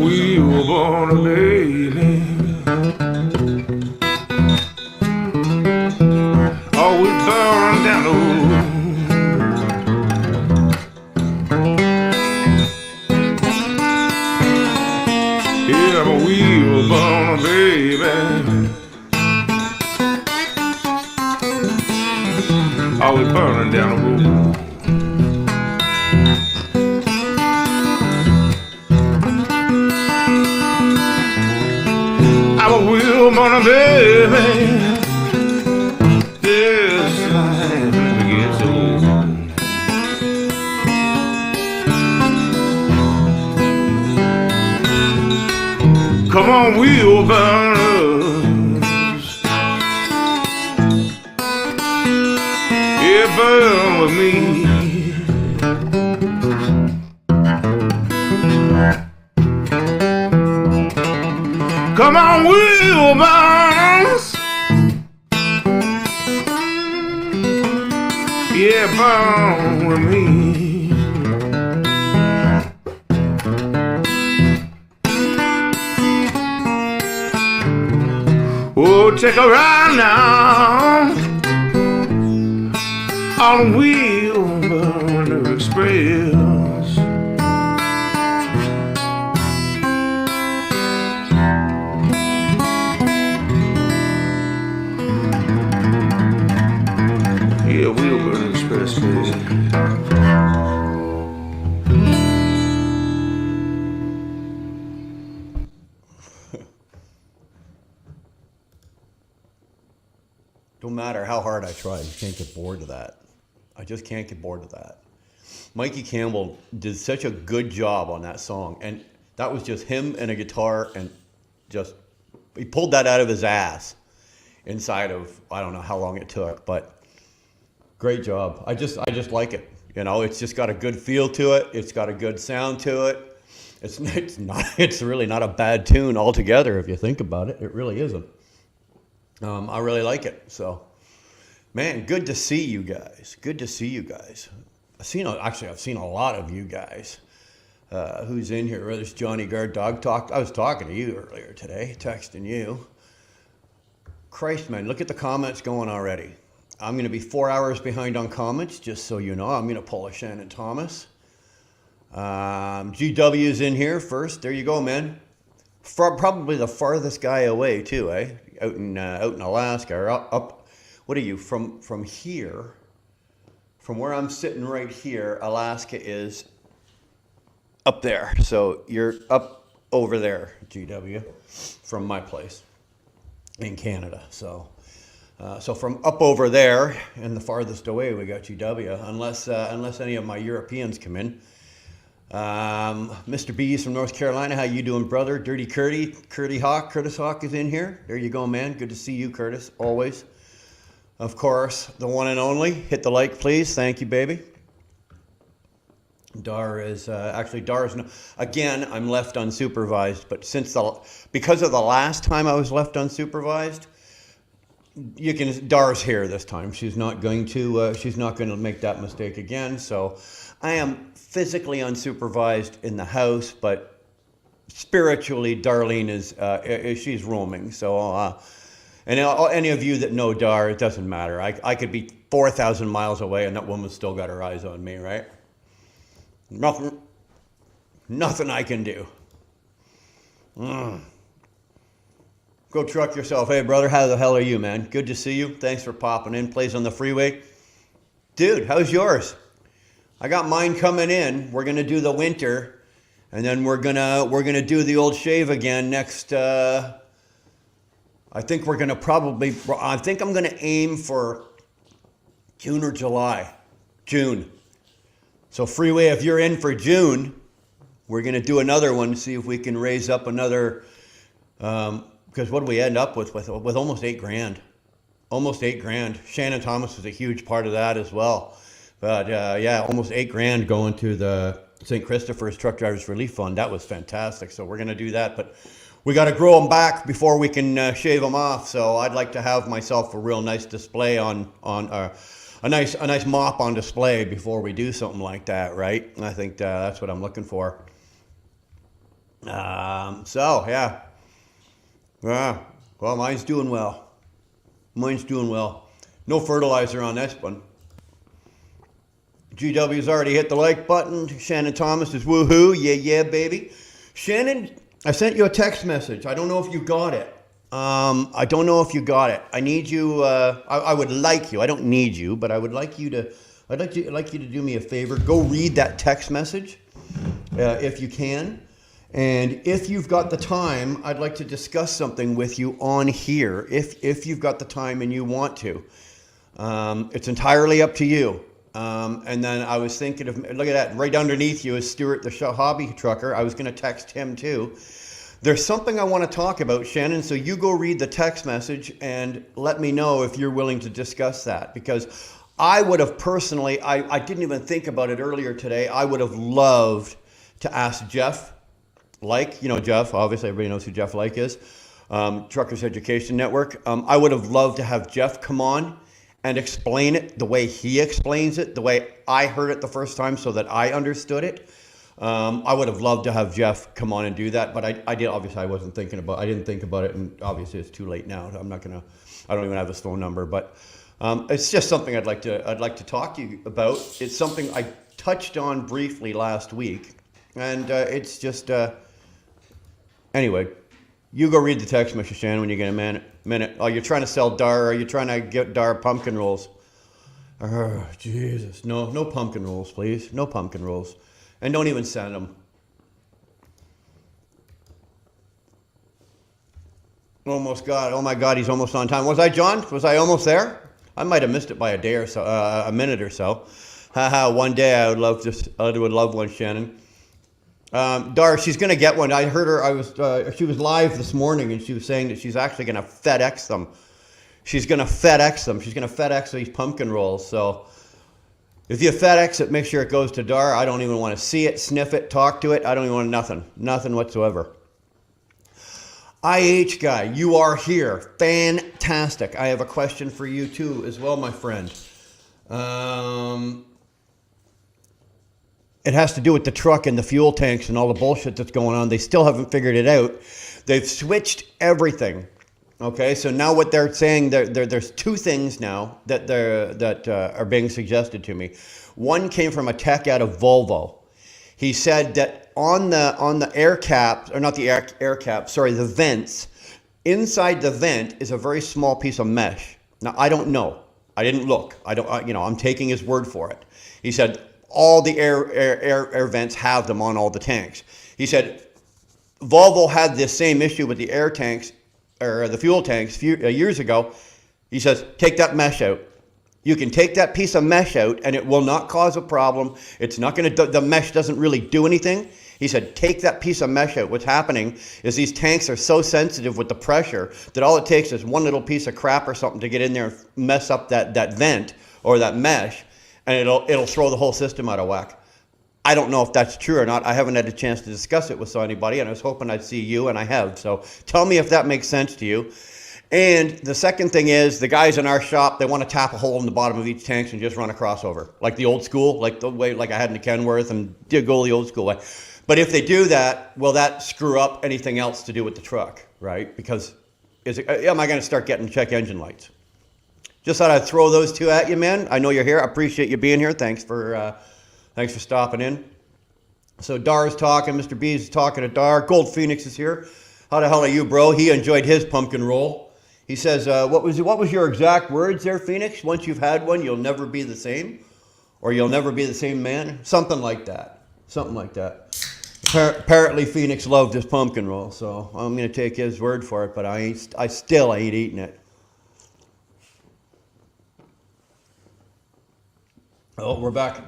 we were born a baby. Oh, we burned down the road. Yeah, but we were born a baby. Oh, we burning down the road. I'm a wheel on a baby. This life never gets old. Come on, wheel burners. Yeah, burn with me. Come on, wheel burners. Yeah, burn with me. Oh, take a ride now on Wheel Burner Express. Yeah, Wheel Burner Express, baby. Don't matter how hard I try, I can't get bored of that. I just can't get bored of that. Mikey Campbell did such a good job on that song, and that was just him and a guitar, and just he pulled that out of his ass inside of, I don't know how long it took, but great job. I just like it. You know, it's just got a good feel to it. It's got a good sound to it. It's really not a bad tune altogether if you think about it. It really isn't. I really like it. So, man, good to see you guys. Good to see you guys. I've seen a lot of you guys. Who's in here? There's Johnny Guard Dog Talk. I was talking to you earlier today, texting you. Christ, man, look at the comments going already. I'm going to be 4 hours behind on comments, just so you know. I'm going to pull a Shannon Thomas. GW's in here first. There you go, man. Probably the farthest guy away too, eh? Out in Alaska, or up. What are you from here? From where I'm sitting right here, Alaska is up there. So you're up over there, GW, from my place in Canada. So from up over there and the farthest away, we got GW. Unless any of my Europeans come in. Mr. B's from North Carolina, how you doing, brother? Dirty Curtis Hawk is in here. There you go, man. Good to see you, Curtis, always. Of course, the one and only. Hit the like, please. Thank you, baby. Dar's again, I'm left unsupervised, but because of the last time I was left unsupervised, Dar's here this time. She's not going to make that mistake again. So I am physically unsupervised in the house, but spiritually, Darlene she's roaming. So, and any of you that know Dar, it doesn't matter. I could be 4,000 miles away and that woman's still got her eyes on me, right? Nothing I can do. Go truck yourself. Hey, brother, how the hell are you, man? Good to see you. Thanks for popping in. Plays on the freeway. Dude, how's yours? I got mine coming in. We're gonna do the winter, and then we're gonna do the old shave again next. I think I'm gonna aim for June or July. June. So freeway, if you're in for June, we're gonna do another one. See if we can raise up another. Because what do we end up with almost $8,000? Almost $8,000. Shannon Thomas was a huge part of that as well. But yeah, almost $8,000 going to the St. Christopher's Truck Drivers Relief Fund. That was fantastic. So we're going to do that. But we got to grow them back before we can shave them off. So I'd like to have myself a real nice display a nice mop on display before we do something like that, right? And I think that's what I'm looking for. So yeah. Yeah. Well, mine's doing well. Mine's doing well. No fertilizer on this one. GW's already hit the like button. Shannon Thomas is woohoo. Yeah, yeah, baby. Shannon, I sent you a text message. I don't know if you got it. I don't know if you got it. I need you. I would like you. I don't need you, but I would like you to. I'd like you to do me a favor. Go read that text message, if you can. And if you've got the time, I'd like to discuss something with you on here. If you've got the time and you want to, it's entirely up to you. And then I was thinking of, look at that, right underneath you is Stuart, the hobby trucker. I was going to text him too. There's something I want to talk about, Shannon, so you go read the text message and let me know if you're willing to discuss that. Because I would have personally, I didn't even think about it earlier today. I would have loved to ask Jeff, Jeff, obviously everybody knows who Jeff Like is, Truckers Education Network. I would have loved to have Jeff come on and explain it the way he explains it, the way I heard it the first time so that I understood it. I would have loved to have Jeff come on and do that, but I didn't think about it, and obviously it's too late now. I don't even have his phone number, but it's just something I'd like to talk to you about. It's something I touched on briefly last week, and it's just anyway. You go read the text message, Shannon, when you get a minute. Oh, you're trying to sell Dar, or you're trying to get Dar pumpkin rolls. Oh, Jesus. No pumpkin rolls, please. No pumpkin rolls. And don't even send them. Almost got it. Oh my God, he's almost on time. Was I, John? Was I almost there? I might have missed it by a day or so, a minute or so. Haha, one day I would love one, Shannon. Dar, she's going to get one. I heard her, she was live this morning and she was saying that she's actually going to FedEx them. She's going to FedEx these pumpkin rolls. So if you FedEx it, make sure it goes to Dar. I don't even want to see it, sniff it, talk to it. I don't even want nothing whatsoever. IH guy, you are here. Fantastic. I have a question for you too as well, my friend. It has to do with the truck and the fuel tanks and all the bullshit that's going on. They still haven't figured it out. They've switched everything. Okay, so now what they're saying, there's two things now that are being suggested to me. One came from a tech out of Volvo. He said that on the air caps, or not the air caps, sorry, the vents, inside the vent is a very small piece of mesh. Now, I don't know. I didn't look. I'm taking his word for it. He said all the air vents have them on all the tanks. He said Volvo had this same issue with the air tanks, or the fuel tanks years ago. He says, take that mesh out. You can take that piece of mesh out and it will not cause a problem. It's not going to, the mesh doesn't really do anything. He said, take that piece of mesh out. What's happening is these tanks are so sensitive with the pressure that all it takes is one little piece of crap or something to get in there and mess up that vent or that mesh, and it'll throw the whole system out of whack. I don't know if that's true or not. I haven't had a chance to discuss it with anybody, and I was hoping I'd see you, and I have. So tell me if that makes sense to you. And the second thing is, the guys in our shop, they want to tap a hole in the bottom of each tank and just run a crossover, like the old school, like the way like I had in Kenworth, and go the old school way. But if they do that, will that screw up anything else to do with the truck, right? Because am I going to start getting check engine lights? Just thought I'd throw those two at you, man. I know you're here. I appreciate you being here. Thanks for stopping in. So Dar's talking. Mr. B's talking to Dar. Gold Phoenix is here. How the hell are you, bro? He enjoyed his pumpkin roll. He says, what was your exact words there, Phoenix? Once you've had one, you'll never be the same, or you'll never be the same man. Something like that. Apparently, Phoenix loved his pumpkin roll, so I'm going to take his word for it. But I still ain't eating it. Oh, we're back.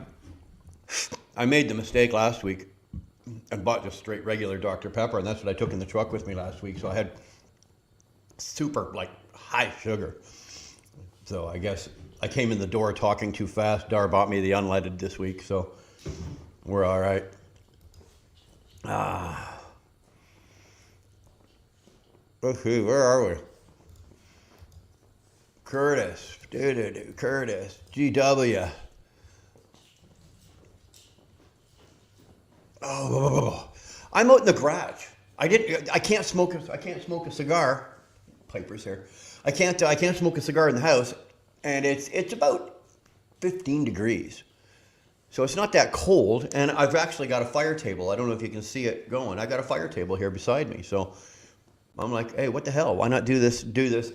I made the mistake last week and bought just straight regular Dr. Pepper, and that's what I took in the truck with me last week. So I had super high sugar. So I guess I came in the door talking too fast. Dar bought me the unleaded this week, so we're all right. Okay, where are we? Curtis, Curtis, GW. Oh, I'm out in the garage. I can't smoke a cigar. Piper's here. I can't smoke a cigar in the house, and it's about 15 degrees. So it's not that cold, and I've actually got a fire table. I don't know if you can see it going. I got a fire table here beside me. So I'm like, hey, what the hell? Why not do this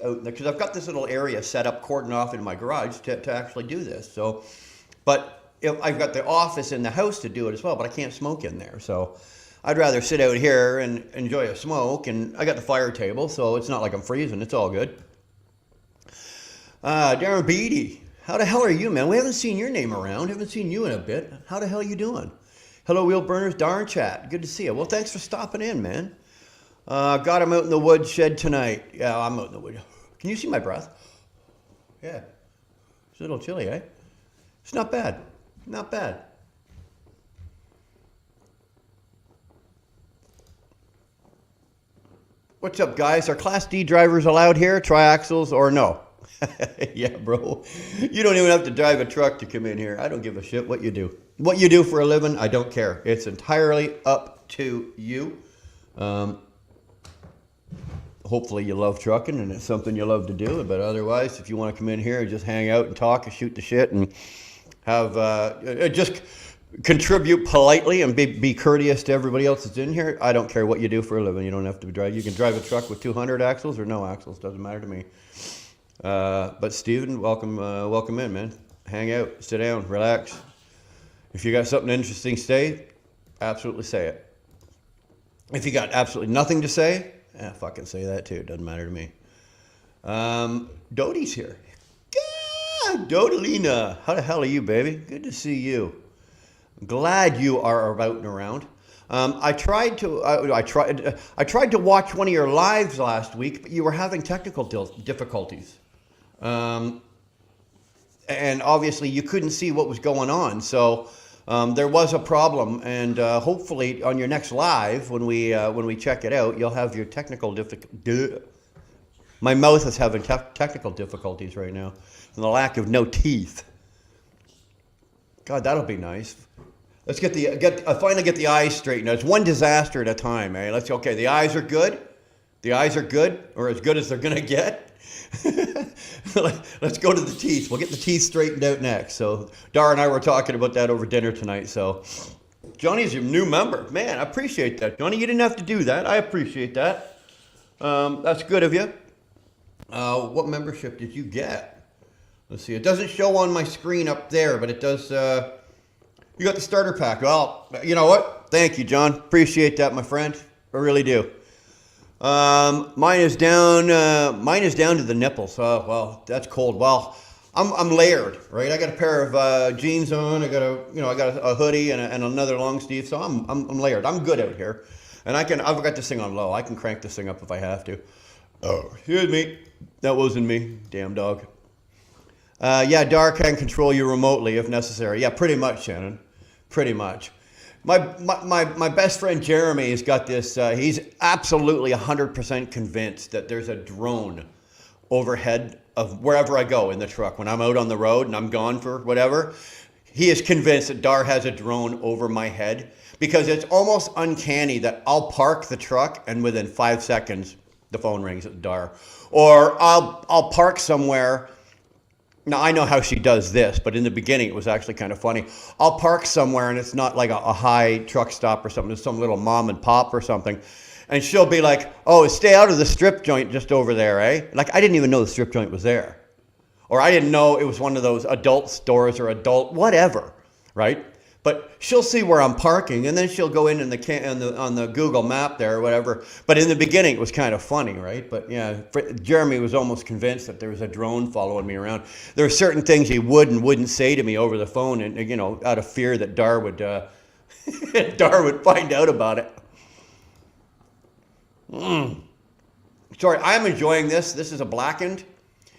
out? Because I've got this little area set up, cordoned off in my garage to actually do this. So, but I've got the office in the house to do it as well, but I can't smoke in there. So I'd rather sit out here and enjoy a smoke, and I got the fire table, so it's not like I'm freezing. It's all good. Darren Beatty. How the hell are you, man? We haven't seen your name around. Haven't seen you in a bit. How the hell are you doing? Hello, Wheel Burners. Darn chat. Good to see you. Well, thanks for stopping in, man. Got him out in the woods shed tonight. Yeah, I'm out in the woods. Can you see my breath? Yeah. It's a little chilly, eh? It's not bad. Not bad. What's up, guys? Are Class D drivers allowed here? Triaxles or no? Yeah, bro. You don't even have to drive a truck to come in here. I don't give a shit what you do. What you do for a living, I don't care. It's entirely up to you. Hopefully you love trucking and it's something you love to do. But otherwise, if you want to come in here and just hang out and talk and shoot the shit and have just contribute politely and be courteous to everybody else that's in here, I don't care what you do for a living. You don't have to drive. You can drive a truck with 200 axles or no axles. Doesn't matter to me. But Steven, welcome in, man. Hang out, sit down, relax. If you got something interesting to say, absolutely say it. If you got absolutely nothing to say, fucking say that too. It doesn't matter to me. Dodie's here. God, Dodalina. How the hell are you, baby? Good to see you. Glad you are about and around. I tried to watch one of your lives last week, but you were having technical difficulties. And obviously you couldn't see what was going on. So there was a problem, and hopefully on your next live, when we check it out, you'll have your technical difficulties. My mouth is having technical difficulties right now from the lack of no teeth. God, that'll be nice. Let's finally get the eyes straightened out. It's one disaster at a time, eh? Okay, the eyes are good. The eyes are good, or as good as they're gonna get. Let's go to the teeth. We'll get the teeth straightened out next. So Dar and I were talking about that over dinner tonight. So Johnny's your new member. Man, I appreciate that. Johnny, you didn't have to do that. I appreciate that. That's good of you. What membership did you get? Let's see. It doesn't show on my screen up there, but it does. You got the starter pack. Well, you know what? Thank you, John. Appreciate that, my friend. I really do. Mine is down to the nipples. Well, that's cold. Well, I'm layered, right? I got a pair of jeans on. I got a hoodie and another long sleeve. So I'm layered. I'm good out here, and I've got this thing on low. I can crank this thing up if I have to. Oh, excuse me. That wasn't me. Damn dog. Yeah, Dar can control you remotely if necessary. Yeah, pretty much, Shannon. Pretty much. My best friend Jeremy has got this. He's absolutely 100% convinced that there's a drone overhead of wherever I go in the truck. When I'm out on the road and I'm gone for whatever, he is convinced that Dar has a drone over my head, because it's almost uncanny that I'll park the truck and within 5 seconds the phone rings at Dar, or I'll park somewhere. Now, I know how she does this, but in the beginning, it was actually kind of funny. I'll park somewhere, and it's not like a high truck stop or something. It's some little mom and pop or something. And she'll be like, oh, stay out of the strip joint just over there, eh? Like, I didn't even know the strip joint was there. Or I didn't know it was one of those adult stores or adult whatever, right? But she'll see where I'm parking, and then she'll go in on the Google map there or whatever. But in the beginning, it was kind of funny, right? But yeah, Jeremy was almost convinced that there was a drone following me around. There are certain things he would and wouldn't say to me over the phone, and out of fear that Dar would find out about it. Sorry, I'm enjoying this. This is a blackened.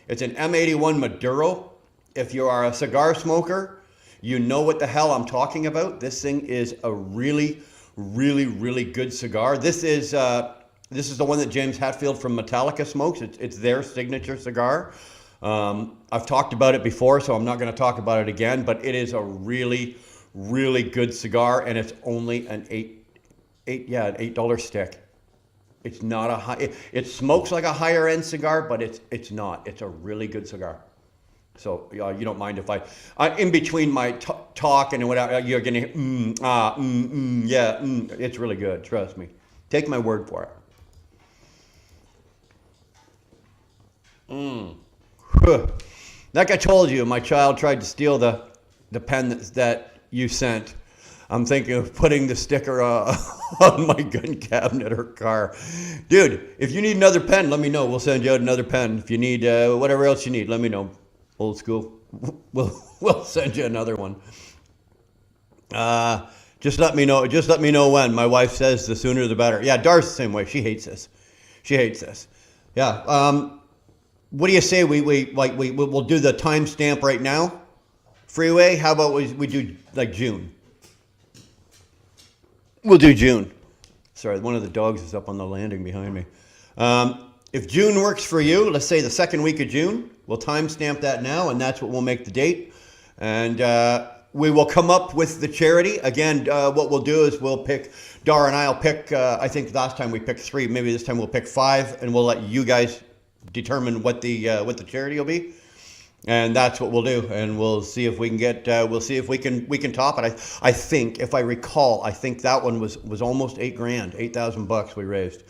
It's an M81 Maduro. If you are a cigar smoker, you know what the hell I'm talking about. This thing is a really, really, really good cigar. This is the one that James Hetfield from Metallica smokes. It's their signature cigar. I've talked about it before, so I'm not going to talk about it again. But it is a really, really good cigar, and it's only an an $8 stick. It's not a high. It smokes like a higher end cigar, but it's not. It's a really good cigar. So you don't mind if I in between my talk and whatever, you're gonna it's really good. Trust me. Take my word for it. Like I told you, my child tried to steal the pen that you sent. I'm thinking of putting the sticker on my gun cabinet or car. Dude, if you need another pen, let me know. We'll send you out another pen. If you need whatever else you need, let me know. Old school. We'll send you another one. Just let me know. Just let me know when. My wife says the sooner the better. Yeah, Dar's the same way. She hates this. Yeah. What do you say we'll do the timestamp right now? Freeway. How about we do like June? We'll do June. Sorry, one of the dogs is up on the landing behind me. If June works for you, let's say the second week of June, we'll timestamp that now, and that's what we'll make the date. And we will come up with the charity. Again, what we'll do is we'll pick, Dar and I will pick, I think last time we picked 3, maybe this time we'll pick 5, and we'll let you guys determine what the charity will be. And that's what we'll do, and we'll see if we can get. We'll see if we can top it. I think, if I recall, I think that one was almost $8,000, $8,000 we raised.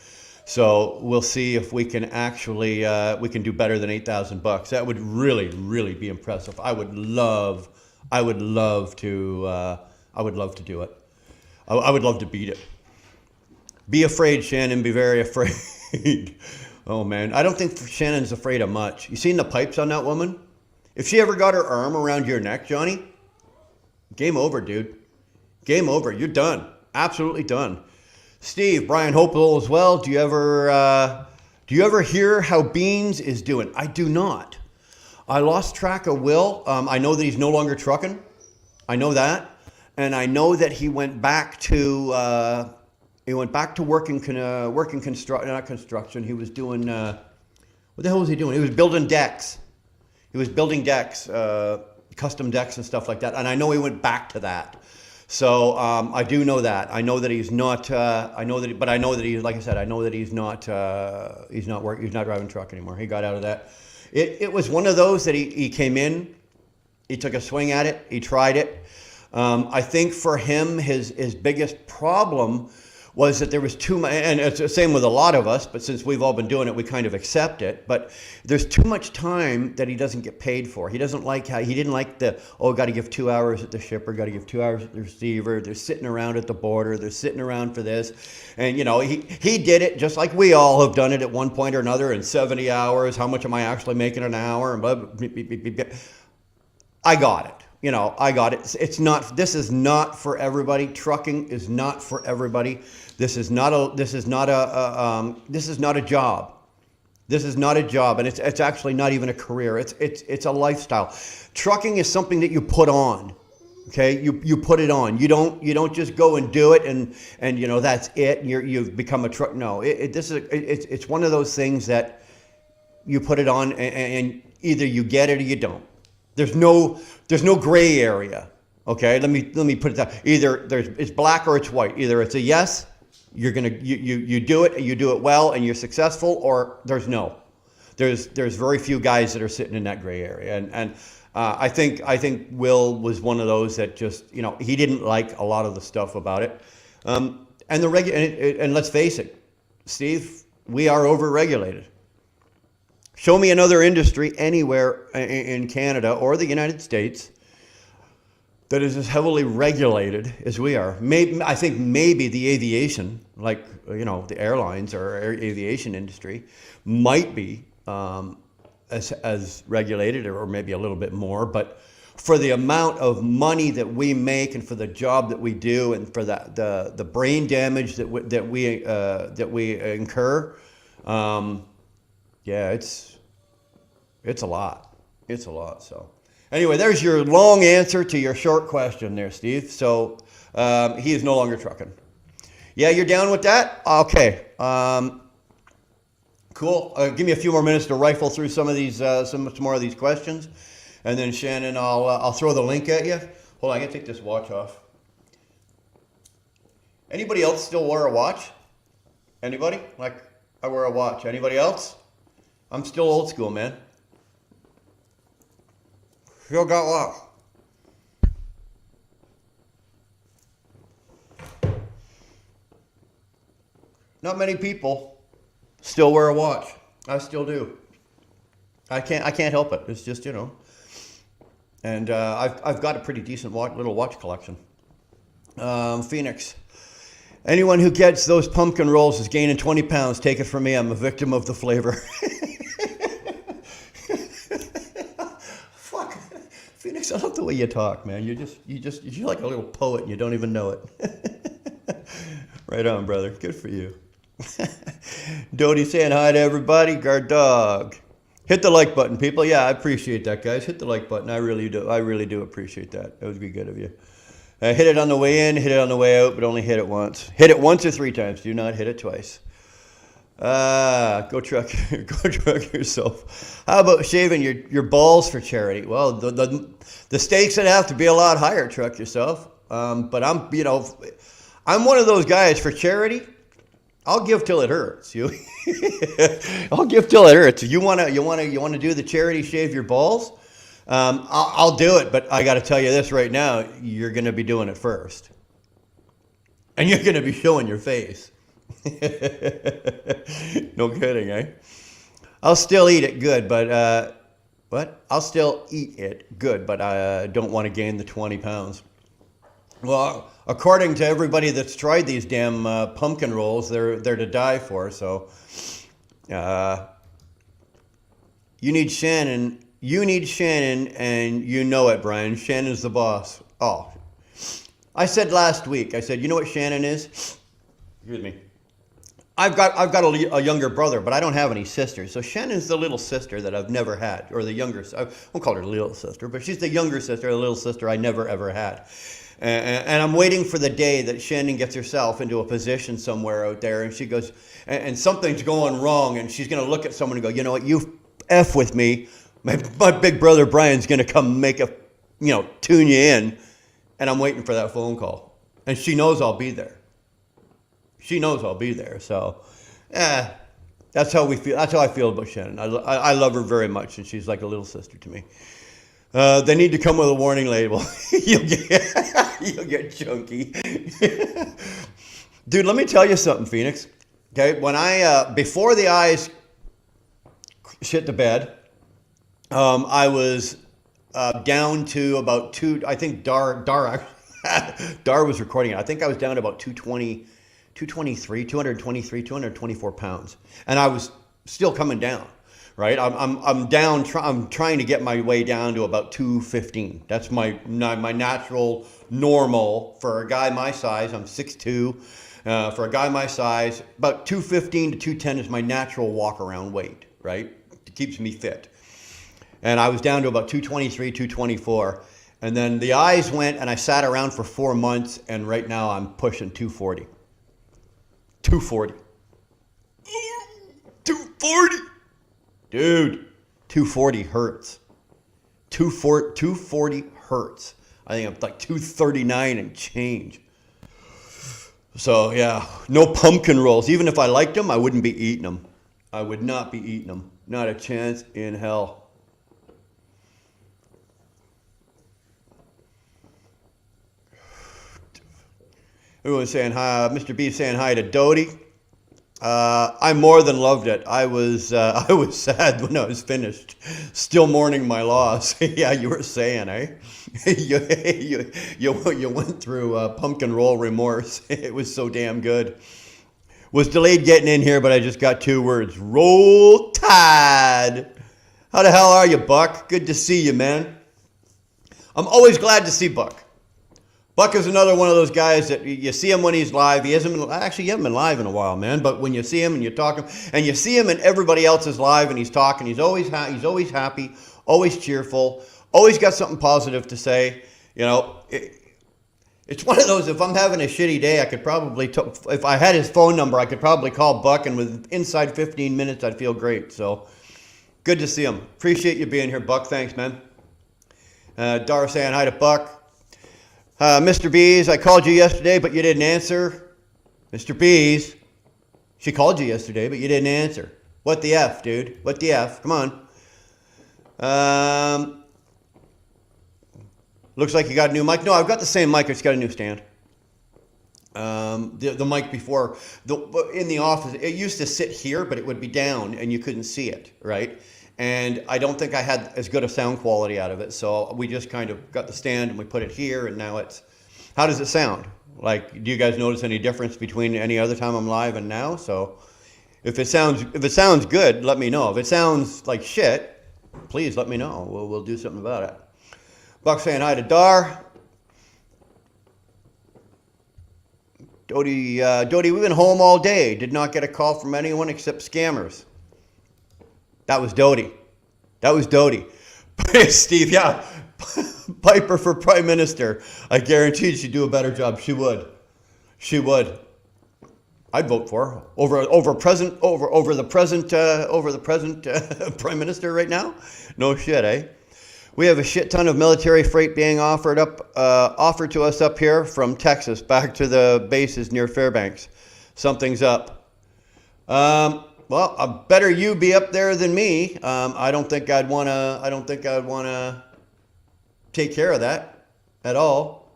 So we'll see if we can actually we can do better than $8,000. That would really, really be impressive. I would love to do it. I would love to beat it. Be afraid, Shannon. Be very afraid. Oh man, I don't think Shannon's afraid of much. You seen the pipes on that woman? If she ever got her arm around your neck, Johnny, game over, dude. Game over. You're done. Absolutely done. Steve, Brian Hopewell as well. Do you ever hear how Beans is doing? I do not. I lost track of Will. I know that he's no longer trucking. I know that, and I know that he went back to working not construction. He was doing what the hell was he doing? He was building decks. Custom decks and stuff like that. And I know he went back to that. So I do know that. I know that he's not. I know that he's, like I said, I know that he's not. He's not driving truck anymore. He got out of that. It was one of those that he came in, he took a swing at it, he tried it. I think for him, his biggest problem was that there was too much, and it's the same with a lot of us, but since we've all been doing it, we kind of accept it. But there's too much time that he doesn't get paid for. He doesn't like he didn't like got to give 2 hours at the shipper, got to give 2 hours at the receiver. They're sitting around at the border. They're sitting around for this. And, he did it just like we all have done it at one point or another in 70 hours. How much am I actually making an hour? And blah, blah, blah, blah, blah, blah. I got it. I got it. This is not for everybody. Trucking is not for everybody. This is not a job. This is not a job, and it's actually not even a career. It's a lifestyle. Trucking is something that you put on. Okay, you put it on. You don't just go and do it and that's it. And you've become a truck. No, it's one of those things that you put it on, and either you get it or you don't. There's no gray area. Okay, let me put it down. Either it's black or it's white. Either it's a yes, you do it and you do it well and you're successful, or there's no. There's very few guys that are sitting in that gray area, and I think Will was one of those that just he didn't like a lot of the stuff about it, and let's face it, Steve, we are overregulated. Show me another industry anywhere in Canada or the United States that is as heavily regulated as we are. I think maybe the aviation, like the airlines or aviation industry, might be as regulated, or maybe a little bit more. But for the amount of money that we make, and for the job that we do, and for the brain damage that we incur. Yeah, it's a lot. It's a lot. So anyway, there's your long answer to your short question there, Steve. So he is no longer trucking. Yeah, you're down with that? Okay. Cool. Give me a few more minutes to rifle through some of these, some more of these questions, and then Shannon, I'll throw the link at you. Hold on, I gotta take this watch off. Anybody else still wear a watch? Anybody? Like, I wear a watch. Anybody else? I'm still old school, man. Still got watch. Not many people still wear a watch. I still do. I can't help it. It's just, And I've got a pretty decent little watch collection. Phoenix. Anyone who gets those pumpkin rolls is gaining 20 pounds. Take it from me. I'm a victim of the flavor. Fuck. Phoenix, I love the way you talk, man. You're like a little poet and you don't even know it. Right on, brother. Good for you. Dodie saying hi to everybody. Guard dog. Hit the like button, people. Yeah, I appreciate that, guys. Hit the like button. I really do. I really do appreciate that. That would be good of you. Hit it on the way in, hit it on the way out, but only hit it once. Hit it once or 3 times. Do not hit it twice. Go truck yourself. How about shaving your balls for charity? Well, the stakes would have to be a lot higher. Truck yourself. But I'm one of those guys for charity. I'll give till it hurts. I'll give till it hurts. You wanna do the charity shave your balls? I'll do it, but I got to tell you this right now: you're going to be doing it first, and you're going to be showing your face. No kidding, eh? I'll still eat it good, but what? I'll still eat it good, but I don't want to gain the 20 pounds. Well, according to everybody that's tried these damn pumpkin rolls, they're to die for. So, you need Shannon. You need Shannon, and you know it, Brian. Shannon's the boss. Oh, I said last week. I said, you know what Shannon is? Excuse me. I've got a younger brother, but I don't have any sisters. So Shannon's the little sister that I've never had, or the younger. I won't call her little sister, but she's the younger sister, the little sister I never ever had. And I'm waiting for the day that Shannon gets herself into a position somewhere out there, and she goes, and something's going wrong, and she's going to look at someone and go, you know what, you F with me. My big brother Brian's going to come tune you in, and I'm waiting for that phone call. And she knows I'll be there. She knows I'll be there. So, that's how we feel. That's how I feel about Shannon. I love her very much, and she's like a little sister to me. They need to come with a warning label. You'll get chunky. Dude, let me tell you something, Phoenix. Okay, when before the eyes shit the bed, I was down to about I think Dar was recording it. I think I was down to about 223, 224 pounds. And I was still coming down, right? I'm down, I'm trying to get my way down to about 215. That's my natural normal for a guy my size. I'm 6'2". For a guy my size, about 215 to 210 is my natural walk around weight, right? It keeps me fit. And I was down to about 223, 224. And then the eyes went, and I sat around for 4 months, and right now I'm pushing 240. 240. 240. Dude, 240 hurts. 240 hurts. I think I'm like 239 and change. So, yeah, no pumpkin rolls. Even if I liked them, I wouldn't be eating them. I would not be eating them. Not a chance in hell. Everyone's saying hi. Mr. B saying hi to Dodie. I more than loved it. I was sad when I was finished. Still mourning my loss. Yeah, you were saying, eh? you went through pumpkin roll remorse. It was so damn good. Was delayed getting in here, but I just got 2 words. Roll Tide. How the hell are you, Buck? Good to see you, man. I'm always glad to see Buck. Buck is another one of those guys that you see him when he's live. He hasn't been live in a while, man. But when you see him and you talk to him, and you see him and everybody else is live and he's talking, he's always happy, always cheerful, always got something positive to say. You know, it's one of those. If I'm having a shitty day, I could probably, if I had his phone number, I could probably call Buck, and inside 15 minutes, I'd feel great. So good to see him. Appreciate you being here, Buck. Thanks, man. Dar saying hi to Buck. Mr. Bees, I called you yesterday, but you didn't answer. Mr. Bees. She called you yesterday, but you didn't answer. What the F, dude? What the F? Come on. Looks like you got a new mic. No, I've got the same mic. It's got a new stand. The mic before, in the office, it used to sit here, but it would be down and you couldn't see it, right? And I don't think I had as good a sound quality out of it. So we just kind of got the stand and we put it here, and now it's, how does it sound? Like, do you guys notice any difference between any other time I'm live and now? So if it sounds good, let me know. If it sounds like shit, please let me know. We'll do something about it. Buck saying hi to Dar. Dodie, we've been home all day. Did not get a call from anyone except scammers. That was Dodie. Steve, yeah. Piper for Prime Minister. I guarantee she'd do a better job. She would. I'd vote for her over the present Prime Minister right now. No shit, eh? We have a shit ton of military freight being offered to us up here from Texas back to the bases near Fairbanks. Something's up. Well, better you be up there than me. I don't think I'd wanna take care of that at all.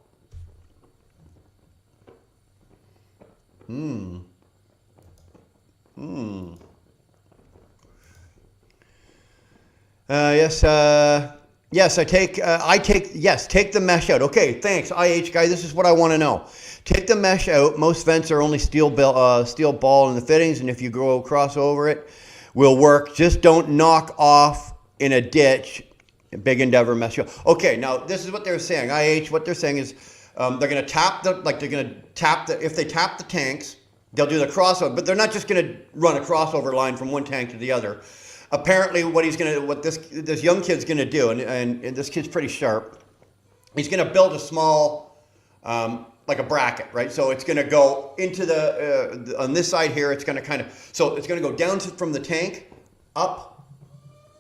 Yes, take the mesh out. Okay, thanks, IH guy. This is what I want to know. Take the mesh out. Most vents are only steel ball in the fittings, and if you go across over it, will work. Just don't knock off in a ditch. Big endeavor mesh out. Okay, now this is what they're saying. IH, what they're saying is they're going to tap if they tap the tanks, they'll do the crossover, but they're not just going to run a crossover line from one tank to the other. Apparently, what this young kid's gonna do, and this kid's pretty sharp. He's gonna build a small, like a bracket, right? So it's gonna go into on this side here. It's gonna it's gonna go down from the tank, up,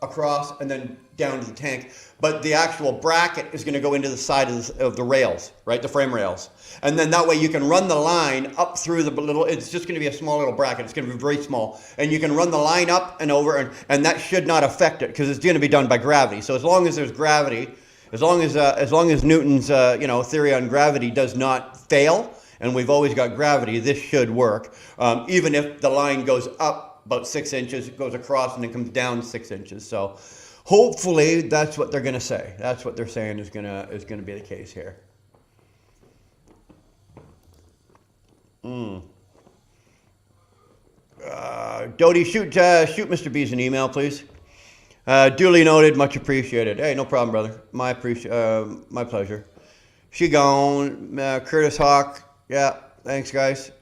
across, and then down to the tank. But the actual bracket is gonna go into the side of the rails, right? The frame rails, and then that way you can run the line up through the little. It's just gonna be a small little bracket. It's gonna be very small, and you can run the line up and over, and that should not affect it because it's gonna be done by gravity. So as long as there's gravity, as long as Newton's theory on gravity does not fail, and we've always got gravity, this should work. Even if the line goes up about 6 inches, it goes across and then comes down 6 inches. So hopefully that's what they're going to say. That's what they're saying is going to be the case here. Dodie, shoot Mr. B's an email, please. Duly noted, much appreciated. Hey, no problem, brother. My pleasure. She gone. Curtis Hawk. Yeah, thanks, guys.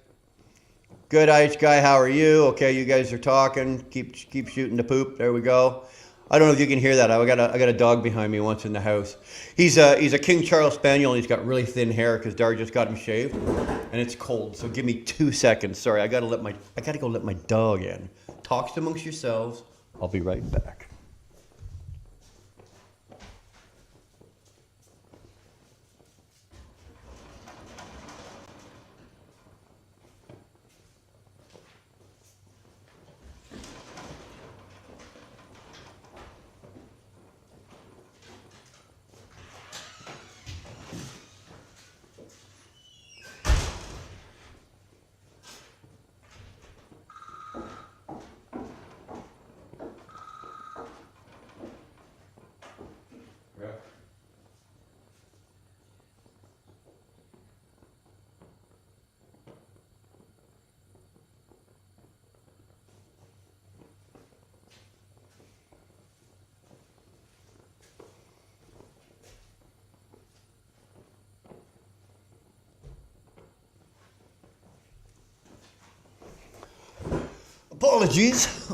Good, IH guy. How are you? Okay, you guys are talking. Keep shooting the poop. There we go. I don't know if you can hear that. I got a dog behind me once in the house. He's a King Charles Spaniel, and he's got really thin hair because Dar just got him shaved, and it's cold. So give me 2 seconds. Sorry, I gotta go let my dog in. Talk amongst yourselves. I'll be right back.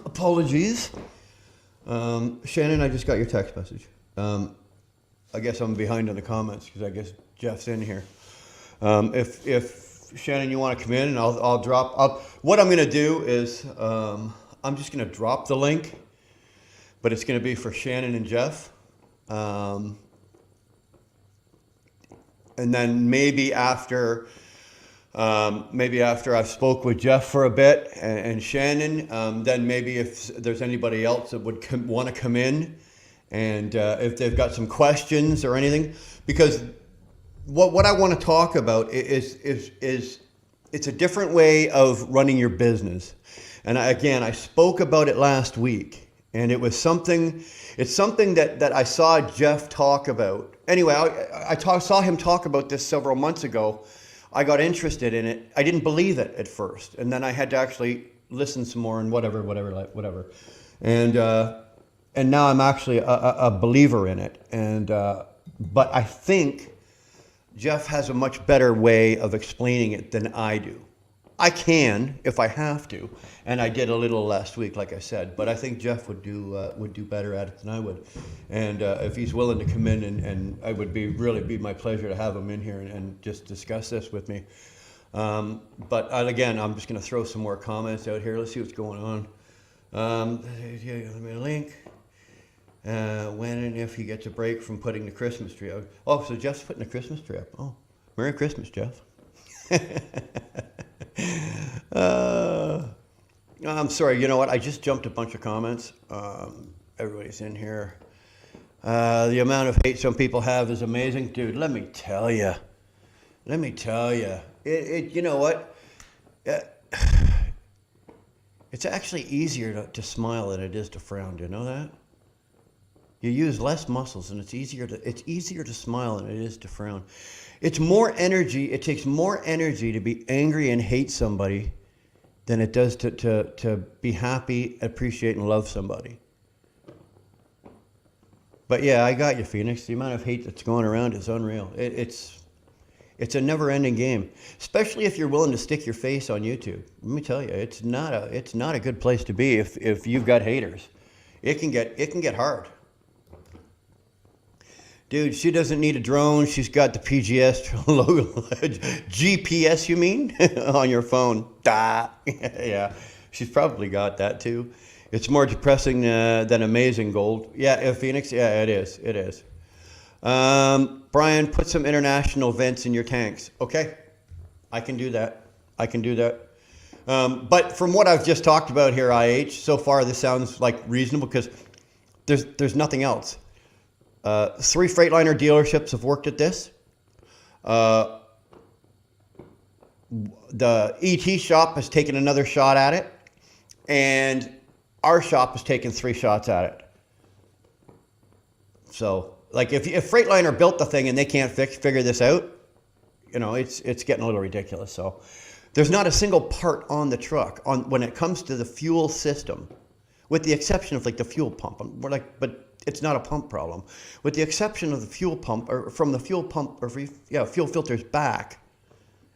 Apologies. Shannon, I just got your text message. I guess I'm behind on the comments because I guess Jeff's in here. If Shannon, you want to come in, and I'll drop. What I'm going to do is I'm just going to drop the link, but it's going to be for Shannon and Jeff. And then maybe after Maybe after I've spoke with Jeff for a bit and Shannon, then maybe if there's anybody else that would want to come in, and if they've got some questions or anything, because what I want to talk about is it's a different way of running your business. And I spoke about it last week, and it's something that I saw Jeff talk about. Anyway, saw him talk about this several months ago. I got interested in it. I didn't believe it at first, and then I had to actually listen some more and whatever. And now I'm actually a believer in it. And but I think Jeff has a much better way of explaining it than I do. I can if I have to, and I did a little last week, like I said. But I think Jeff would do better at it than I would. And if he's willing to come in, and it would really be my pleasure to have him in here and just discuss this with me. But again, I'm just going to throw some more comments out here. Let's see what's going on. Let me link. When and if he gets a break from putting the Christmas tree out. Oh, so Jeff's putting the Christmas tree up. Oh, Merry Christmas, Jeff. I'm sorry, you know what? I just jumped a bunch of comments. Everybody's in here. The amount of hate some people have is amazing. Dude, let me tell you. You know what? It's actually easier to smile than it is to frown. Do you know that? You use less muscles, and it's easier to smile than it is to frown. It's more energy. It takes more energy to be angry and hate somebody than it does to be happy, appreciate, and love somebody. But yeah, I got you, Phoenix. The amount of hate that's going around is unreal. It's a never-ending game, especially if you're willing to stick your face on YouTube. Let me tell you, it's not a good place to be if you've got haters. It can get hard. Dude, she doesn't need a drone. She's got the PGS logo. GPS, you mean? On your phone. Yeah, she's probably got that too. It's more depressing than amazing, Gold. Yeah, Phoenix, yeah, it is. Brian, put some international vents in your tanks. Okay, I can do that. But from what I've just talked about here, IH, so far this sounds like reasonable because there's nothing else. 3 Freightliner dealerships have worked at this. The ET shop has taken another shot at it, and our shop has taken 3 shots at it. So, like, if Freightliner built the thing and they can't figure this out, you know, it's getting a little ridiculous. So, there's not a single part on the truck when it comes to the fuel system, with the exception of like the fuel pump. But it's not a pump problem. With the exception of the fuel pump, or from the fuel pump, fuel filters back,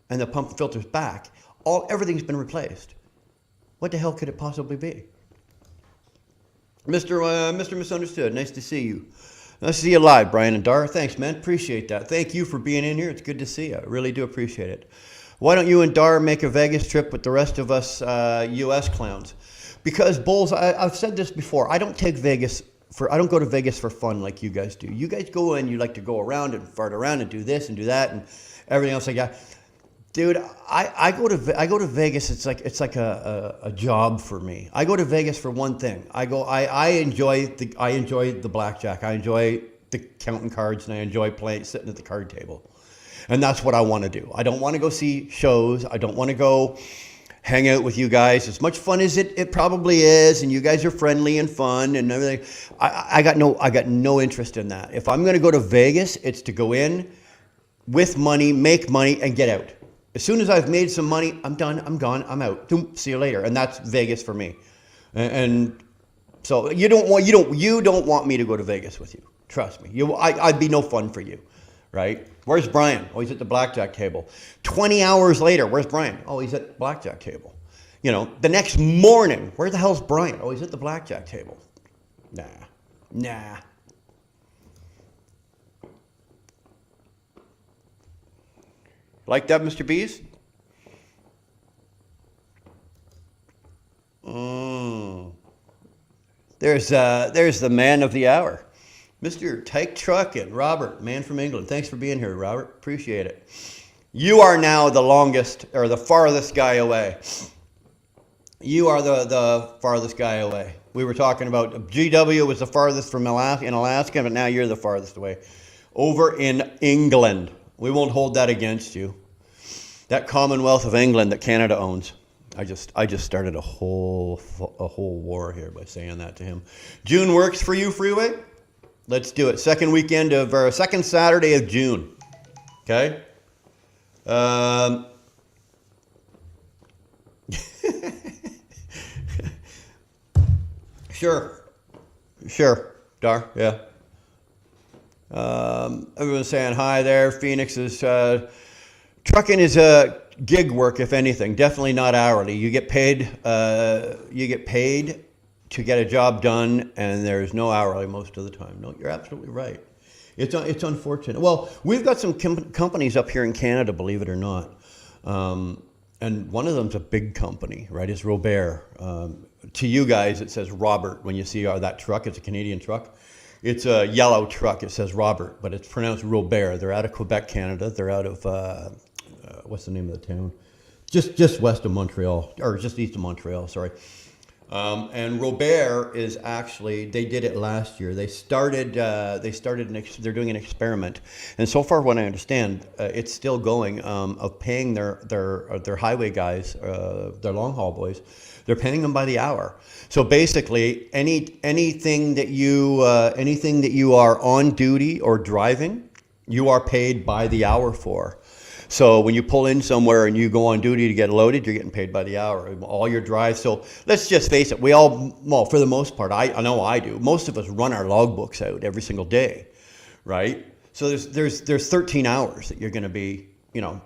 and the pump filters back, everything's been replaced. What the hell could it possibly be? Mr. Misunderstood, nice to see you. Nice to see you live, Brian and Dar. Thanks, man. Appreciate that. Thank you for being in here. It's good to see you. I really do appreciate it. Why don't you and Dar make a Vegas trip with the rest of us U.S. clowns? Because, Bulls, I've said this before. I don't go to Vegas for fun like you guys do. You guys go and you like to go around and fart around and do this and do that and everything else like that. Dude, I go to Vegas. It's like a job for me. I go to Vegas for one thing. I enjoy the blackjack. I enjoy the counting cards, and I enjoy sitting at the card table. And that's what I want to do. I don't want to go see shows. I don't want to go hang out with you guys. As much fun as it probably is, and you guys are friendly and fun and everything. I got no interest in that. If I'm going to go to Vegas, it's to go in with money, make money, and get out. As soon as I've made some money, I'm done. I'm gone. I'm out. See you later. And that's Vegas for me. And so you don't want me to go to Vegas with you. Trust me. I'd be no fun for you, right? Where's Brian? Oh, he's at the blackjack table. 20 hours later, where's Brian? Oh, he's at the blackjack table. You know, the next morning, where the hell's Brian? Oh, he's at the blackjack table. Nah. Like that, Mr. Bees? There's the man of the hour. Mr. Tyke Truck and Robert, man from England. Thanks for being here, Robert. Appreciate it. You are now the longest or the farthest guy away. You are the farthest guy away. We were talking about GW was the farthest from Alaska, but now you're the farthest away. Over in England. We won't hold that against you. That Commonwealth of England that Canada owns. I just started a whole war here by saying that to him. June works for you, Freeway? Let's do it. Second Saturday of June. Okay? Sure, Dar, yeah. Everyone's saying hi there. Phoenix is trucking is a gig work, if anything. Definitely not hourly. You get paid. You get paid to get a job done, and there's no hourly most of the time. No, you're absolutely right. It's unfortunate. Well, we've got some companies up here in Canada, believe it or not, and one of them's a big company, right? It's Robert. To you guys, it says Robert when you see that truck. It's a Canadian truck. It's a yellow truck. It says Robert, but it's pronounced Robert. They're out of Quebec, Canada. They're out of what's the name of the town? Just west of Montreal, or just east of Montreal. Sorry. And Robert is actually, they did it last year. They're doing an experiment. And so far, what I understand, it's still going, of paying their highway guys, their long haul boys, they're paying them by the hour. So basically, anything that you are on duty or driving, you are paid by the hour for. So when you pull in somewhere and you go on duty to get loaded, you're getting paid by the hour. All your drives. So let's just face it. Well, for the most part, I know I do. Most of us run our logbooks out every single day, right? So there's 13 hours that you're going to be,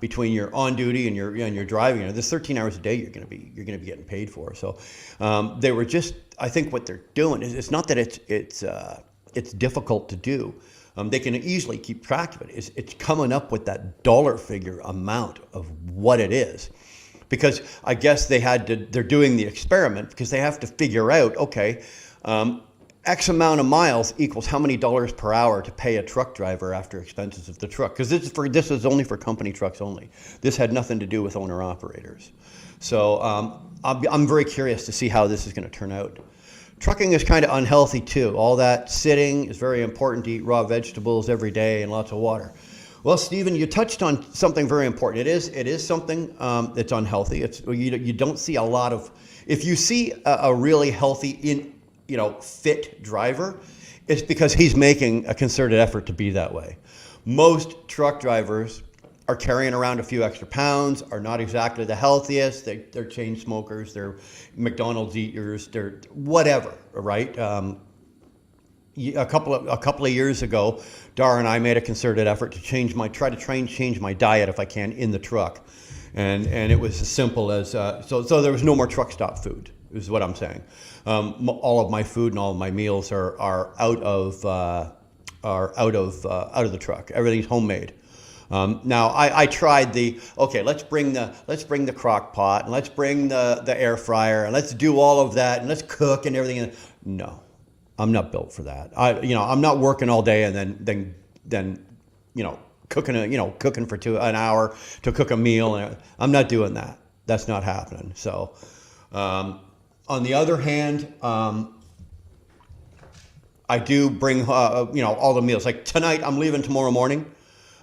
between your on duty and your driving. There's 13 hours a day you're going to be getting paid for. So they were just. I think what they're doing is it's not that it's difficult to do. They can easily keep track of it. It's coming up with that dollar figure amount of what it is. Because I guess they're doing the experiment because they have to figure out, okay, X amount of miles equals how many dollars per hour to pay a truck driver after expenses of the truck. Because this is only for company trucks only. This had nothing to do with owner operators. So I'm very curious to see how this is going to turn out. Trucking is kind of unhealthy too. All that sitting is very important to eat raw vegetables every day and lots of water. Well, Stephen, you touched on something very important. It is something that's unhealthy. You don't see a lot of. If you see a really healthy, fit driver, it's because he's making a concerted effort to be that way. Most truck drivers are carrying around a few extra pounds, are not exactly the healthiest. They're chain smokers, they're McDonald's eaters, they're whatever, right? A couple of years ago, Dar and I made a concerted effort to change my diet if I can in the truck, and it was as simple as so there was no more truck stop food. Is what I'm saying. All of my food and all of my meals are out of the truck. Everything's homemade. Now I tried let's bring the crock pot and let's bring the air fryer and let's do all of that and let's cook and everything. No, I'm not built for that. I'm not working all day and then cooking for an hour to cook a meal. And I'm not doing that. That's not happening. So, on the other hand, I do bring all the meals. Like tonight, I'm leaving tomorrow morning.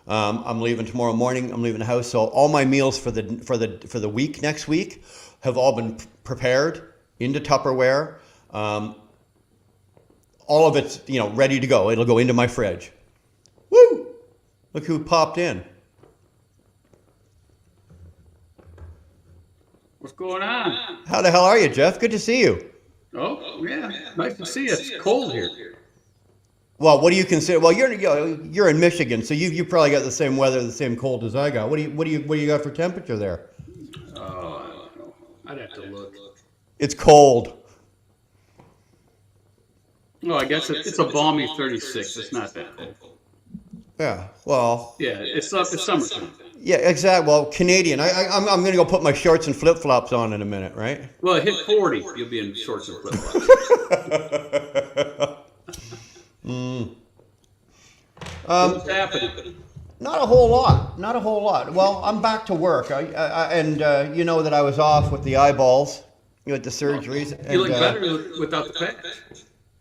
I'm leaving the house. So all my meals for the week next week have all been prepared into Tupperware. All of it's ready to go. It'll go into my fridge. Woo! Look who popped in. What's going on? How the hell are you, Jeff? Good to see you. Oh, yeah. Nice to see you. It's cold here. Well, what do you consider? Well, you're in Michigan, so you probably got the same weather, the same cold as I got. What do you got for temperature there? Oh, I don't know. I'd have to look. It's cold. Well, I guess it's a balmy 36. It's not that cold. Yeah. Well. Yeah, it's summertime. Yeah, exactly. Well, Canadian. I'm going to go put my shorts and flip flops on in a minute, right? Well, hit 40, you'll be in shorts and flip flops. Mm. What's happening? Not a whole lot. Not a whole lot. Well, I'm back to work. And you know that I was off with the eyeballs, with the surgeries. You look better without the patch.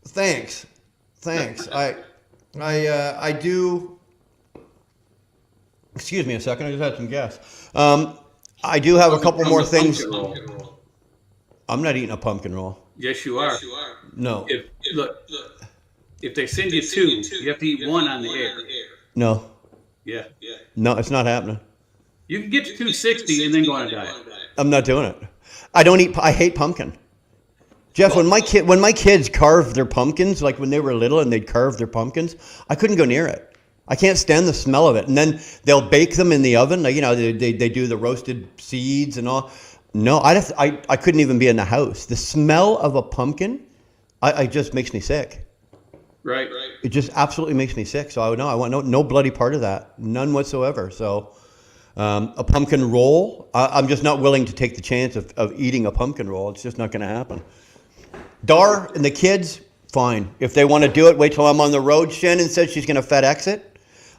Thanks. I do. Excuse me a second. I just had some gas. I do have a couple more things. I'm not eating a pumpkin roll. Yes, you are. No. If they send you two, you have to eat one on the air. No. Yeah. No, it's not happening. You can get to 260 and then go on a diet. I'm not doing it. I don't eat. I hate pumpkin. Jeff, when my kids carved their pumpkins, like when they were little and they'd carve their pumpkins, I couldn't go near it. I can't stand the smell of it. And then they'll bake them in the oven. Like, they do the roasted seeds and all. No, I couldn't even be in the house. The smell of a pumpkin, I just makes me sick. Right. It just absolutely makes me sick. So I want no bloody part of that. None whatsoever. So a pumpkin roll, I'm just not willing to take the chance of eating a pumpkin roll. It's just not going to happen. Dar and the kids, fine. If they want to do it, wait till I'm on the road. Shannon said she's going to FedEx it.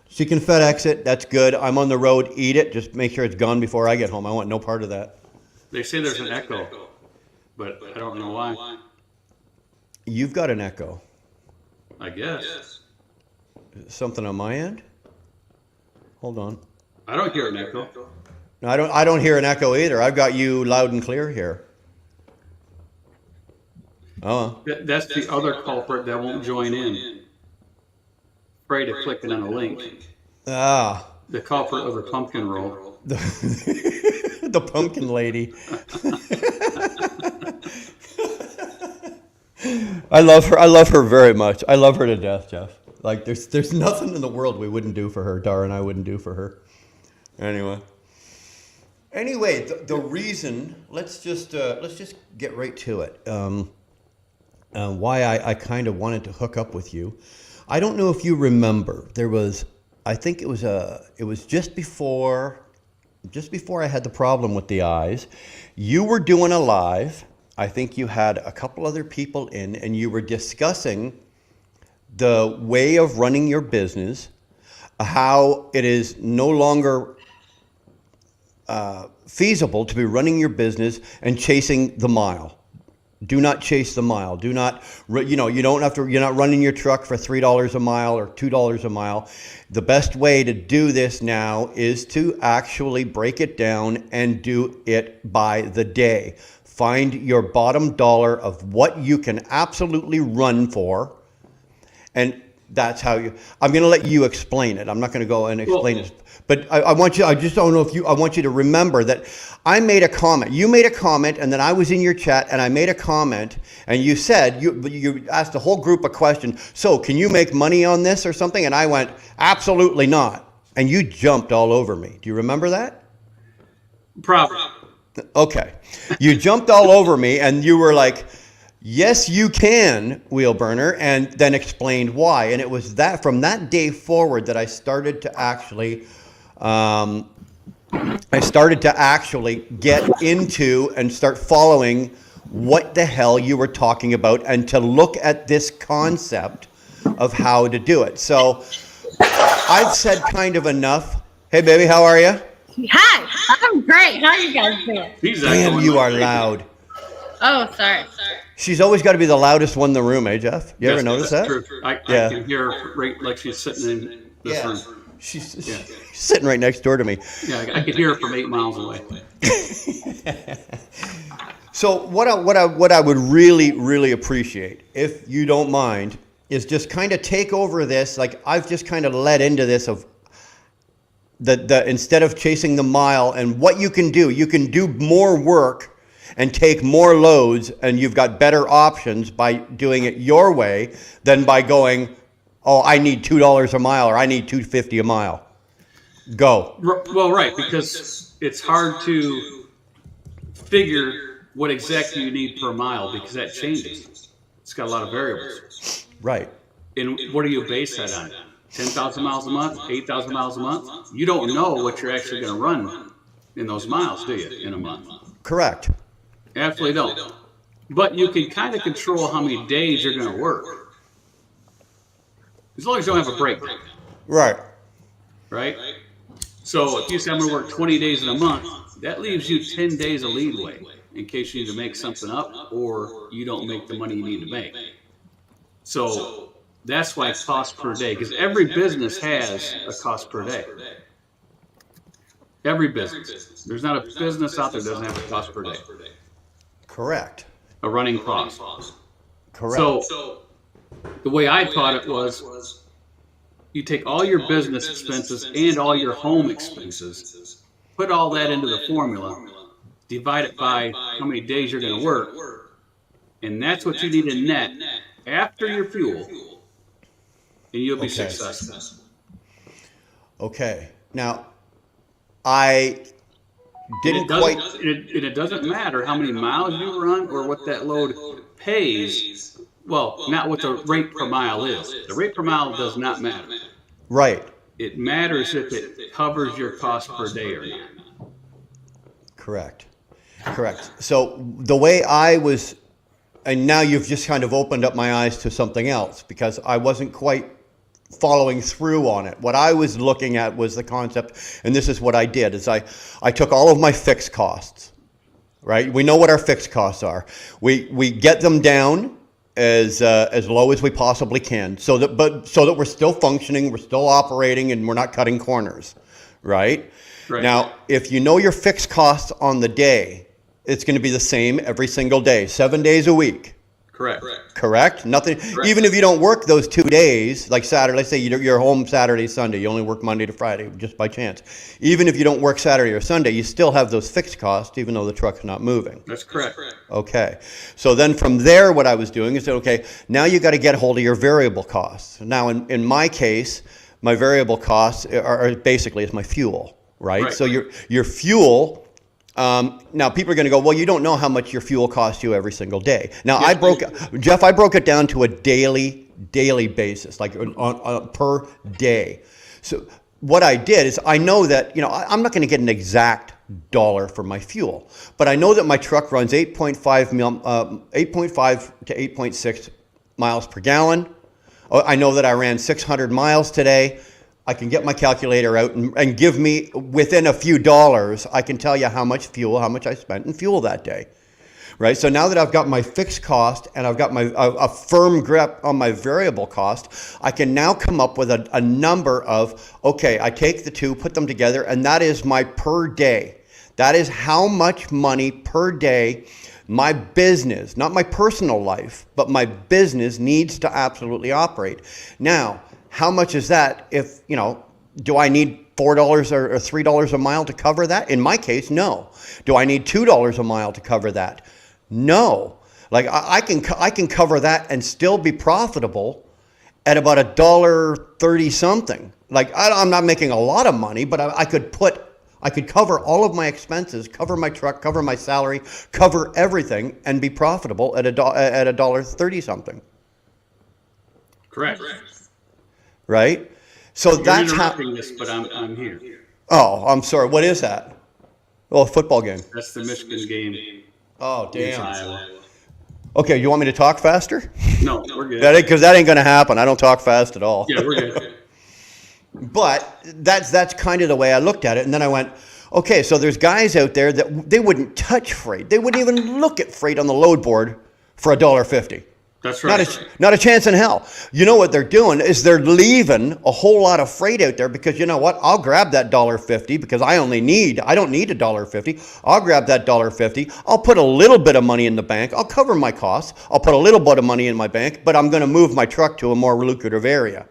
She can FedEx it. That's good. I'm on the road. Eat it. Just make sure it's gone before I get home. I want no part of that. They say there's an echo, but I don't know why. You've got an echo. I guess. Something on my end? Hold on. I don't hear an echo. No, I don't hear an echo either. I've got you loud and clear here. Oh. That's the other culprit that won't join in. Afraid of clicking on a link. Ah. The culprit of the pumpkin roll. The pumpkin lady. I love her. I love her very much. I love her to death, Jeff. Like there's nothing in the world we wouldn't do for her. Dar and I wouldn't do for her. Anyway, the reason. Let's just get right to it. Why I kind of wanted to hook up with you. I don't know if you remember. There was. I think it was just before I had the problem with the eyes. You were doing a live. I think you had a couple other people in, and you were discussing the way of running your business, how it is no longer feasible to be running your business and chasing the mile. Do not chase the mile. Do not, you don't have to, you're not running your truck for $3 a mile or $2 a mile. The best way to do this now is to actually break it down and do it by the day. Find your bottom dollar of what you can absolutely run for. And that's how I'm going to let you explain it. I'm not going to go and explain it. But I want you, I want you to remember that I made a comment. You made a comment, and then I was in your chat, and I made a comment, and you said, you asked the whole group a question. So can you make money on this or something? And I went, absolutely not. And you jumped all over me. Do you remember that? Probably. Okay. You jumped all over me, and you were like, yes, you can, wheel burner, and then explained why. And it was that from that day forward that I started to actually get into and start following what the hell you were talking about and to look at this concept of how to do it. So I've said kind of enough. Hey, baby, how are you? Hi, I'm great. How are you guys doing? Damn, you are loud. Oh, sorry. She's always got to be the loudest one in the room, eh, Jeff? You ever notice that? True. I can hear her right like she's sitting in this room. She's sitting right next door to me. Yeah, I could hear her from 8 miles away. So what I would really, really appreciate, if you don't mind, is just kind of take over this. Like I've just kind of led into this of the instead of chasing the mile and what you can do more work and take more loads, and you've got better options by doing it your way than by going, oh, I need $2 a mile or I need $2.50 a mile. Go. Well, right, because it's hard to figure what exactly you need per mile because that changes. It's got a lot of variables. Right. And what do you base that on? 10,000 miles a month, 8,000 miles a month? You don't know what you're actually going to run in those miles, do you, in a month? Correct. Absolutely don't. But you can kind of control how many days you're going to work. As long as you don't have a break. Right. right? So if you say I'm going to work 20 days in a month, that leaves you 10 days of leeway in case you need to make something up or you don't make the money you need to make. So that's why cost per day, because every business has a cost per day. Every business. There's not a business out there that doesn't have a cost per day. Correct. A running cost. Correct. So the way I taught it was you take all your business expenses and all your home expenses, put all that into the formula, divide it by how many days you're going to work, and that's what you need to net after your fuel, and you'll be successful. Okay. Now, I didn't quite. It doesn't matter how many miles you run or what that load pays. Well, not what the rate per mile is. The rate per mile does not matter. Right. It matters if it covers your cost per day or not. Correct. So the way I was, and now you've just kind of opened up my eyes to something else because I wasn't quite following through on it. What I was looking at was the concept, and this is what I did, is I took all of my fixed costs, right? We know what our fixed costs are. We get them down as low as we possibly can so that we're still functioning, we're still operating, and we're not cutting corners, right? Now, if you know your fixed costs on the day, it's going to be the same every single day, 7 days a week. Correct? Nothing. Correct. Even if you don't work those 2 days, like Saturday, let's say you're home Saturday, Sunday, you only work Monday to Friday just by chance. Even if you don't work Saturday or Sunday, you still have those fixed costs, even though the truck's not moving. That's correct. Okay. So then from there, what I was doing is, okay, now you got to get a hold of your variable costs. Now, in my case, my variable costs are basically it's my fuel, right? So your fuel. Now people are going to go, well, you don't know how much your fuel costs you every single day. Now I broke it down to a daily basis, like on per day. So what I did is I know that, I'm not going to get an exact dollar for my fuel, but I know that my truck runs 8.5 to 8.6 miles per gallon. I know that I ran 600 miles today. I can get my calculator out and give me, within a few dollars, I can tell you how much I spent in fuel that day, right? So now that I've got my fixed cost and I've got a firm grip on my variable cost, I can now come up with a number of, okay, I take the two, put them together, and that is my per day. That is how much money per day my business, not my personal life, but my business needs to absolutely operate. Now, how much is that if, do I need $4 or $3 a mile to cover that? In my case, no. Do I need $2 a mile to cover that? No. Like I can cover that and still be profitable at about $1.30 something. Like I'm not making a lot of money, but I could cover all of my expenses, cover my truck, cover my salary, cover everything, and be profitable at $1.30 something. Correct. Right? So You're that's how. This, but I'm here. Oh, I'm sorry. What is that? Oh, a football game. That's the Michigan game. Oh, damn. Okay, you want me to talk faster? No, we're good. Because that ain't going to happen. I don't talk fast at all. Yeah, we're good. But that's kind of the way I looked at it. And then I went, okay, so there's guys out there that they wouldn't touch freight. They wouldn't even look at freight on the load board for $1.50. That's right. Not a chance in hell. You know what they're doing is they're leaving a whole lot of freight out there because you know what? I'll grab that $1.50 because I don't need $1.50. I'll grab that $1.50. I'll put a little bit of money in the bank. I'll cover my costs. I'll put a little bit of money in my bank, but I'm going to move my truck to a more lucrative area.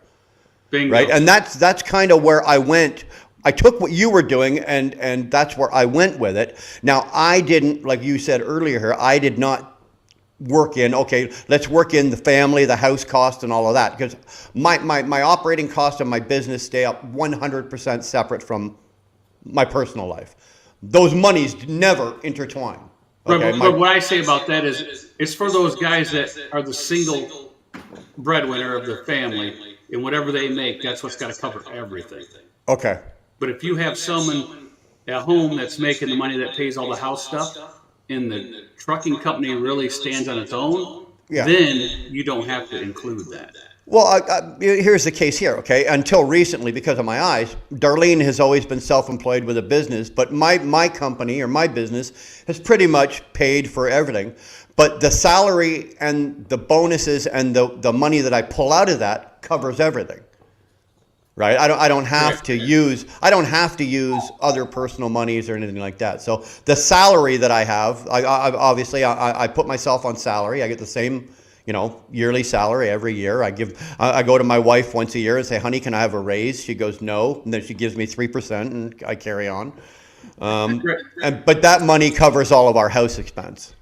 Bingo. Right? And that's kind of where I went. I took what you were doing and that's where I went with it. Now, I didn't, like you said earlier here, I did not let's work in the family, the house cost and all of that. Because my operating costs and my business stay up 100% separate from my personal life. Those monies never intertwine. Okay? But what I say about that is it's for those guys that are the single breadwinner of their family, and whatever they make, that's what's got to cover everything. Okay. But if you have someone at home that's making the money that pays all the house stuff, and the trucking company really stands on its own, then you don't have to include that. Well, here's the case here, okay? Until recently, because of my eyes, Darlene has always been self-employed with a business, but my company or my business has pretty much paid for everything. But the salary and the bonuses and the money that I pull out of that covers everything, right? I don't have to use other personal monies or anything like that. So the salary that I have, I put myself on salary. I get the same, yearly salary every year. I go to my wife once a year and say, honey, can I have a raise? She goes, no. And then she gives me 3% and I carry on. But that money covers all of our house expense.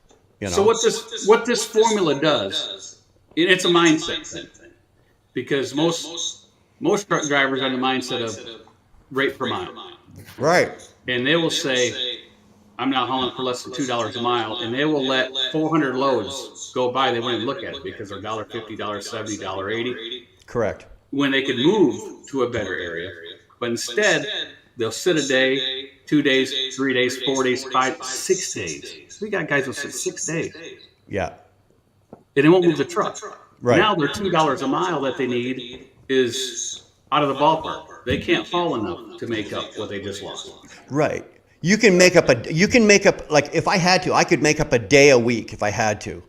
So what this formula does, it's a mindset thing, because most truck drivers are in the mindset of rate per mile. Right. And they will say, I'm now hauling for less than $2 a mile, and they will let 400 loads go by. They won't even look at it because they're $1.50, $1.70, $1.80. Correct. When they could move to a better area. But instead, they'll sit a day, 2 days, 3 days, 4 days, 5, 6 days. We got guys who sit 6 days. Yeah. And they won't move the truck. Right. Now their $2 a mile that they need is out of the ballpark. They can't haul enough to make up what they just lost. Right. You can make up like if I had to, I could make up a day a week if I had to.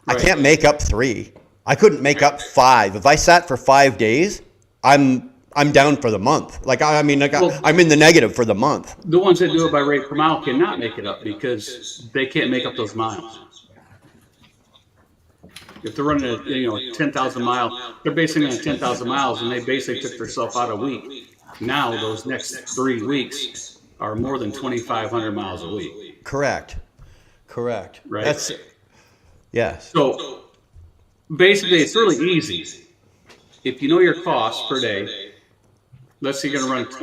Right. I can't make up 3. I couldn't make up 5. If I sat for 5 days, I'm down for the month. I'm in the negative for the month. The ones that do it by rate per mile cannot make it up because they can't make up those miles. If they're running a 10,000 mile, they're basing it on 10,000 miles, and they basically took themselves out a week. Now those next 3 weeks are more than 2,500 miles a week. Correct. Right. Yes. So basically, it's really easy. If you know your costs per day, let's say you're going to run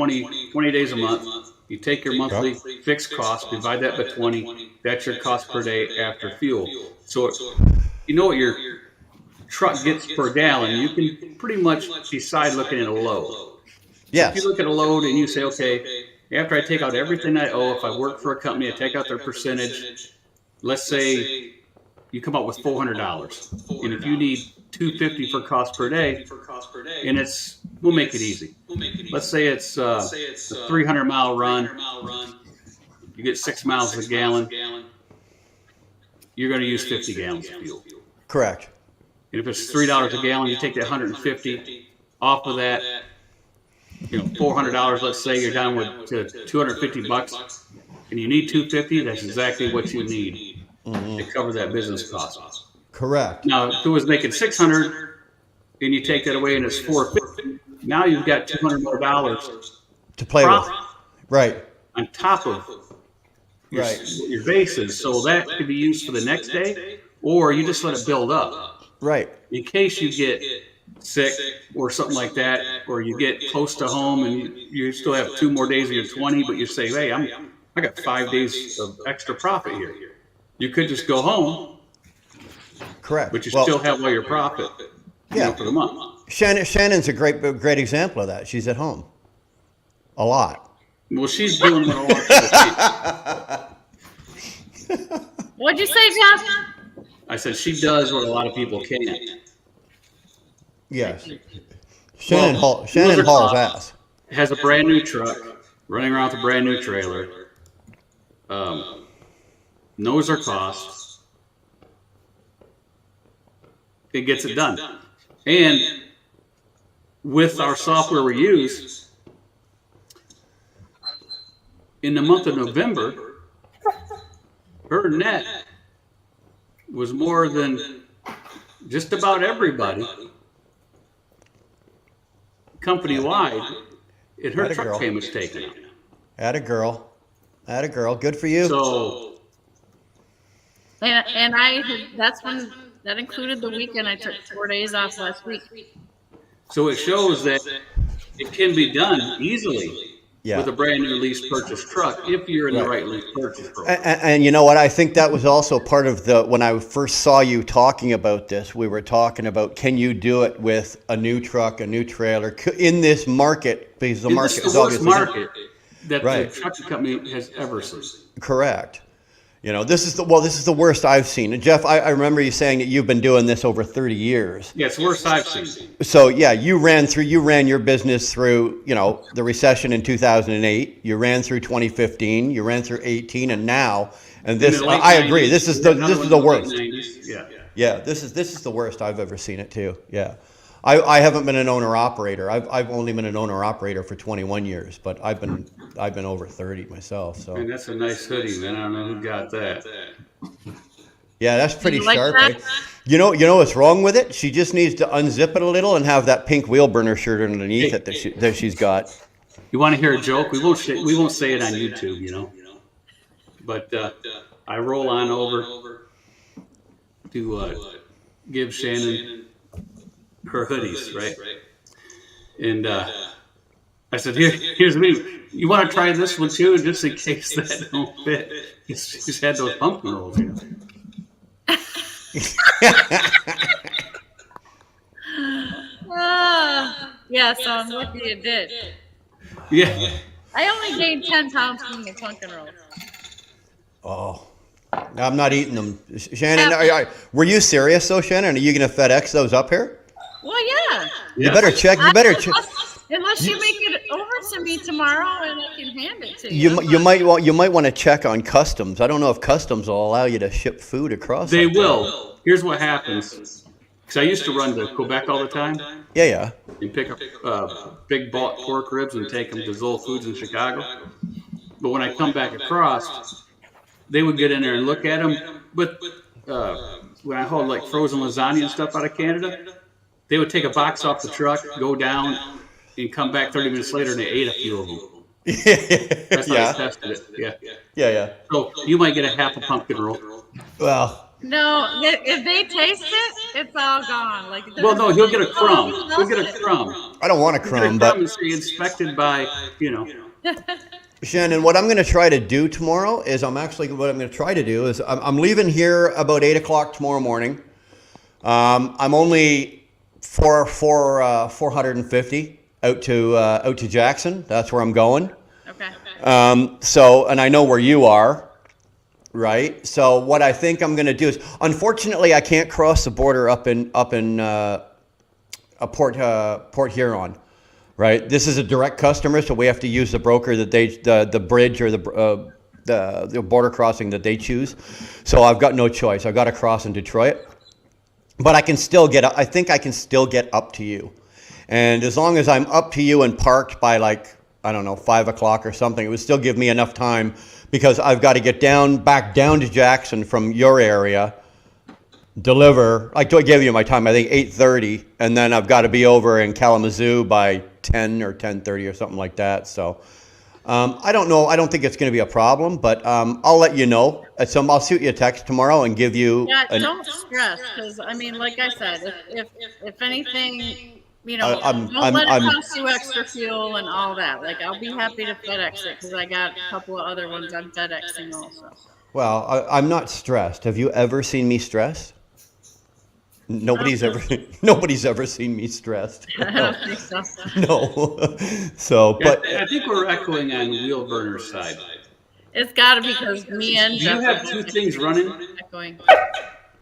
20 days a month. You take your monthly fixed cost, divide that by 20. That's your cost per day after fuel. So you know what your truck gets per gallon. You can pretty much decide looking at a load. Yes. If you look at a load and you say, okay, after I take out everything I owe, if I work for a company, I take out their percentage. Let's say you come up with $400, and if you need $250 for cost per day, and we'll make it easy. Let's say it's a 300-mile run. You get 6 miles a gallon. You're going to use 50 gallons of fuel. Correct. And if it's $3 a gallon, you take that 150 off of that. $400. Let's say you're down with to $250, and you need $250. That's exactly what you need to cover that business cost. Correct. Now, if it was making $600, and you take that away, and it's $450, now you've got $200 more to play with. Right. On top of your bases, so that could be used for the next day, or you just let it build up. Right. In case you get sick or something like that, or you get close to home and you still have 2 more days of your 20, but you say, hey, I got 5 days of extra profit here. You could just go home. Correct. But you still have all your profit for the month. Shannon's a great example of that. She's at home a lot. Well, she's doing what a lot of people can't. What'd you say, Jeff? I said she does what a lot of people can't. Yes. Shannon hauls ass. Has a brand new truck, running around with a brand new trailer. Knows her costs. It gets it done. And with our software we use, in the month of November, her net was more than just about everybody company-wide, and her truck payment's taken out. Atta girl. Good for you. So, And that included the weekend. I took 4 days off last week. So it shows that it can be done easily with a brand new lease purchase truck if you're in the right lease purchase program. And you know what? I think that was also part of when I first saw you talking about this, we were talking about, can you do it with a new truck, a new trailer in this market? Because the market is obviously market that the trucking company has ever seen. Correct. You know, this is the worst I've seen. And Jeff, I remember you saying that you've been doing this over 30 years. Yeah, it's the worst I've seen. So yeah, you ran your business through, you know, the recession in 2008. You ran through 2015. You ran through 18, and now, and this, I agree. 90s, This is the worst. Yeah. Yeah, this is the worst I've ever seen it too. Yeah. I haven't been an owner operator. I've only been an owner operator for 21 years, but I've been over 30 myself. So. And that's a nice hoodie, man. I don't know who got that. Yeah, that's pretty You like sharp. that? Eh? You know what's wrong with it? She just needs to unzip it a little and have that pink wheel burner shirt underneath it that she's got. You want to hear a joke? We won't say it on YouTube, you know. But I roll on over to give Shannon her hoodies, right? And I said, here's me. You want to try this one too, just in case that don't fit? She's had those pumpkin rolls here. Yeah, so I'm lucky you did. Yeah. I only gained 10 pounds from the pumpkin rolls. Oh, I'm not eating them. Shannon, were you serious though, Shannon? Are you going to FedEx those up here? Well, yeah. You better check. Unless you make it over to me tomorrow and I can hand it to you. You might want to check on customs. I don't know if customs will allow you to ship food across. They will. Here's what happens. Because I used to run to Quebec all the time. Yeah. And pick up big bulk pork ribs and take them to Zoll Foods in Chicago. But when I come back across, they would get in there and look at them. But when I hauled like frozen lasagna and stuff out of Canada, they would take a box off the truck, go down, and come back 30 minutes later, and they ate a few of them. That's how I tested it. Yeah. So you might get a half a pumpkin roll. Well. No, if they taste it, it's all gone. Like, well, no, he'll get a crumb. He'll get a crumb. I don't want a crumb, but but it's inspected by, Shannon, what I'm going to try to do tomorrow is I'm leaving here about 8 o'clock tomorrow morning. I'm only 450 out to Jackson. That's where I'm going. Okay. So, and I know where you are. Right. So what I think I'm going to do is, unfortunately, I can't cross the border up in Port Huron. Right. This is a direct customer, so we have to use the broker that the bridge or the border crossing that they choose. So I've got no choice. I've got to cross in Detroit, but I think I can still get up to you, and as long as I'm up to you and parked by like, I don't know, 5 o'clock or something, it would still give me enough time. Because I've got to get back down to Jackson from your area, deliver. I gave you my time, I think 8:30, and then I've got to be over in Kalamazoo by 10 or 10:30 or something like that. So I don't know. I don't think it's going to be a problem, but I'll let you know. I'll shoot you a text tomorrow and give you. Yeah, don't stress, because I mean, like I said, if anything. Don't let it cost you extra fuel and all that. Like, I'll be happy to FedEx it because I got a couple of other ones I'm FedExing also. Well, I'm not stressed. Have you ever seen me stressed? Nobody's ever seen me stressed. I don't think so. No. So, but I think we're echoing on Wheel Burner's side. It's got to be because me and Do you have two things running? Echoing.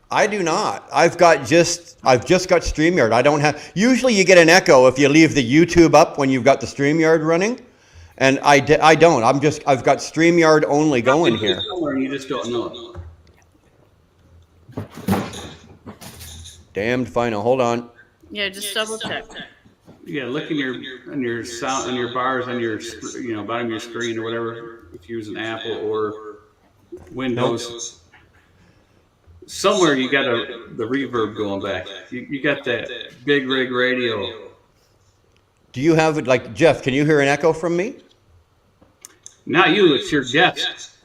I do not. I've just got StreamYard. I don't have. Usually, you get an echo if you leave the YouTube up when you've got the StreamYard running, and I don't. I've got StreamYard only going here. You just don't know it. Damned final. Hold on. Yeah, just double check. Yeah, look in your sound, in your bars, on your bottom of your screen or whatever. If you use an Apple or Windows. Nope. Somewhere you got the reverb going back. You got that big rig radio. Do you have it, like, Jeff, can you hear an echo from me? Not you, it's your guest.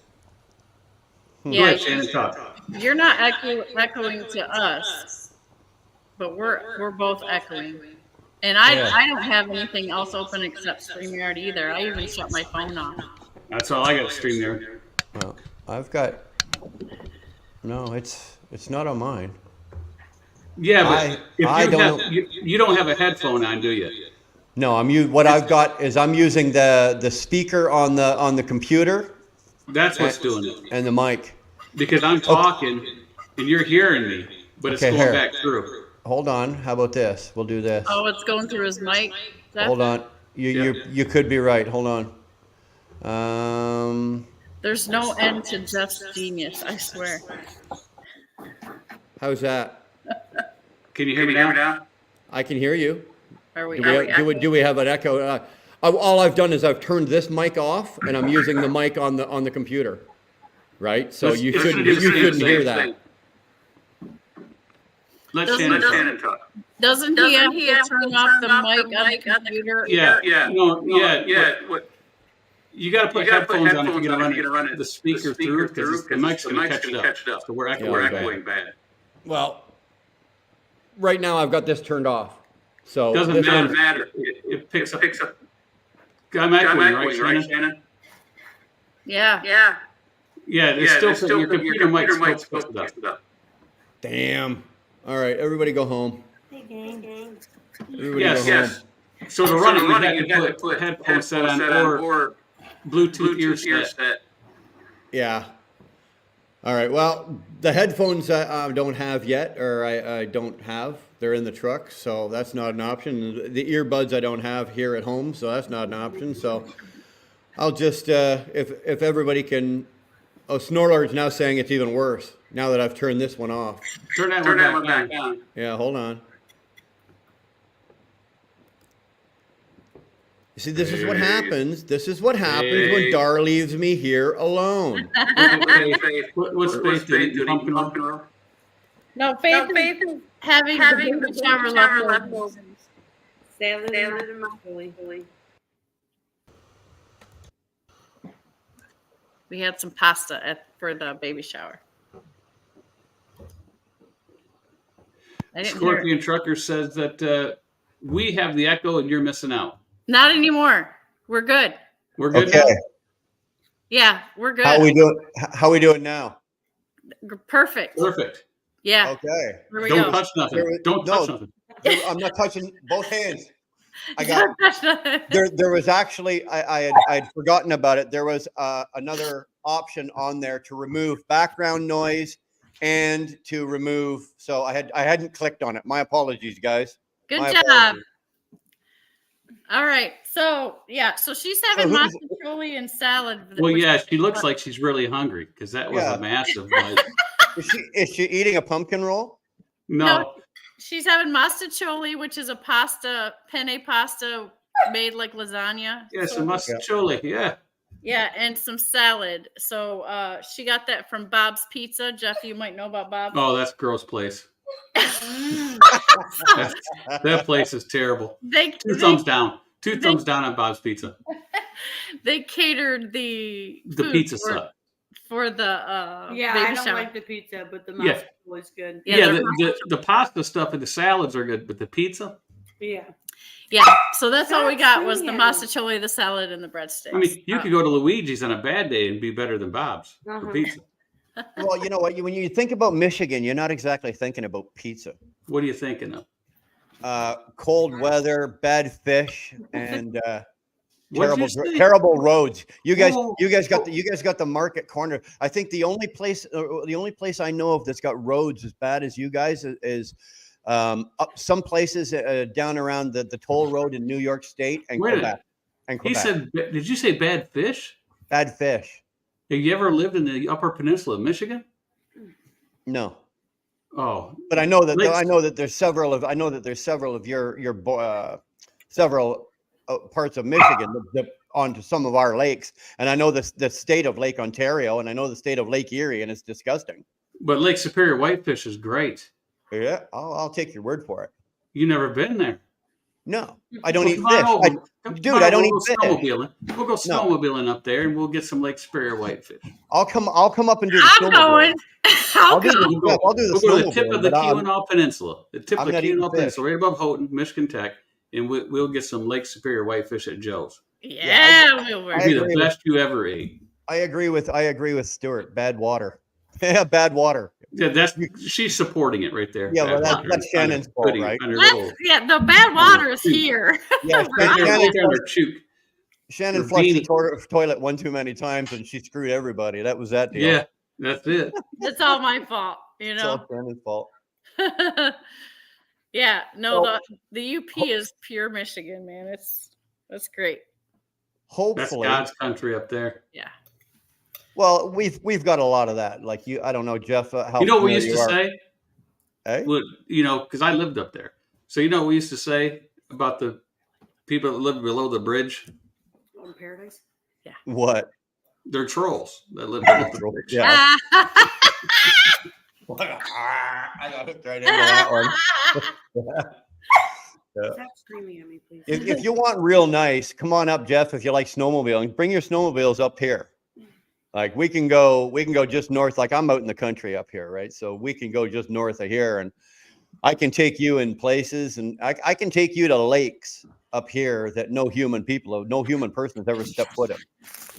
Yeah, go ahead, Shannon, talk. You're not echoing to us, but we're both echoing. And I don't have anything else open except StreamYard either. I even shut my phone off. That's all I got to stream there. Well, I've got... No, it's not on mine. Yeah, but you don't have a headphone on, do you? No, I've got is I'm using the speaker on the computer. That's what's doing it. And the mic. because I'm talking and you're hearing me, but it's Okay, going here. back through. Hold on. How about this? We'll do this. Oh, it's going through his mic. Hold on. You could be right. Hold on. There's no end to Jeff's genius, I swear. How's that? Can you hear me now? I can hear you. Are we? Do we have an echo? All I've done is I've turned this mic off, and I'm using the mic on the computer. Right. So you shouldn't hear that. Let Shannon talk. Doesn't he have to turn off the mic on the computer? Yeah. What? You got to put headphones on if you're going to run the speaker through because the mic's going to catch it up. So we're echoing bad. Well, right now I've got this turned off. So doesn't matter. It picks up. I'm echoing, right, Shannon? Yeah. Yeah, there's still your computer mic's still picked it up. Damn. All right, everybody go home. Hey, gang. Yes. So to run it, you have to put headphones set on or Bluetooth ear set. Yeah. All right. Well, the headphones I don't have yet, or I don't have. They're in the truck, so that's not an option. The earbuds I don't have here at home, so that's not an option. So I'll just, if everybody can. Oh, Snorler's now saying it's even worse now that I've turned this one off. Turn that one back down. Yeah, hold on. You see, this is what happens. This is what happens when Dar leaves me here alone. What's Faith doing? Pumpkin roll? No, Faith is having the shower leftovers. Salad and broccoli. We had some pasta for the baby shower. Scorpion Trucker says that we have the echo and you're missing out. Not anymore. We're good. We're good okay. now? Yeah, we're good. How we doing now? Perfect. Yeah. Okay. Here we Don't go. touch nothing. Don't touch nothing. I'm not touching both hands. There was actually I had forgotten about it. There was another option on there to remove background noise and to remove. So I hadn't clicked on it. My apologies, guys. Good job. All right. So she's having masticholi and salad. Well, yeah, she looks like she's really hungry because that was a massive bite. Is she eating a pumpkin roll? No. She's having masticholi, which is a penne pasta made like lasagna. Yeah, some masticholi, yeah. Yeah, and some salad. So she got that from Bob's Pizza. Jeff, you might know about Bob's. Oh, that's gross place. That place is terrible. Two thumbs down. Two thumbs down on Bob's Pizza. They catered the pizza stuff. For the baby I don't like the pizza, but the pasta was good. Yeah, the pasta stuff and the salads are good, but the pizza? Yeah. So that's all we got was the masticholi, the salad, and the breadsticks. I mean, you could go to Luigi's on a bad day and be better than Bob's for pizza. Well, you know what? When you think about Michigan, you're not exactly thinking about pizza. What are you thinking of? Cold weather, bad fish, and terrible roads. You guys got the market corner. I think the only place I know of that's got roads as bad as you guys is some places down around the toll road in New York State and Quebec. He said, did you say bad fish? Bad fish. Have you ever lived in the Upper Peninsula of Michigan? No. Oh, but I know that there's several of your several parts of Michigan onto some of our lakes, and I know the state of Lake Ontario, and I know the state of Lake Erie, and it's disgusting. But Lake Superior whitefish is great. Yeah, I'll take your word for it. You never been there? No, I don't eat fish. I don't eat fish. We'll go snowmobiling up there, and we'll get some Lake Superior whitefish. I'll come up and do the snowmobiling. I'll do the we'll go to the tip of the Keweenaw Peninsula. The tip of the Keweenaw Peninsula, right above Houghton, Michigan Tech, and we'll get some Lake Superior whitefish at Joe's. Yeah, it'll be the best you ever ate. I agree with Stuart. Bad water. Yeah, bad water. Yeah, she's supporting it right there. Yeah, well, that's Shannon's fault, right? The bad water is here. Yeah, Shannon flushed the toilet one too many times, and she screwed everybody. That was that deal. Yeah, That's it. It's all my fault, you It's all know. Brandon's fault. Yeah, no, Well, the UP is pure Michigan, man. That's great. That's hopefully, God's country up there. Yeah. well, we've got a lot of that. Like you, I don't know, Jeff, how You know what we familiar used to you are. say? Eh? You know, because I lived up there. So you know what we used to say about the people that live below the bridge? On Paradise. What? They're trolls that live below the bridge. Yeah. I got hooked right into that one. Stop screaming at me, please. If you want real nice, come on up, Jeff. If you like snowmobiling, bring your snowmobiles up here. Like we can go just north. Like I'm out in the country up here, right? So we can go just north of here, and I can take you in places, and I can take you to lakes up here that no human person has ever stepped foot in.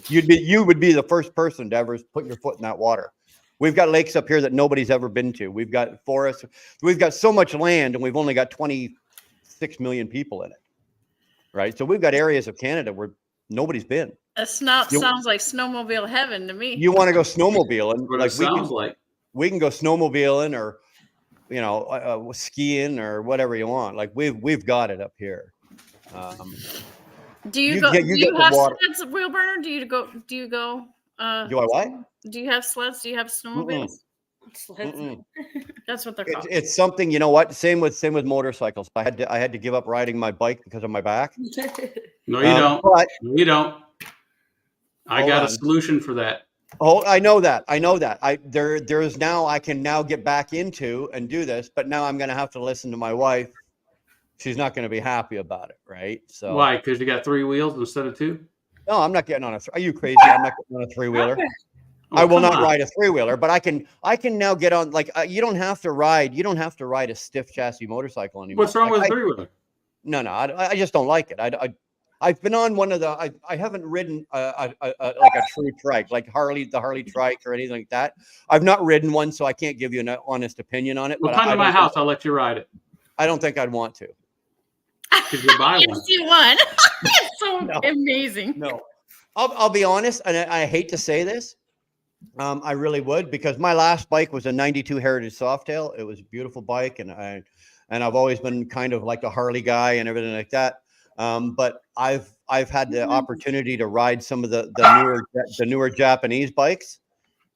You would be the first person to ever put your foot in that water. We've got lakes up here that nobody's ever been to. We've got forests. We've got so much land, and we've only got 26 million people in it, right? So we've got areas of Canada where nobody's been. Sounds like snowmobile heaven to me. You want to go snowmobiling? What it sounds like. We can go snowmobiling, or skiing, or whatever you want. Like we've got it up here. Do you have sleds, Wheelburner? Do you go? Do I what? Do you have sleds? Do you have snowmobiles? That's what they're called. It's something, you know what? Same with motorcycles. I had to give up riding my bike because of my back. No, you don't. But, no, you don't. I got a solution for that. Oh, I know that. There is now, I can now get back into and do this, but now I'm going to have to listen to my wife. She's not going to be happy about it, right? So why? Because you got 3 wheels instead of 2? No, I'm not getting on are you crazy? I'm not getting on a 3-wheeler. Oh, I will not ride a 3-wheeler, but I can now get on, like, you don't have to ride a stiff chassis motorcycle anymore. What's wrong with a 3-wheeler? No, I just don't like it. I've been on one of the, I haven't ridden like a true trike, like the Harley trike or anything like that. I've not ridden one, so I can't give you an honest opinion on it. Well, come to my house. I'll let you ride it. I don't think I'd want to. Because you buy one. You won. It's so amazing. No, I'll be honest, and I hate to say this. I really would, because my last bike was a 92 Heritage Softail. It was a beautiful bike, and I've always been kind of like a Harley guy and everything like that. But I've had the opportunity to ride some of the newer Japanese bikes,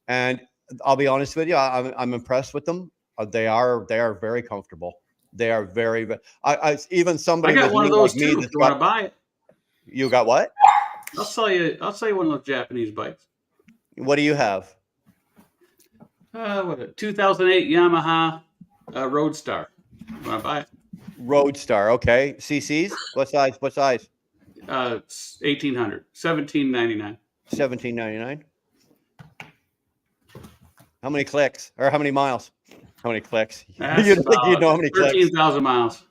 and I'll be honest with you, I'm impressed with them. They are very comfortable. They are very. I even somebody. I got one of those like too. Me you want to buy it? You got what? I'll sell you one of those Japanese bikes. What do you have? What a 2008 Yamaha Roadstar. You want to buy it? Roadstar, okay. CCs? What size? 1800, 1799. 1799. How many clicks or how many miles? How many clicks? You know how many clicks? 13,000 miles.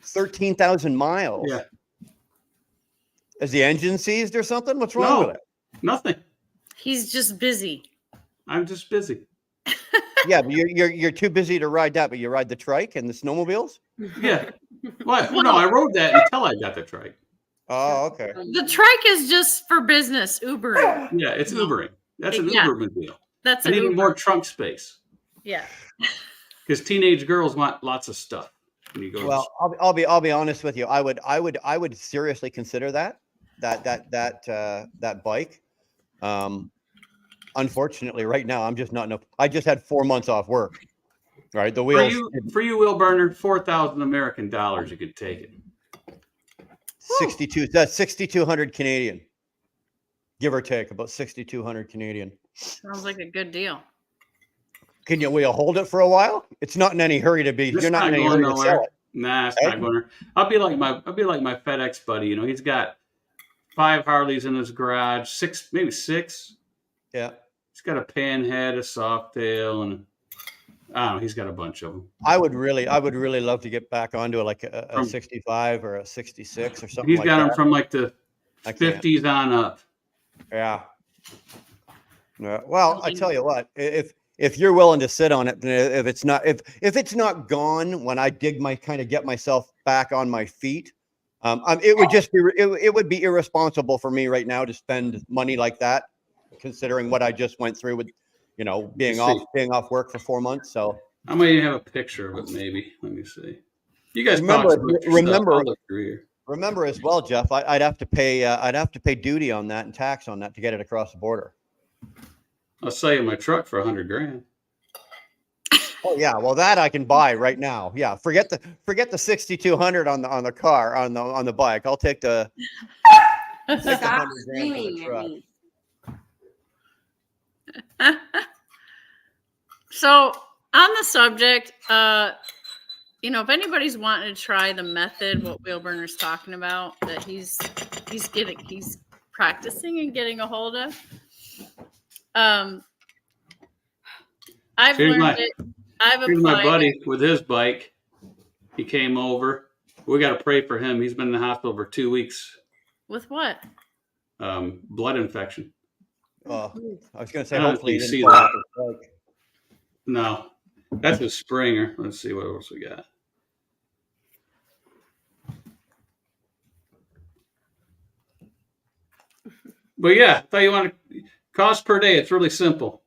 13,000 miles. Yeah. Is the engine seized or something? What's wrong with it? Nothing. He's just busy. I'm just busy. Yeah, but you're too busy to ride that, but you ride the trike and the snowmobiles? Yeah. What? Well, no, I rode that until I got the trike. Oh, okay. The trike is just for business, Ubering. Yeah, it's Ubering. That's an Ubermobile. That's I need more trunk space. Yeah. Because teenage girls want lots of stuff. When you go Well, I'll be honest with you. I would seriously consider that bike. Unfortunately, right now I'm just not enough. I just had 4 months off work. Right, the wheels. For you, Wheelburner, 4,000 American dollars. You could take it. 62. That's 6,200 Canadian, give or take, about 6,200 Canadian. Sounds like a good deal. Will you hold it for a while? It's not in any hurry to be. You're not in any hurry to sell it. Nah, it's not going. I'll be like my FedEx buddy. You know, he's got 5 Harleys in his garage, maybe 6. Yeah. He's got a panhead, a Softail, and I don't know. He's got a bunch of them. I would really love to get back onto like a 65 or a 66 or something. He's got them from like the 50s on up. Yeah. Well, I tell you what, if you're willing to sit on it, if it's not gone when I get myself back on my feet, it would be irresponsible for me right now to spend money like that, considering what I just went through with, being off work for 4 months. So I might even have a picture of it. Maybe. Let me see. You guys remember, talk about your stuff. I'll look through here. Remember as well, Jeff. I'd have to pay duty on that and tax on that to get it across the border. I'll sell you my truck for $100,000. Oh yeah, well that I can buy right now. Yeah, forget the 6,200 on the car on the bike. I'll take the. Stop screaming at me. So on the subject, if anybody's wanting to try the method, what Wheelburner's talking about, that he's practicing and getting a hold of. I've learned it. Here's my buddy with his bike. He came over. We got to pray for him. He's been in the hospital for 2 weeks. With what? Blood infection. I was going to say, hopefully you see that. No, that's a Springer. Let's see what else we got. But yeah, tell you what, cost per day. It's really simple,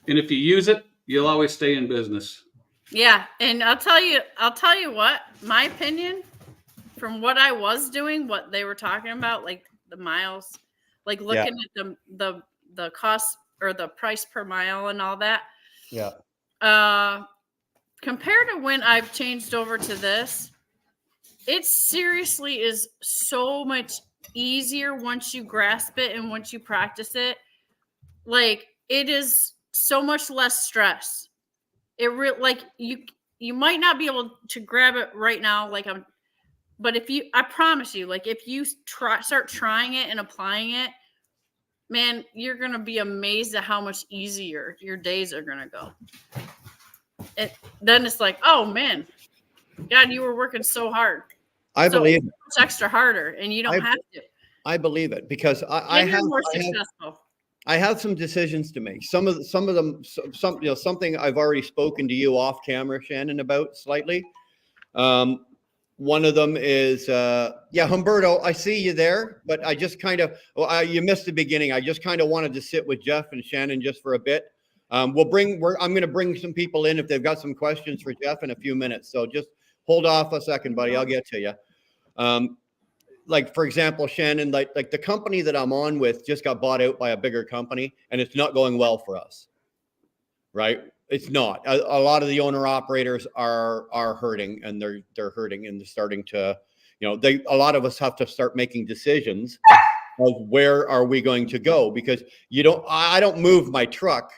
and if you use it, you'll always stay in business. Yeah, and I'll tell you what, my opinion, from what I was doing, what they were talking about, like the miles, like looking at the cost or the price per mile and all that. Yeah. Compared to when I've changed over to this, it seriously is so much easier once you grasp it and once you practice it. Like, it is so much less stress. You might not be able to grab it right now, but I promise you, like if you start trying it and applying it, man, you're gonna be amazed at how much easier your days are gonna go. Then it's like, oh man, God, you were working so hard. I believe it's extra harder, and you don't have to. I believe it because I have some decisions to make. Some of them, something I've already spoken to you off camera, Shannon, about slightly. One of them is, Humberto, I see you there, but I just you missed the beginning. I just kind of wanted to sit with Jeff and Shannon just for a bit. I'm going to bring some people in if they've got some questions for Jeff in a few minutes. So just hold off a second, buddy. I'll get to you. Like, for example, Shannon, like the company that I'm on with just got bought out by a bigger company, and it's not going well for us, right? It's not. A lot of the owner operators are hurting, and they're hurting, and they're starting to, a lot of us have to start making decisions of where are we going to go, because I don't move my truck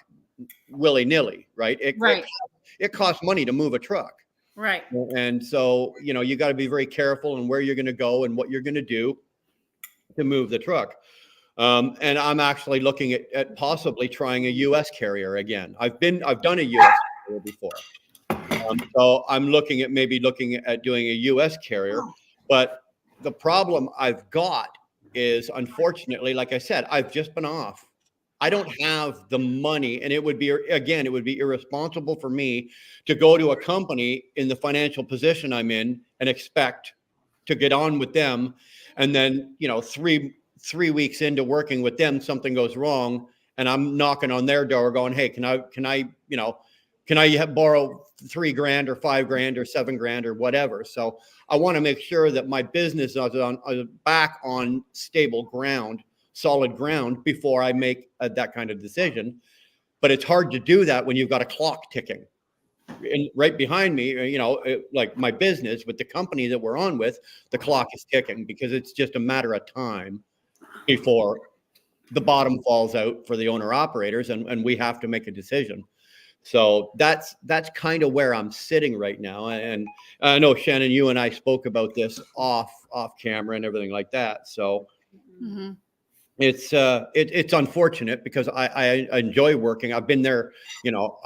willy-nilly, right? It costs money to move a truck. Right. And so, you got to be very careful in where you're going to go and what you're going to do to move the truck. And I'm actually looking at possibly trying a U.S. carrier again. I've done a U.S. carrier before. So I'm looking at doing a U.S. carrier. But the problem I've got is, unfortunately, like I said, I've just been off. I don't have the money, and it would be irresponsible for me to go to a company in the financial position I'm in and expect to get on with them. And then, 3 weeks into working with them, something goes wrong, and I'm knocking on their door going, hey, can I borrow $3,000 or $5,000 or $7,000 or whatever? So I want to make sure that my business is back on stable ground, solid ground, before I make that kind of decision. But it's hard to do that when you've got a clock ticking. And right behind me, like my business with the company that we're on with, the clock is ticking, because it's just a matter of time before the bottom falls out for the owner operators, and we have to make a decision. So that's kind of where I'm sitting right now. And I know, Shannon, you and I spoke about this off camera and everything like that. So it's unfortunate, because I enjoy working. I've been there,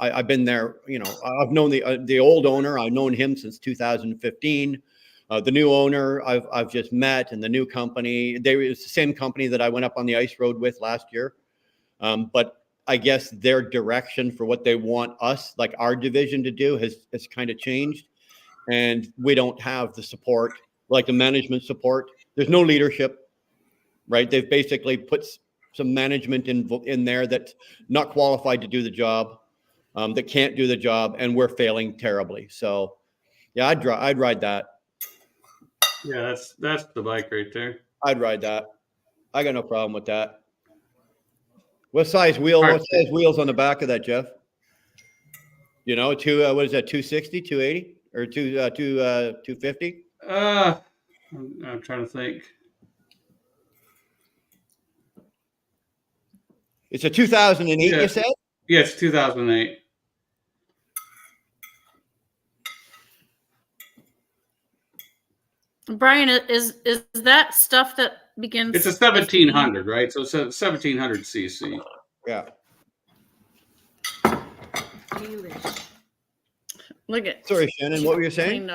I've known the old owner. I've known him since 2015. The new owner I've just met, and the new company, it's the same company that I went up on the ice road with last year. But I guess their direction for what they want us, like our division, to do has kind of changed. And we don't have the support, like the management support. There's no leadership, right? They've basically put management in there that's not qualified to do the job, that can't do the job, and we're failing terribly. So, yeah, I'd ride that. Yeah, that's the bike right there. I'd ride that. I got no problem with that. What size wheel? What size wheels on the back of that, Jeff? You know, what is that? 260, 280, or 250? I'm trying to think. It's a 2008. You said? Yeah, it's 2008. Brian, is that stuff that begins? It's a 1700, right? So it's a 1700 cc. Yeah. Look at. Sorry, Shannon. What were you saying?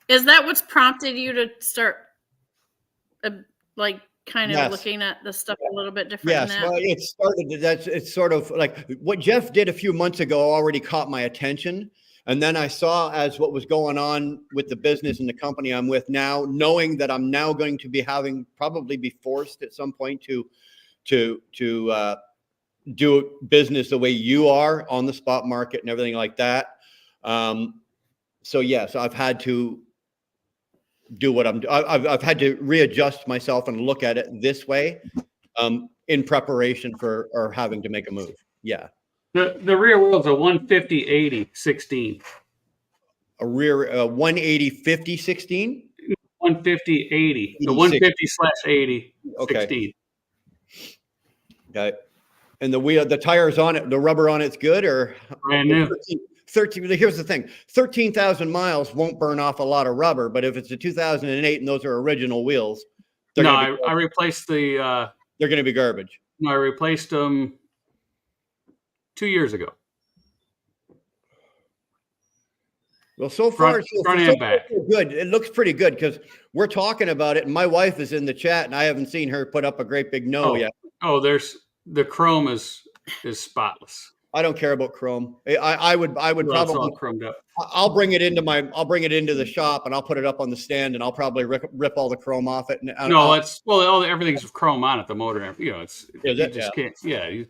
Is that what's prompted you to start, kind of looking at the stuff a little bit different? Yes, well, it started. It's sort of like what Jeff did a few months ago already caught my attention. And then I saw as what was going on with the business and the company I'm with now, knowing that I'm now going to be probably be forced at some point to do business the way you are on the spot market and everything like that. So yes, I've had to do what I've had to readjust myself and look at it this way, in preparation for having to make a move. Yeah. The rear wheel's a 150/80/16. A rear 180/50/16? 150/80. The 150/80/16. Okay. Okay. And the tires on it, the rubber on it's good, or brand new? 13. Here's the thing: 13,000 miles won't burn off a lot of rubber, but if it's a 2008 and those are original wheels, I replaced the. They're going to be garbage. No, I replaced them 2 years ago. Well, so far, front and back. Good. It looks pretty good because we're talking about it, and my wife is in the chat, and I haven't seen her put up a great big no yet. Oh, the chrome is spotless. I don't care about chrome. I would probably all chromed up. I'll bring it into the shop and I'll put it up on the stand and I'll probably rip all the chrome off it. Everything's chrome on it. The motor, you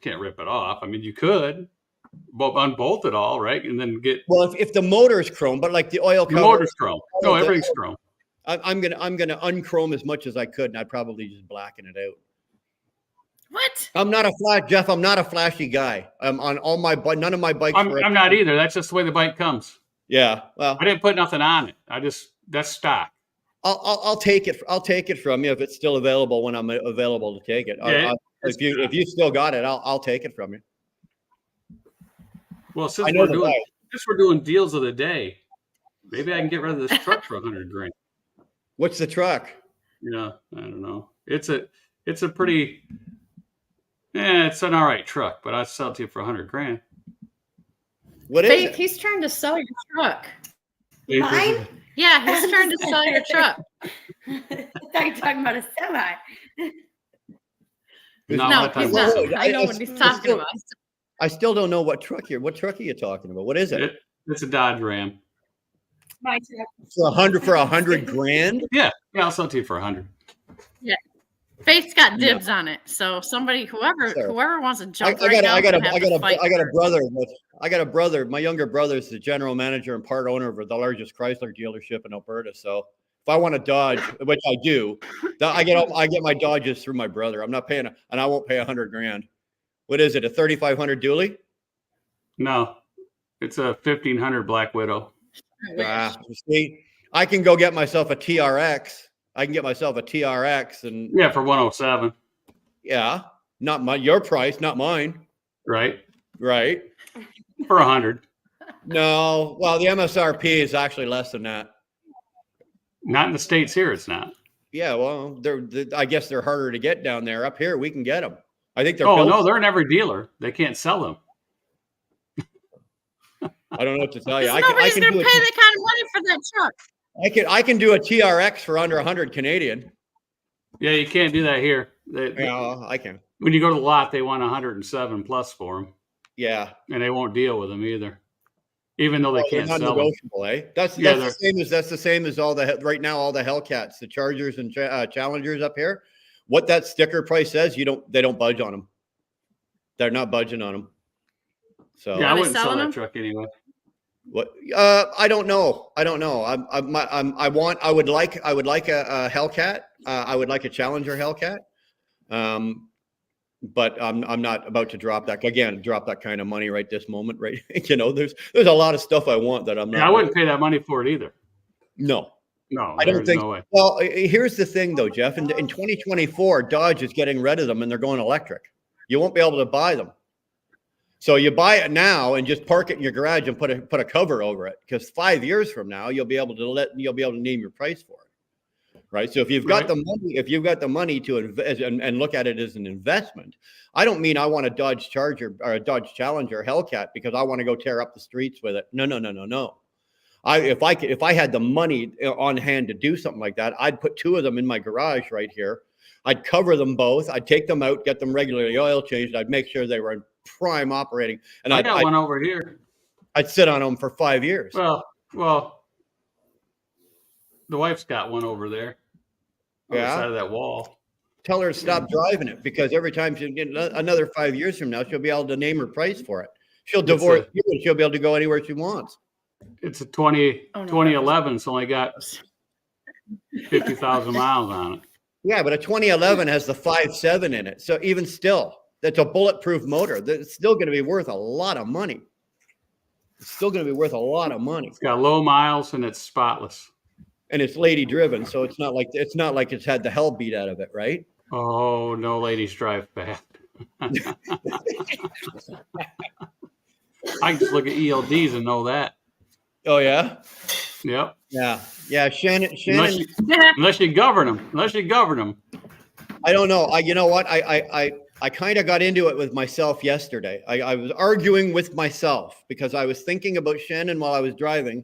can't rip it off. I mean, you could unbolt it all, right, and then get. Well, if the motor is chrome, but like the oil cover, the motor's chrome. No, everything's chrome. I'm gonna unchrome as much as I could, and I'd probably just blacken it out. What? I'm not a flashy guy. I'm on all my none of my bikes. I'm not either. That's just the way the bike comes. Yeah. Well, I didn't put nothing on it. That's stock. I'll take it. I'll take it from you if it's still available when I'm available to take it. Yeah, if you still got it, I'll take it from you. Well, since we're doing deals of the day, maybe I can get rid of this truck for $100,000. What's the truck? Yeah, I don't know. It's a pretty. Yeah, it's an all right truck, but I'd sell it to you for $100,000. What is it? He's trying to sell your truck. Mine? Yeah, he's trying to sell your truck. I thought you were talking about a semi. No, he's not. I know what he's talking about. I still don't know what truck are you talking about? What is it? It's a Dodge Ram. My truck. For $100,000? Yeah, I'll sell it to you for $100,000. Yeah. Faith's got dibs on it, so somebody, whoever wants to jump I got a brother. My younger brother is the general manager and part owner of the largest Chrysler dealership in Alberta. So if I want a Dodge, which I do, I get my Dodges through my brother. I'm not paying, and I won't pay $100,000. What is it? A 3,500 dually? No, it's a 1,500 Black Widow. See, I can go get myself a TRX. And for 107. Yeah, your price, not mine. Right. For 100. No, well, the MSRP is actually less than that. Not in the States here, it's not. Yeah, well, I guess they're harder to get down there. Up here, we can get them. I think they're. Oh no, they're in every dealer. They can't sell them. I don't know what to tell you. Nobody's going to pay that kind of money for that truck. I can do a TRX for under 100 Canadian. Yeah, you can't do that here. I can. When you go to the lot, they want 107 plus for them. Yeah, and they won't deal with them either, even though they can't sell them. Negotiable, eh? That's the same as all the right now. All the Hellcats, the Chargers and Challengers up here, what that sticker price says, they don't budge on them. They're not budging on them. So yeah, I Are they wouldn't sell selling that them? truck anyway. what? I don't know. I would like a Hellcat. I would like a Challenger Hellcat. But I'm not about to drop that kind of money right this moment, right? There's a lot of stuff I want that I'm not. Yeah, I wouldn't pay that money for it either. No, No, I don't there's think. no way. Well, here's the thing, though, Jeff. In 2024, Dodge is getting rid of them, and they're going electric. You won't be able to buy them. So you buy it now and just park it in your garage and put a cover over it, because 5 years from now you'll be able to name your price for it, right? So if you've got the money to invest and look at it as an investment, I don't mean I want a Dodge Charger or a Dodge Challenger Hellcat because I want to go tear up the streets with it. No. If I had the money on hand to do something like that, I'd put 2 of them in my garage right here. I'd cover them both. I'd take them out, get them regularly oil changed. I'd make sure they were in prime operating. And I got one over here. I'd sit on them for 5 years. Well, the wife's got one over there on the side of that wall. Tell her to stop driving it, because every time she get another 5 years from now, she'll be able to name her price for it. She'll divorce you and she'll be able to go anywhere she wants. It's a 2011. It's only got 50,000 miles on it. Yeah, but a 2011 has the 5.7 in it. So even still, that's a bulletproof motor. That's still going to be worth a lot of money. It's got low miles and it's spotless. And it's lady driven, so it's not like it's had the hell beat out of it, right? Oh, no ladies drive fast. I can just look at ELDs and know that. Oh yeah. Yep. Yeah. Shannon. Unless you govern them. I don't know. You know what? I kind of got into it with myself yesterday. I was arguing with myself because I was thinking about Shannon while I was driving,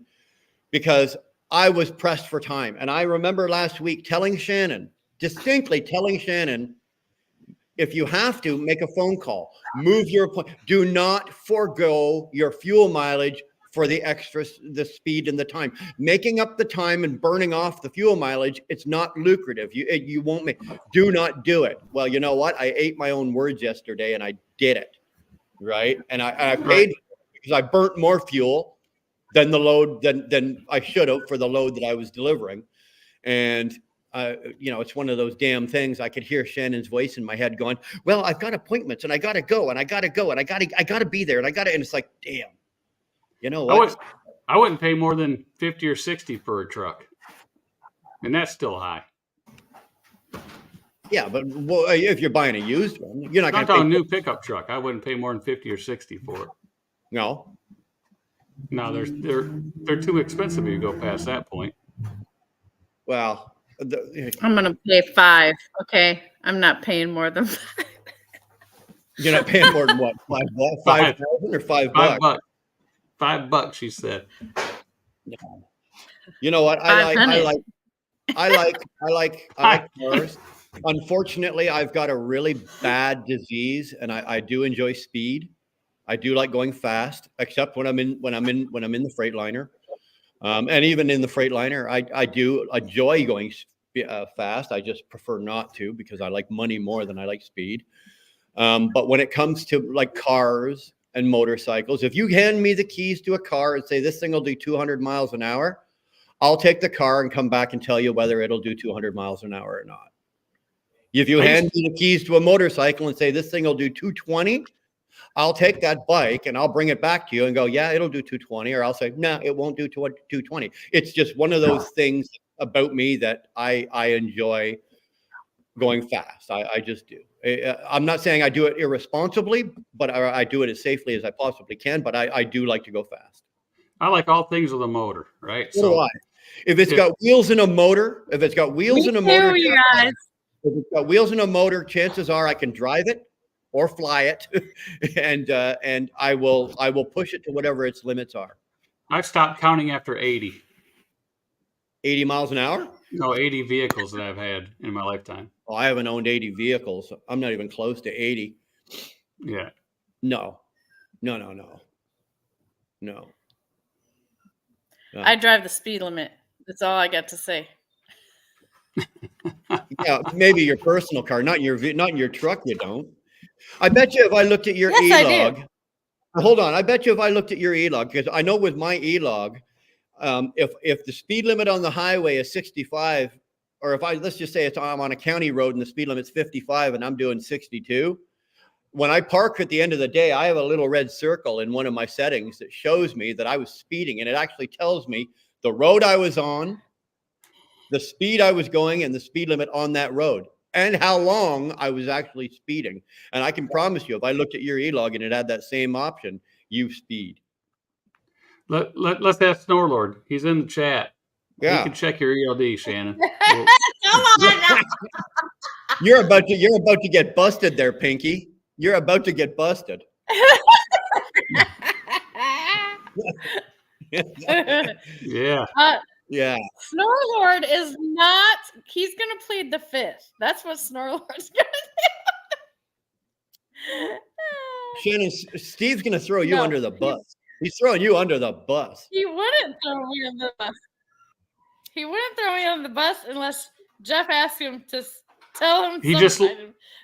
because I was pressed for time. And I remember last week distinctly telling Shannon, if you have to, make a phone call, move your appointment. Do not forego your fuel mileage for the speed and the time. Making up the time and burning off the fuel mileage, it's not lucrative. You won't do not do it. Well, you know what? I ate my own words yesterday and I did it, right? And I paid because I burnt more fuel than the load than I should have for the load that I was delivering. And it's one of those damn things. I could hear Shannon's voice in my head going, well, I've got appointments and I got to go and I got to be there and and it's like, damn, you know what? I wouldn't pay more than 50 or 60 for a truck. And that's still high. Yeah. But if you're buying a used one, you're not going to pay a new pickup truck. I wouldn't pay more than 50 or 60 for it. No, they're too expensive if you go past that point. Well, I'm going to pay 5. Okay. I'm not paying more than 5. You're not paying more than what? 5,000 or $5? $5, she said. You know what? I like cars. Unfortunately, I've got a really bad disease, and I do enjoy speed. I do like going fast, except when I'm in the Freightliner. And even in the Freightliner, I do enjoy going fast. I just prefer not to, because I like money more than I like speed. But when it comes to like cars and motorcycles, if you hand me the keys to a car and say this thing will do 200 miles an hour, I'll take the car and come back and tell you whether it'll do 200 miles an hour or not. If you hand me the keys to a motorcycle and say this thing will do 220, I'll take that bike and I'll bring it back to you and go, yeah, it'll do 220. Or I'll say, no, it won't do 220. It's just one of those things about me that I enjoy going fast. I just do. I'm not saying I do it irresponsibly, but I do it as safely as I possibly can. But I do like to go fast. I like all things with a motor, right? So do I. If it's got wheels and a motor, if it's got wheels and a motor, guys. If it's got wheels and a motor, chances are I can drive it or fly it, and I will push it to whatever its limits are. I've stopped counting after 80. 80 miles an hour? No, 80 vehicles that I've had in my lifetime. Oh, I haven't owned 80 vehicles. I'm not even close to 80. Yeah. No. I drive the speed limit. That's all I got to say. Yeah, maybe your personal car, not in your truck. You don't. I bet you if I looked at your Yes, I do. e-log, hold on. I bet you if I looked at your e-log, because I know with my e-log, if the speed limit on the highway is 65, or if let's just say I'm on a county road and the speed limit's 55 and I'm doing 62, when I park at the end of the day, I have a little red circle in one of my settings that shows me that I was speeding, and it actually tells me the road I was on, the speed I was going, and the speed limit on that road, and how long I was actually speeding. And I can promise you, if I looked at your e-log and it had that same option, you speed. Let's ask Snorlord. He's in the chat. Yeah. He can check your ELD, Shannon. Come on. You're about to get busted there, Pinky. You're about to get busted. Yeah. Yeah. Snorlord is not. He's going to plead the fifth. That's what Snorlord's going to do. Shannon, Steve's going to throw you under the bus. He's throwing you under the bus. He wouldn't throw me under the bus. He wouldn't throw me under the bus unless Jeff asked him to tell him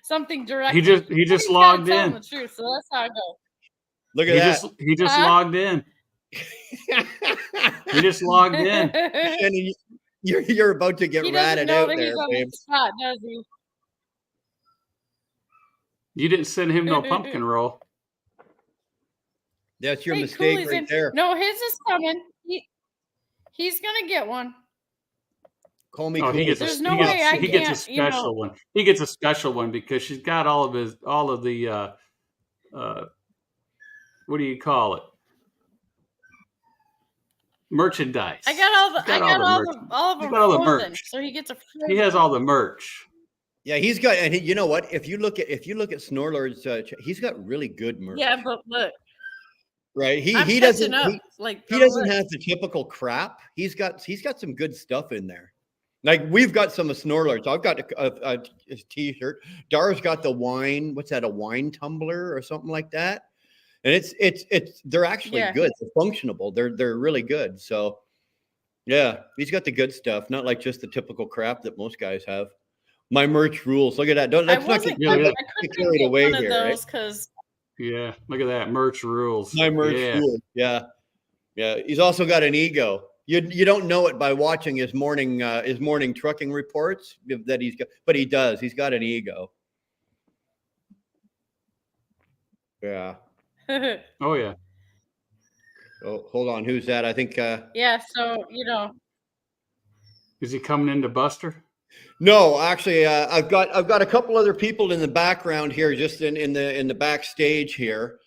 something direct. He just logged in. Tell him the truth, so that's how it goes. Look at that. He just logged in. He just logged in. Shannon, you're about to get ratted out there, babe. Spot, does he? You didn't send him no pumpkin roll. That's your mistake right there. No, his is coming. He's gonna get one. Call me. Oh, he gets a special one. He gets a special one because she's got all of the what do you call it? Merchandise. I got all of them for him, so he gets a free. He has all the merch. Yeah, he's got, and you know what? If you look at Snorlord's, he's got really good merch. Yeah, but look, right? He doesn't have the typical crap. He's got some good stuff in there. Like we've got some of Snorlord's. I've got a t-shirt. Dar's got the wine. What's that? A wine tumbler or something like that. And they're actually good. They're functionable. They're really good. So yeah, he's got the good stuff, not like just the typical crap that most guys have. My merch rules. Look at that. Let's not get carried away here. Right? Yeah, look at that. Merch rules. My merch rules. Yeah. Yeah. He's also got an ego. You don't know it by watching his morning trucking reports that he's got, but he does. He's got an ego. Yeah. Oh yeah. Oh, hold on. Who's that? I think. Yeah. So is he coming into Buster? No, actually, I've got a couple other people in the background here, just in the backstage here.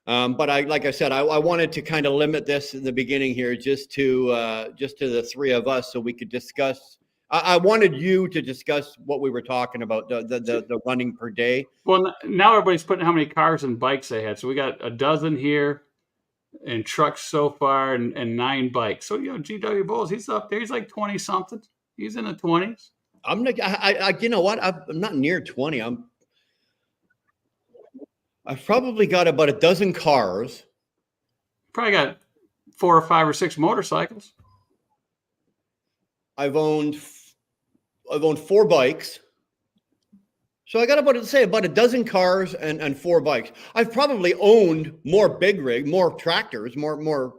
But like I said, I wanted to kind of limit this in the beginning here, just to the three of us, so we could discuss. I wanted you to discuss what we were talking about, the running per day. Well, now everybody's putting how many cars and bikes they had. So we got a dozen here, and trucks so far, and 9 bikes. So GW Bulls, he's up there. He's like 20 something. He's in the 20s. I'm like, you know what? I'm not near 20. I've probably got about a dozen cars. Probably got 4 or 5 or 6 motorcycles. I've owned 4 bikes. So I got about a dozen cars and 4 bikes. I've probably owned more more tractors, more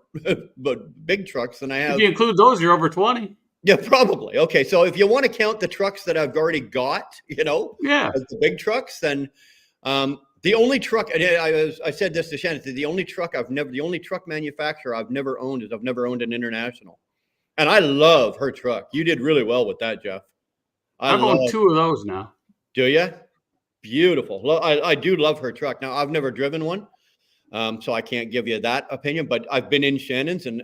but big trucks than I have. If you include those, you're over 20. Yeah, probably. Okay, so if you want to count the trucks that I've already got, as the big trucks, then the only truck, and I said this to Shannon, the only truck manufacturer I've never owned is I've never owned an International. And I love her truck. You did really well with that, Jeff. I've owned 2 of those now. Do you? Beautiful. I do love her truck. Now, I've never driven one, so I can't give you that opinion. But I've been in Shannon's, and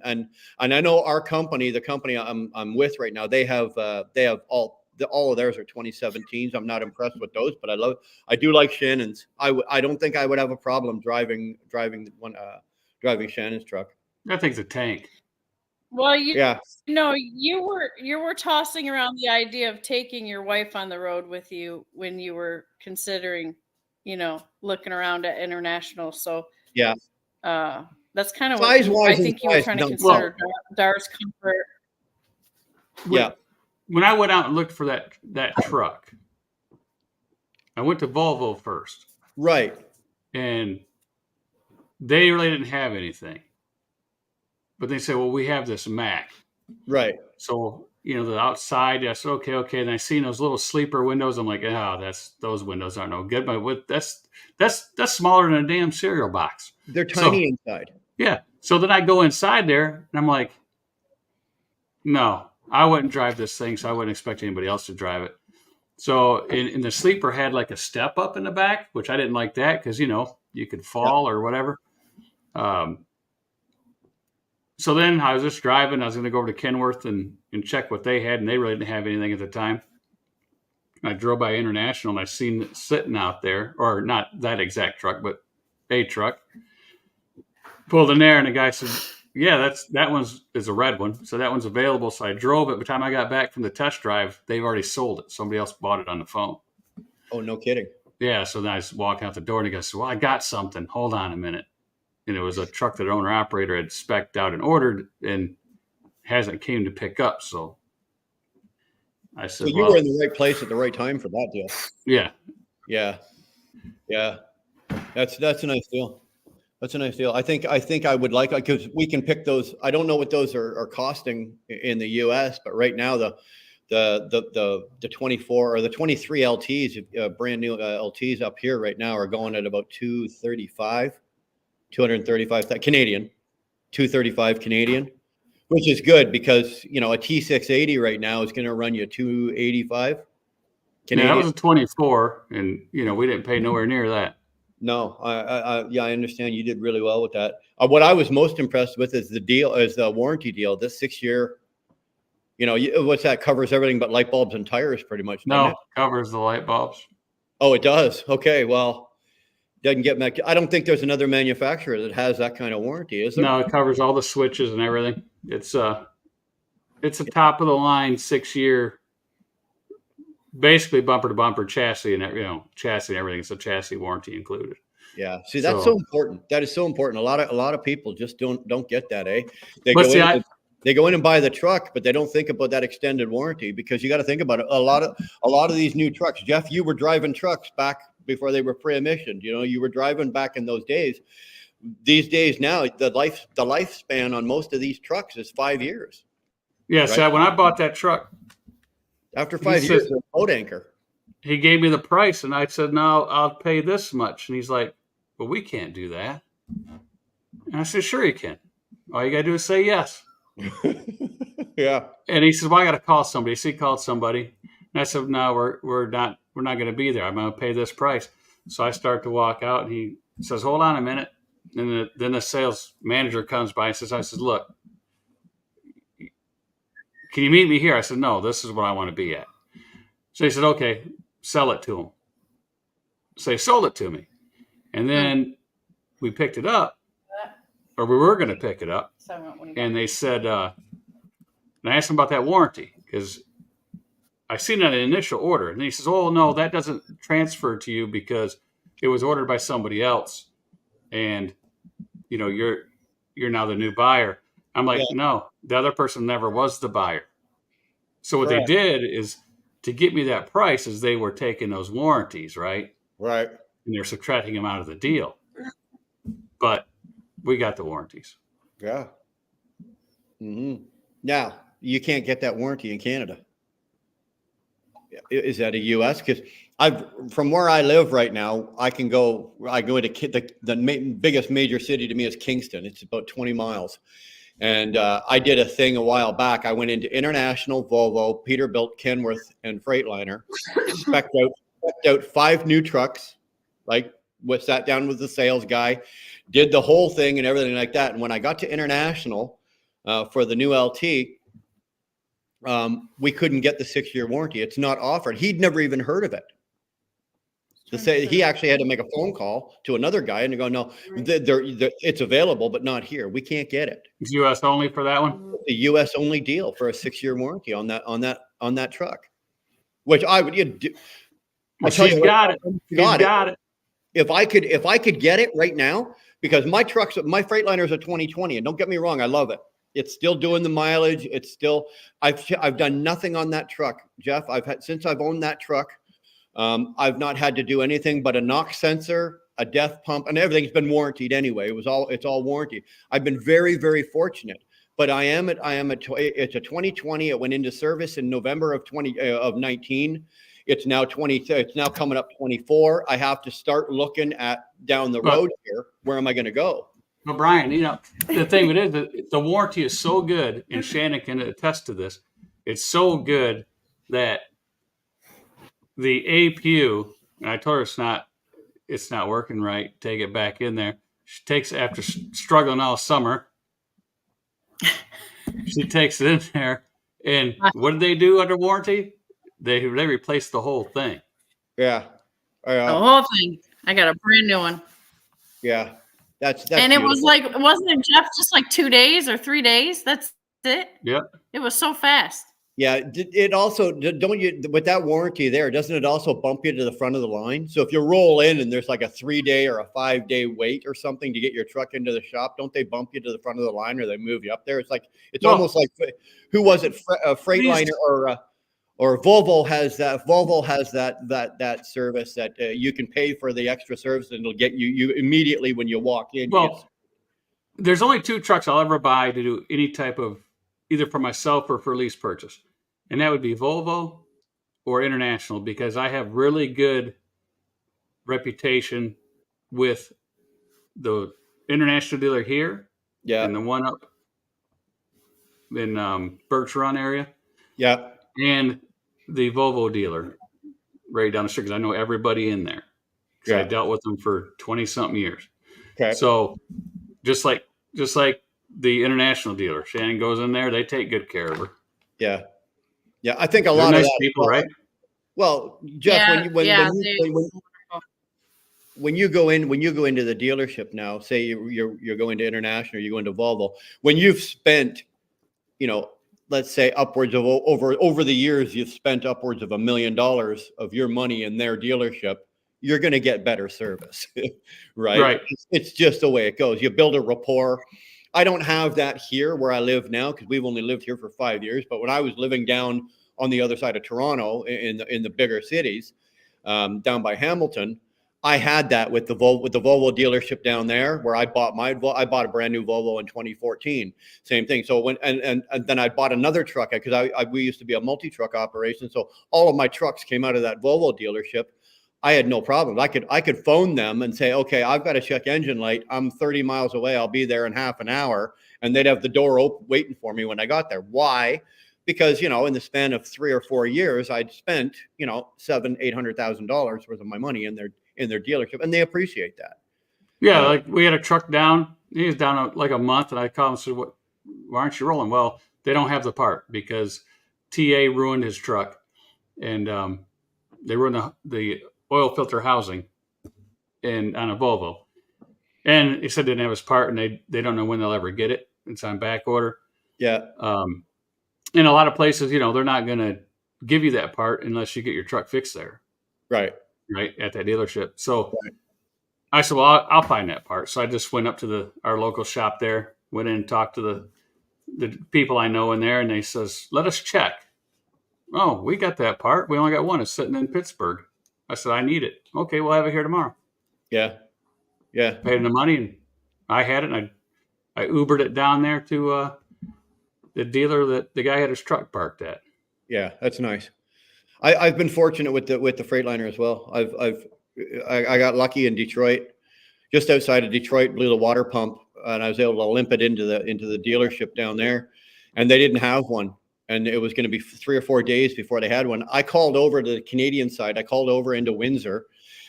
I know our company, the company I'm with right now, they have all of theirs are 2017s. I'm not impressed with those, but I do like Shannon's. I don't think I would have a problem driving Shannon's truck. That thing's a tank. Well, you were tossing around the idea of taking your wife on the road with you when you were considering, looking around at International. So yeah, that's kind of what I think you were trying to consider. Dar's comfort. Yeah. when I went out and looked for that truck, I went to Volvo first. Right. And they really didn't have anything. But they said, well, we have this Mac. Right. So, the outside, I said, okay. And I seen those little sleeper windows. I'm like, those windows aren't no good. But that's smaller than a damn cereal box. They're tiny inside. Yeah. So then I go inside there and I'm like, no, I wouldn't drive this thing. So I wouldn't expect anybody else to drive it. So in the sleeper had like a step up in the back, which I didn't like that because, you could fall or whatever. So then I was just driving. I was going to go over to Kenworth and check what they had, and they really didn't have anything at the time. I drove by International, and I seen it sitting out there, or not that exact truck, but a truck. Pulled in there, and the guy said, yeah, that is a red one, so that one's available. So I drove it. By the time I got back from the test drive, they've already sold it. Somebody else bought it on the phone. Oh, no kidding. Yeah, so then I was walking out the door, and he goes, well, I got something. Hold on a minute. And it was a truck that the owner-operator had spec'd out and ordered and hasn't came to pick up. So I said, so you were in the right place at the right time for that deal. Yeah. Yeah. Yeah. That's a nice deal. That's a nice deal. I think I would like, because we can pick those. I don't know what those are costing in the US, but right now the 24 or the 23 LTs, brand new LTs up here right now are going at about 235 Canadian, 235 Canadian, which is good because, a T680 right now is going to run you 285 Canadian. Yeah, that was a 24 and, we didn't pay nowhere near that. No, I understand you did really well with that. What I was most impressed with is the warranty deal. This 6-year, what's that, covers everything but light bulbs and tires pretty much. No, covers the light bulbs. Oh, it does. Okay. Well, doesn't get back. I don't think there's another manufacturer that has that kind of warranty, is there? No, it covers all the switches and everything. It's a top of the line 6-year, basically bumper to bumper chassis and chassis and everything. It's a chassis warranty included. Yeah. See, that's so important. That is so important. A lot of people just don't get that, eh? They go in and buy the truck, but they don't think about that extended warranty because you got to think about it. A lot of these new trucks, Jeff, you were driving trucks back before they were pre-emissioned. You were driving back in those days. These days now, the lifespan on most of these trucks is 5 years. Yeah. Right? So when I bought that truck, after 5 years, it's a boat anchor. He gave me the price, and I said, "No, I'll pay this much." And he's like, "Well, we can't do that." And I said, "Sure, you can. All you got to do is say yes." Yeah. And he says, "Well, I got to call somebody." So he called somebody, and I said, "No, we're not going to be there. I'm going to pay this price." So I start to walk out, and he says, "Hold on a minute." And then the sales manager comes by and says, "Look, can you meet me here?" I said, "No, this is where I want to be at." So he said, "Okay, sell it to him." So he sold it to me. And then we picked it up, or we were going to pick it up. And they said, and I asked him about that warranty because I seen that initial order. And he says, "Oh, no, that doesn't transfer to you because it was ordered by somebody else. And, you're now the new buyer." I'm like, No, the other person never was the buyer. So what they did is to get me that price is they were taking those warranties, right? Right. And they're subtracting them out of the deal. But we got the warranties. Yeah. Mm-hmm. Now, you can't get that warranty in Canada. Is that a U.S.? Because from where I live right now, I go into the biggest major city to me is Kingston. It's about 20 miles. And I did a thing a while back. I went into International, Volvo, Peterbilt, Kenworth, and Freightliner, spec'd out 5 new trucks, sat down with the sales guy, did the whole thing and everything like that. And when I got to International for the new LT, we couldn't get the 6-year warranty. It's not offered. He'd never even heard of it. He actually had to make a phone call to another guy and go, "No, it's available, but not here. We can't get it." It's U.S. only for that one. The U.S. only deal for a 6-year warranty on that truck, which I would. He's got it. If I could get it right now, because my Freightliner's a 2020, and don't get me wrong, I love it. It's still doing the mileage. It's still, I've done nothing on that truck, Jeff. Since I've owned that truck, I've not had to do anything but a knock sensor, a depth pump, and everything's been warranted anyway. It's all warranty. I've been very, very fortunate. But it's a 2020. It went into service in November of 19. It's now coming up 24. I have to start looking at down the road here. Where am I going to go? Well, Brian, the thing is that the warranty is so good, and Shannon can attest to this. It's so good that the APU, and I told her it's not working right. Take it back in there. She takes it after struggling all summer. She takes it in there, and what did they do under warranty? They replaced the whole thing. Yeah, the whole thing. I got a brand new one. Yeah, that's and it was like, wasn't it, Jeff? Just like 2 days or 3 days. That's it. Yeah, it was so fast. Yeah, it also, don't you, with that warranty there, doesn't it also bump you to the front of the line? So if you roll in and there's like a 3-day or a 5-day wait or something to get your truck into the shop, don't they bump you to the front of the line, or they move you up there? It's almost like, who was it? Freightliner or Volvo has that. Volvo has that service that you can pay for the extra service, and it'll get you immediately when you walk in. Well, there's only 2 trucks I'll ever buy to do any type of, either for myself or for lease purchase. And that would be Volvo or International, because I have really good reputation with the International dealer here. Yeah. And the one up in Birch Run area. Yeah. And the Volvo dealer right down the street, because I know everybody in there. Yeah. I dealt with them for 20-something years. Okay. So just like the International dealer, Shannon goes in there, they take good care of her. Yeah. Yeah, I think a lot of that, people, right? Well, Jeff, when you go into the dealership now, say you're going to International, or you go into Volvo, when you've spent, let's say upwards of over the years, you've spent upwards of $1 million of your money in their dealership, you're going to get better service, right? Right. It's just the way it goes. You build a rapport. I don't have that here where I live now, because we've only lived here for 5 years. But when I was living down on the other side of Toronto, in the bigger cities, down by Hamilton, I had that with the Volvo dealership down there, where I bought a brand new Volvo in 2014. Same thing. So and then I bought another truck, because we used to be a multi-truck operation. So all of my trucks came out of that Volvo dealership. I had no problem. I could phone them and say, okay, I've got to check engine light. I'm 30 miles away. I'll be there in half an hour. And they'd have the door open waiting for me when I got there. Why? Because, in the span of 3 or 4 years, I'd spent, $700,000-$800,000 worth of my money in their dealership, and they appreciate that. Yeah. Like we had a truck down, he was down like a month, and I called him and said, why aren't you rolling? Well, they don't have the part, because TA ruined his truck, and they ruined the oil filter housing on a Volvo. And he said they didn't have his part, and they don't know when they'll ever get it. It's on back order. Yeah. In a lot of places, they're not going to give you that part unless you get your truck fixed there. Right. Right. At that dealership. So I said, well, I'll find that part. So I just went up to our local shop there, went in and talked to the people I know in there, and they says, let us check. Oh, we got that part. We only got one. It's sitting in Pittsburgh. I said, I need it. Okay, we'll have it here tomorrow. Yeah. Yeah. Paid him the money, and I had it, and I Ubered it down there to the dealer that the guy had his truck parked at. Yeah, that's nice. I've been fortunate with the Freightliner as well. I got lucky in Detroit, just outside of Detroit, blew the water pump, and I was able to limp it into the dealership down there, and they didn't have one. And it was going to be 3 or 4 days before they had one. I called over to the Canadian side. I called over into Windsor.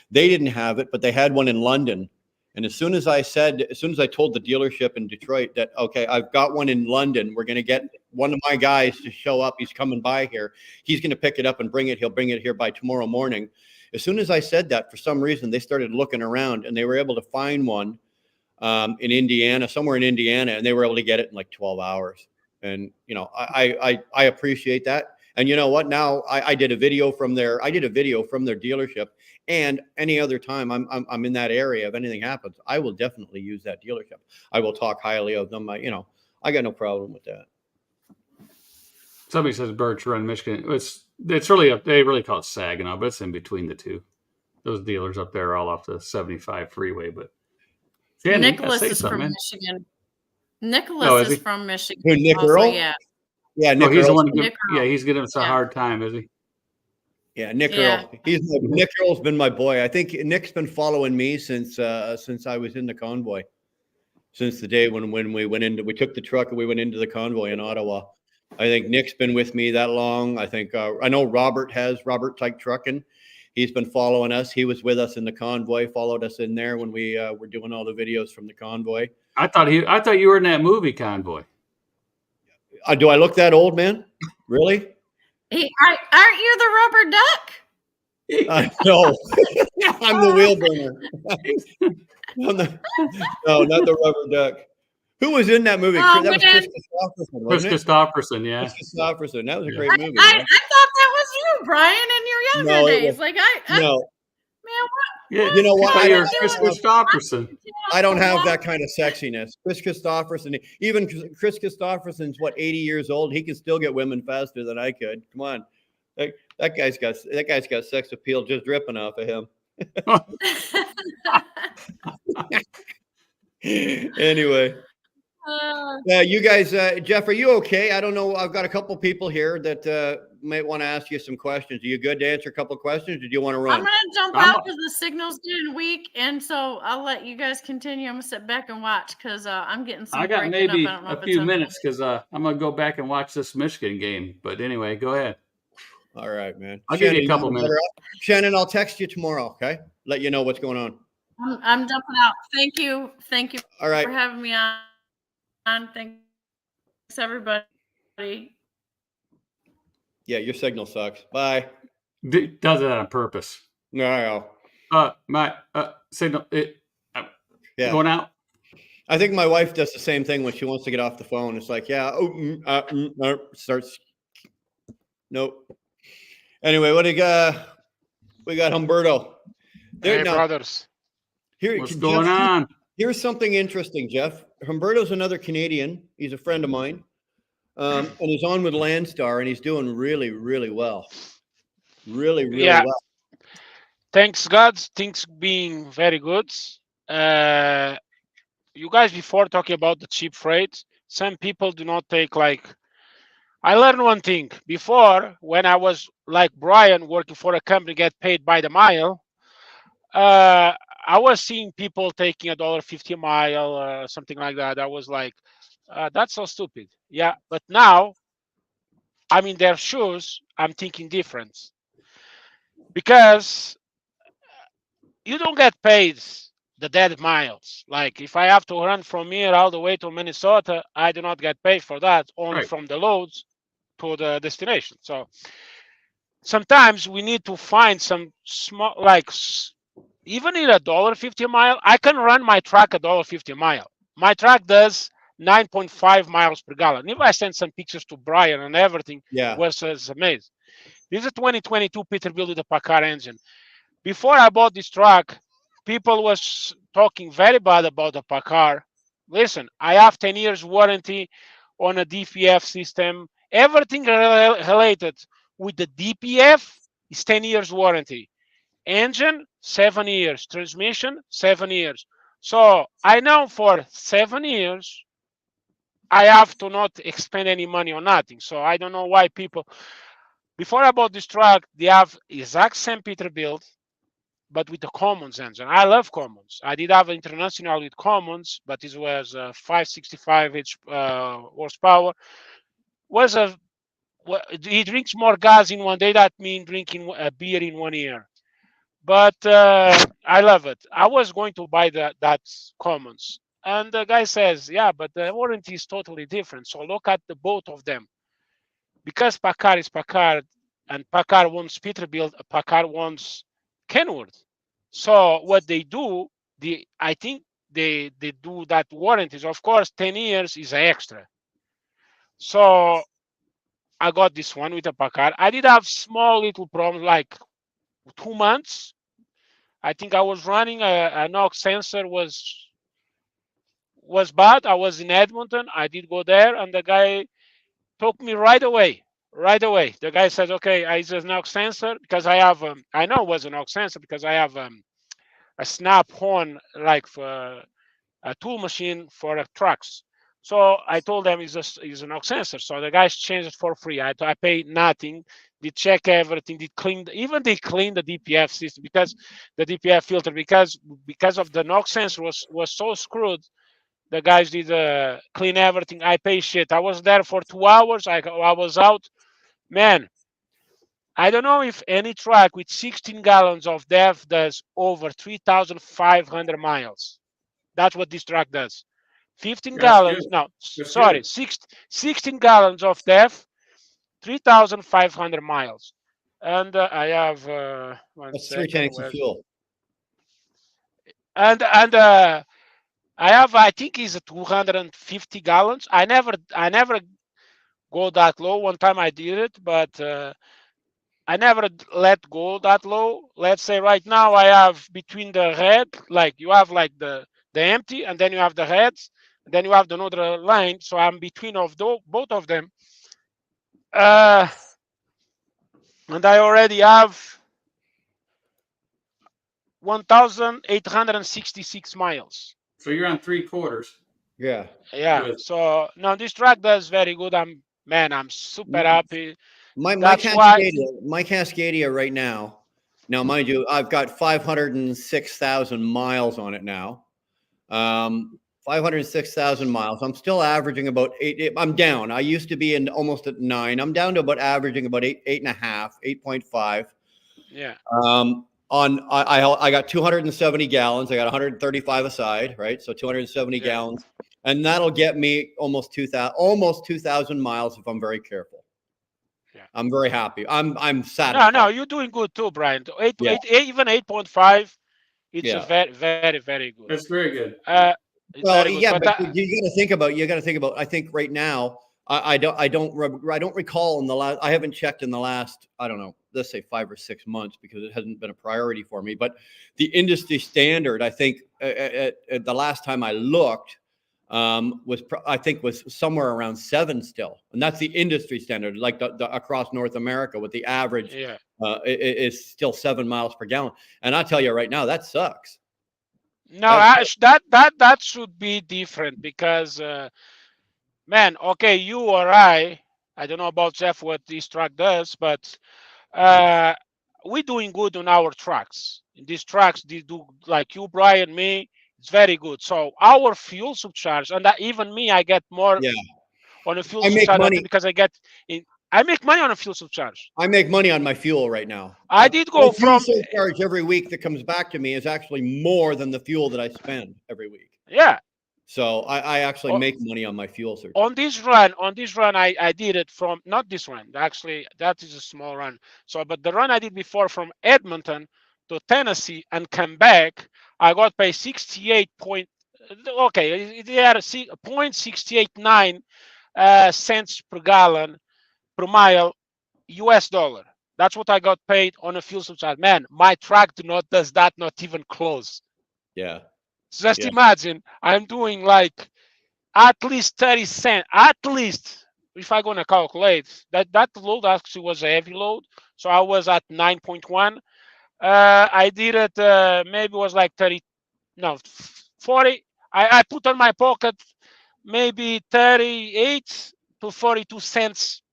They didn't have it, but they had one in London. And as soon as I told the dealership in Detroit that, okay, I've got one in London, we're going to get one of my guys to show up. He's coming by here. He's going to pick it up and bring it. He'll bring it here by tomorrow morning. As soon as I said that, for some reason, they started looking around, and they were able to find one in Indiana, somewhere in Indiana, and they were able to get it in like 12 hours. And, I appreciate that. And you know what? Now I did a video from their dealership, and any other time I'm in that area, if anything happens, I will definitely use that dealership. I will talk highly of them. I got no problem with that. Somebody says Birch Run, Michigan. It's really they really call it Saginaw, but it's in between the two. Those dealers up there are all off the 75 freeway. But Shannon, Nicholas is from Michigan. Nicholas is from Michigan. Who, Nick also, Earl? yeah. Yeah, Nick he's Earl. the one. He's giving us a hard time, is he? Yeah, Nick Earl. Nick Earl's been my boy. I think Nick's been following me since I was in the convoy. Since the day when we took the truck and we went into the convoy in Ottawa. I think Nick's been with me that long. I think I know Robert Tyke Trucking. He's been following us. He was with us in the convoy, followed us in there when we were doing all the videos from the convoy. I thought you were in that movie Convoy. Do I look that old, man? Really? Hey, aren't you the rubber duck? No, I'm the wheel burner. No, not the rubber duck. Who was in that movie? Oh, that was Chris Christopherson, wasn't it? Chris Christopherson, yeah. Chris Christopherson. That was a great movie. I thought that was you, Brian, in your younger days. Like no. Man, what? Yeah, you know what? You're Chris Christopherson. I don't have that kind of sexiness. Chris Christopherson, even Chris Christopherson's 80 years old. He can still get women faster than I could. Come on, that guy's got sex appeal just dripping off of him. Anyway. Yeah, you guys, Jeff, are you okay? I don't know. I've got a couple people here that might want to ask you some questions. Are you good to answer a couple questions, or do you want to run? I'm going to jump out because the signal's getting weak, and so I'll let you guys continue. I'm going to sit back and watch because I'm getting some. I got maybe a few minutes because I'm going to go back and watch this Michigan game. But anyway, go ahead. All right, man. I'll give you a couple minutes. Shannon, I'll text you tomorrow, okay? Let you know what's going on. I'm jumping out. Thank you. All right. For having me on. Thanks, everybody. Yeah, your signal sucks. Bye. Does it on purpose? No. My signal. Going out. I think my wife does the same thing when she wants to get off the phone. It's like, starts. Nope. Anyway, what do you got? We got Humberto. Hey, brothers. Here, what's going on? Here's something interesting, Jeff. Humberto's another Canadian. He's a friend of mine. And he's on with Landstar, and he's doing really, really well. Really well. Thanks, God. Things being very good. You guys, before talking about the cheap freight, some people do not take I learned one thing. Before, when I was like Brian, working for a company, get paid by the mile, I was seeing people taking $1.50 a mile, something like that. I was like, that's so stupid. Yeah, but now I'm in their shoes. I'm thinking different because you don't get paid the dead miles. Like if I have to run from here all the way to Minnesota, I do not get paid for that, only from the loads to the destination. So sometimes we need to find some small, even in $1.50 a mile, I can run my truck $1.50 a mile. My truck does 9.5 miles per gallon. If I send some pictures to Brian and everything, was amazing. This is a 2022 Peterbilt with a Packard engine. Before I bought this truck, people was talking very bad about the Packard. Listen, I have 10 years warranty on a DPF system. Everything related with the DPF is 10 years warranty. Engine, 7 years. Transmission, 7 years. So I know for 7 years, I have to not expend any money on nothing. So I don't know why people, before I bought this truck, they have exact same Peterbilt, but with the Commons engine. I love Commons. I did have an International with Commons, but it was 565 horsepower. He drinks more gas in one day. That means drinking a beer in 1 year. But I love it. I was going to buy that Commons. And the guy says, yeah, but the warranty is totally different. So look at the both of them. Because Packard is Packard, and Packard wants Peterbilt, Packard wants Kenworth. So what they do, I think they do that warranties. Of course, 10 years is extra. So I got this one with a Packard. I did have small little problems, like 2 months. I think I was running a NOx sensor was was bad. I was in Edmonton. I did go there, and the guy took me right away. Right away, the guy says, "Okay, it's an aux sensor because I have. I know it was an aux sensor because I have a snap horn like for a tool machine for trucks." So I told them it's an aux sensor. So the guys changed it for free. I paid nothing. They check everything. They cleaned, even they cleaned the DPF system because the DPF filter because of the aux sensor was so screwed. The guys did clean everything. I pay shit. I was there for 2 hours. I was out. Man, I don't know if any truck with 16 gallons of DEF does over 3,500 miles. That's what this truck does. 15 That's gallons. good. No, That's sorry, good. 16 gallons of DEF, 3,500 miles. And I have That's 3 tanks of fuel. And I think it's 250 gallons. I never go that low. One time I did it, but I never let go that low. Let's say right now I have between the red, like you have like the empty, and then you have the reds, and then you have the another line. So I'm between of both of them. And I already have 1,866 miles. So you're on 3/4. Yeah. Yeah. Good. So no, this truck does very good. I'm super happy. My That's why. Cascadia right now. Now, mind you, I've got 506,000 miles on it now. 506,000 miles. I'm still averaging about 8. I'm down. I used to be in almost at 9. I'm down to about averaging about 8.5, 8.5. Yeah. I got 270 gallons. I got 135 aside, right? So 270 gallons, and that'll get me almost 2,000 miles if I'm very careful. Yeah. I'm very happy. I'm satisfied. No, you're doing good too, Brian. Even 8.5. It's a very, very, very good. That's very good. Well, very good. Yeah, but you got to think about. I think right now, I don't recall in the last. I haven't checked in the last. I don't know. Let's say 5 or 6 months because it hasn't been a priority for me. But the industry standard, I think, at the last time I looked, was somewhere around 7 still, and that's the industry standard, like the across North America, with the average is still 7 miles per gallon. And I tell you right now, that sucks. No, that should be different because, man, okay, you or I don't know about Jeff what this truck does, but we're doing good on our trucks. In these trucks, they do like you, Brian, me. It's very good. So our fuel surcharge, and even me, I get more on a fuel surcharge because I make money on a fuel surcharge. I make money on my fuel right now. I did go from fuel surcharge every week that comes back to me is actually more than the fuel that I spend every week. Yeah. So I actually make money on my fuel surcharge. On this run, I did it from not this run. Actually, that is a small run. So, but the run I did before from Edmonton to Tennessee and come back, I got paid 0.689 cents per gallon per mile US dollar. That's what I got paid on a fuel surcharge. Man, my truck does that not even close. Yeah. Just imagine I'm doing like at least 30 cents, at least, if I'm going to calculate. That load actually was a heavy load. So I was at 9.1. I did it, maybe it was like 40. I put on my pocket maybe 38 to 42 cents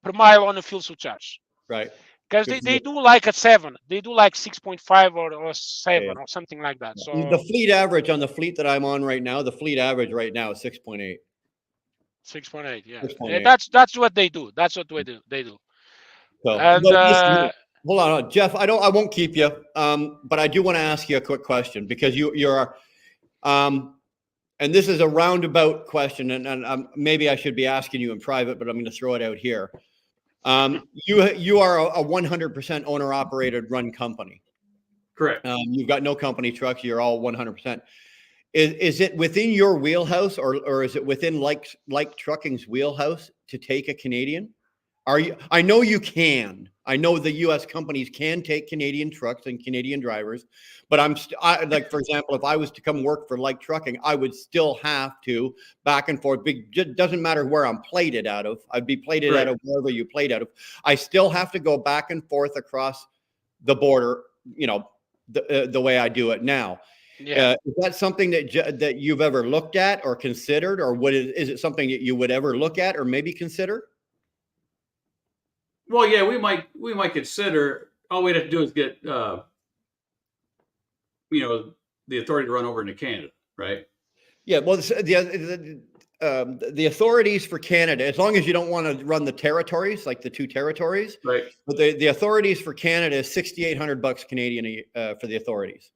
per mile on a fuel surcharge. Right. Because they do like a 7. They do like 6.5 or 7 or something like that. So the fleet average on the fleet that I'm on right now, the fleet average right now is 6.8. 6.8, yeah. 6.8. That's what they do. That's what they do. So, and hold on, Jeff. I won't keep you. But I do want to ask you a quick question because you're and this is a roundabout question, and maybe I should be asking you in private, but I'm going to throw it out here. You are a 100% owner-operated run company. Correct. You've got no company trucks. You're all 100%. Is it within your wheelhouse, or is it within like trucking's wheelhouse to take a Canadian? Are you? I know you can. I know the U.S. companies can take Canadian trucks and Canadian drivers, but like, for example, if I was to come work for Like Trucking, I would still have to back and forth. It doesn't matter where I'm plated out of. I'd be plated out of wherever you plate out of. I still have to go back and forth across the border, the way I do it now. Yeah. Is that something that you've ever looked at or considered, or is it something that you would ever look at or maybe consider? Well, yeah, we might consider. All we have to do is get the authority to run over into Canada, right? Yeah, well, the authorities for Canada, as long as you don't want to run the territories, like the 2 territories, Right. But the authorities for Canada is $6,800 Canadian for the authorities.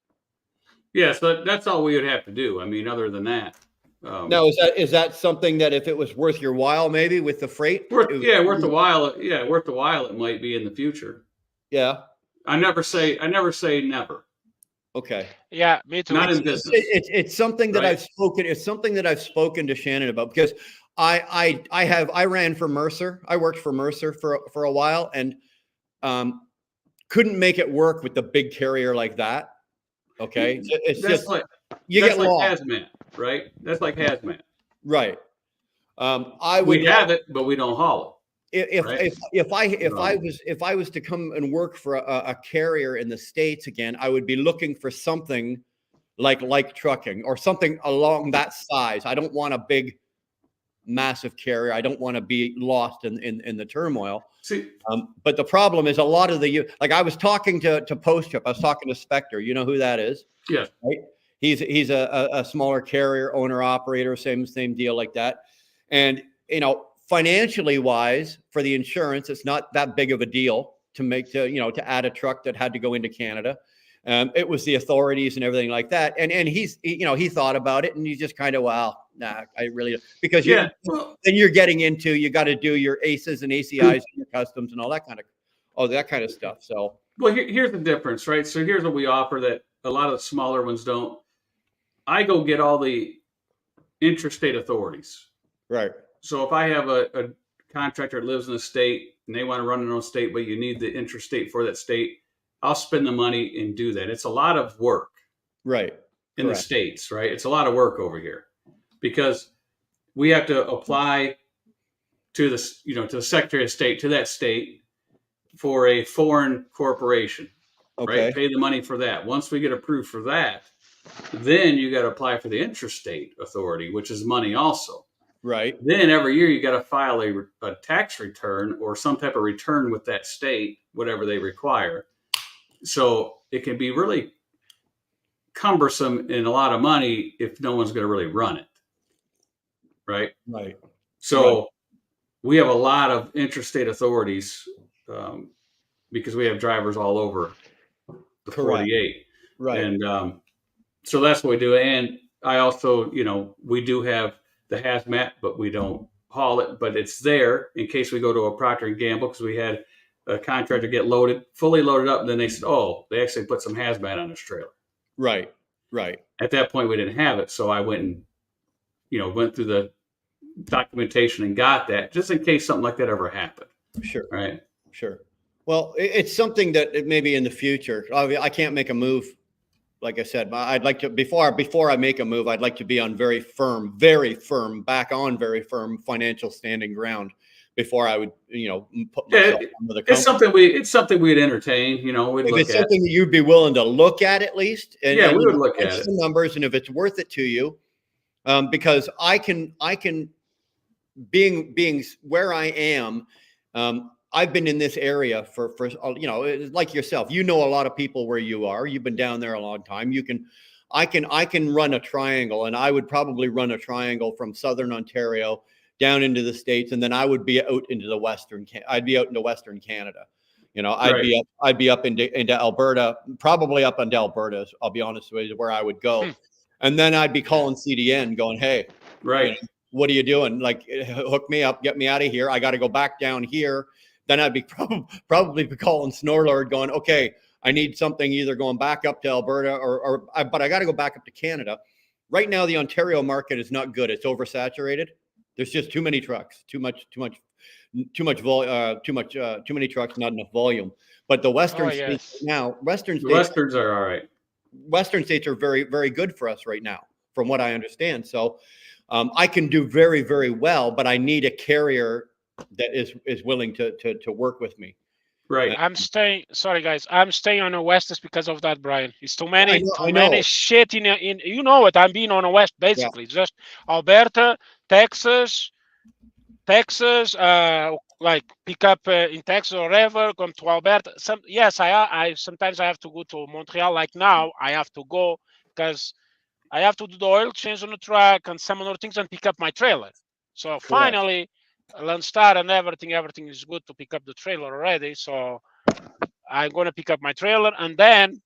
Yeah, so that's all we would have to do. I mean, other than that. Now, is that something that if it was worth your while, maybe with the freight? Worth the while. Yeah, worth the while. It might be in the future. Yeah. I never say never. Okay. Yeah, me too. Not in business. It's something that Right. I've spoken. It's something that I've spoken to Shannon about, because I ran for Mercer. I worked for Mercer for a while, and couldn't make it work with the big carrier like that. Okay, it's That's just like you that's get like lost. hazmat, right? That's like hazmat. Right. We have it, but we don't haul if right? if I was to come and work for a carrier in the States again, I would be looking for something like Trucking or something along that size. I don't want a big, massive carrier. I don't want to be lost in the turmoil. See, but the problem is a lot of like I was talking to Post Trip. I was talking to Spectre. You know who that is? yeah, Right. He's a smaller carrier, owner operator, same deal like that. And financially wise, for the insurance, it's not that big of a deal to add a truck that had to go into Canada. It was the authorities and everything like that. And he thought about it, and he's just kind of, well, nah, I really don't. Because then you're getting into, you got to do your ACEs and ACIs and your customs and all that kind of stuff. So, well, here's the difference, right? So here's what we offer that a lot of the smaller ones don't. I go get all the interstate authorities. right. So if I have a contractor that lives in a state and they want to run their own state, but you need the interstate for that state, I'll spend the money and do that. It's a lot of work, Right. In the States, right? It's a lot of work over here because we have to apply to to the Secretary of State, to that state, for a foreign corporation, Okay. right? Pay the money for that. Once we get approved for that, then you got to apply for the interstate authority, which is money also. Right. Then every year you got to file a tax return or some type of return with that state, whatever they require. So it can be really cumbersome and a lot of money if no one's going to really run it. Right. Right. So we have a lot of interstate authorities because we have drivers all over the 48. Right. And so that's what we do. And I also, we do have the hazmat, but we don't haul it, but it's there in case we go to a Procter & Gamble, because we had a contractor get fully loaded up, and then they said, oh, they actually put some hazmat on his trailer. Right. At that point, we didn't have it, so I went went through the documentation and got that, just in case something like that ever happened. Sure. Right. Sure. Well, it's something that maybe in the future, I can't make a move. Like I said, I'd like to, before I make a move, I'd like to be on very firm financial standing ground before I would, put myself under the company. It's something we'd entertain, we'd if look it's at. something that you'd be willing to look at least. And, we would look at it. The numbers, and if it's worth it to you, because I can being where I am, I've been in this area for like yourself. A lot of people where you are. You've been down there a long time. I can run a triangle, and I would probably run a triangle from Southern Ontario down into the States, and then I would be out into I'd be out into Western Canada. I'd be up into Alberta, probably up into Alberta. I'll be honest with you, where I would go, and then I'd be calling CDN, going, "Hey, right, what are you doing? Like, hook me up, get me out of here. I got to go back down here." Then I'd be probably be calling Snorlord, going, "Okay, I need something either going back up to Alberta but I got to go back up to Canada." Right now, the Ontario market is not good. It's oversaturated. There's just too many trucks, too much too many trucks, not enough volume. But the Western states now, Westerns are all right. Western states are very, very good for us right now, from what I understand. So I can do very, very well, but I need a carrier that is willing to work with me. Right. Sorry guys, I'm staying on the West is because of that, Brian. It's too many shit in you know what, I'm being on the West basically. Yeah. Just Alberta, Texas, like pick up in Texas or wherever, come to Alberta. I sometimes I have to go to Montreal. Like now, I have to go because I have to do the oil change on the truck and some other things and pick up my trailer. So finally, Landstar and everything is good to pick up the trailer already. So I'm gonna pick up my trailer, and then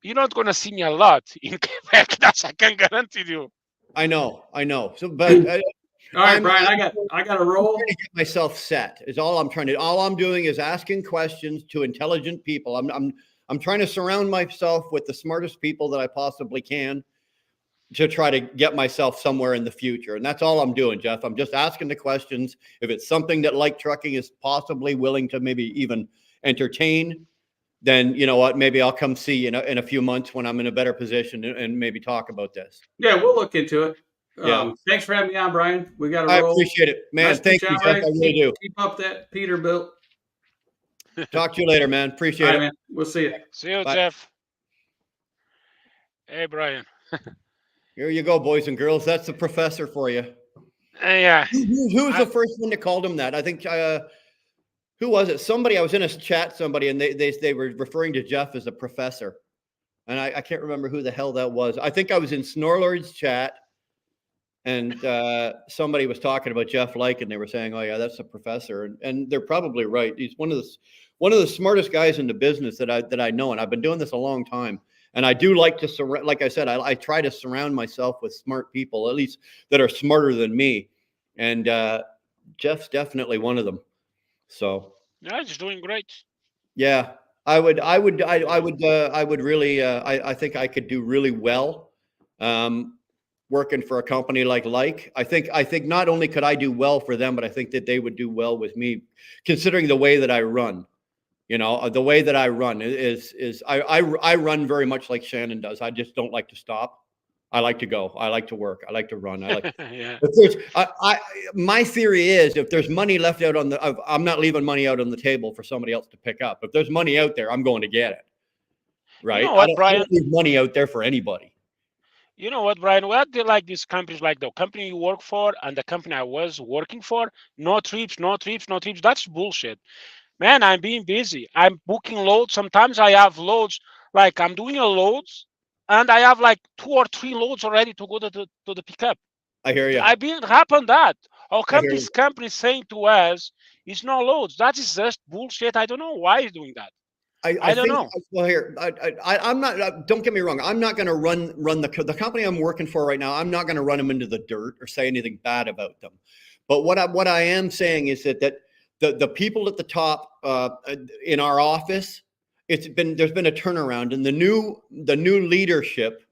you're not gonna see me a lot in Quebec. That's I can guarantee you. I know. So, but. All right, Brian, I got to roll. I'm trying to get myself set. Is all I'm trying to. All I'm doing is asking questions to intelligent people. I'm trying to surround myself with the smartest people that I possibly can to try to get myself somewhere in the future. And that's all I'm doing, Jeff. I'm just asking the questions. If it's something that Like Trucking is possibly willing to maybe even entertain, then you know what? Maybe I'll come see you in a few months when I'm in a better position and maybe talk about this. Yeah, we'll look into it. Yeah. Thanks for having me on, Brian. We got to roll. I appreciate it, man. Nice Thank you, Jeff. I really do. Keep up that Peterbilt. Talk to you later, man. Appreciate it. Man. We'll see you. See you, Bye. Jeff. Hey, Brian. Here you go, boys and girls. That's the professor for you. Yeah. Who's the first one that called him that? I think. Who was it? Somebody. I was in a chat. Somebody, and they were referring to Jeff as a professor, and I can't remember who the hell that was. I think I was in Snorlord's chat. And somebody was talking about Jeff Like, and they were saying, "Oh yeah, that's a professor," and they're probably right. He's one of the smartest guys in the business that I know, and I've been doing this a long time. And I do like to like I said, I try to surround myself with smart people, at least that are smarter than me. And Jeff's definitely one of them. So yeah, he's doing great. Yeah, I would really. I think I could do really well. Working for a company like I think not only could I do well for them, but I think that they would do well with me, considering the way that I run. You know, the way that I run is I run very much like Shannon does. I just don't like to stop. I like to go. I like to work. I like to run. I like. Yeah. My theory is if there's money left out I'm not leaving money out on the table for somebody else to pick up. If there's money out there, I'm going to get it. Right. You know what, Brian? I don't leave money out there for anybody. You know what, Brian? What do like these companies, like the company you work for and the company I was working for? No trips. That's bullshit. Man, I'm being busy. I'm booking loads. Sometimes I have loads, like I'm doing a loads and I have like 2 or 3 loads already to go to the pickup. I hear you. I've been happened that. How come this company saying to us, it's no loads? That is just bullshit. I don't know why he's doing that. I don't know. Well, here, I'm not. Don't get me wrong. I'm not going to run the company I'm working for right now. I'm not going to run them into the dirt or say anything bad about them. But what I am saying is that the people at the top in our office, there's been a turnaround, and the new leadership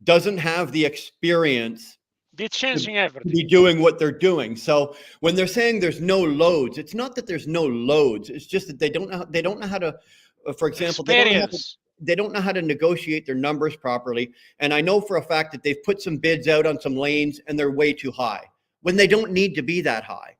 doesn't have the experience. They're changing everything. Be doing what they're doing. So when they're saying there's no loads, it's not that there's no loads. It's just that they don't know how to. For example, they don't know how to negotiate their numbers properly. And I know for a fact that they've put some bids out on some lanes and they're way too high when they don't need to be that high,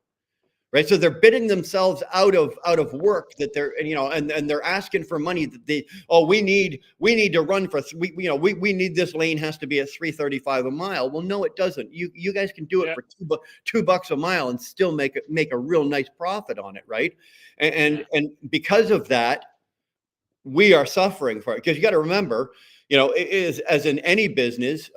right? So they're bidding themselves out of work that they're, and they're asking for money that we need to run for, we need this lane has to be at $3.35 a mile. Well, no, it doesn't. You guys can do it for $2 a mile and still make a real nice profit on it, right? And because of that, we are suffering for it, because you got to remember, it is as in any business,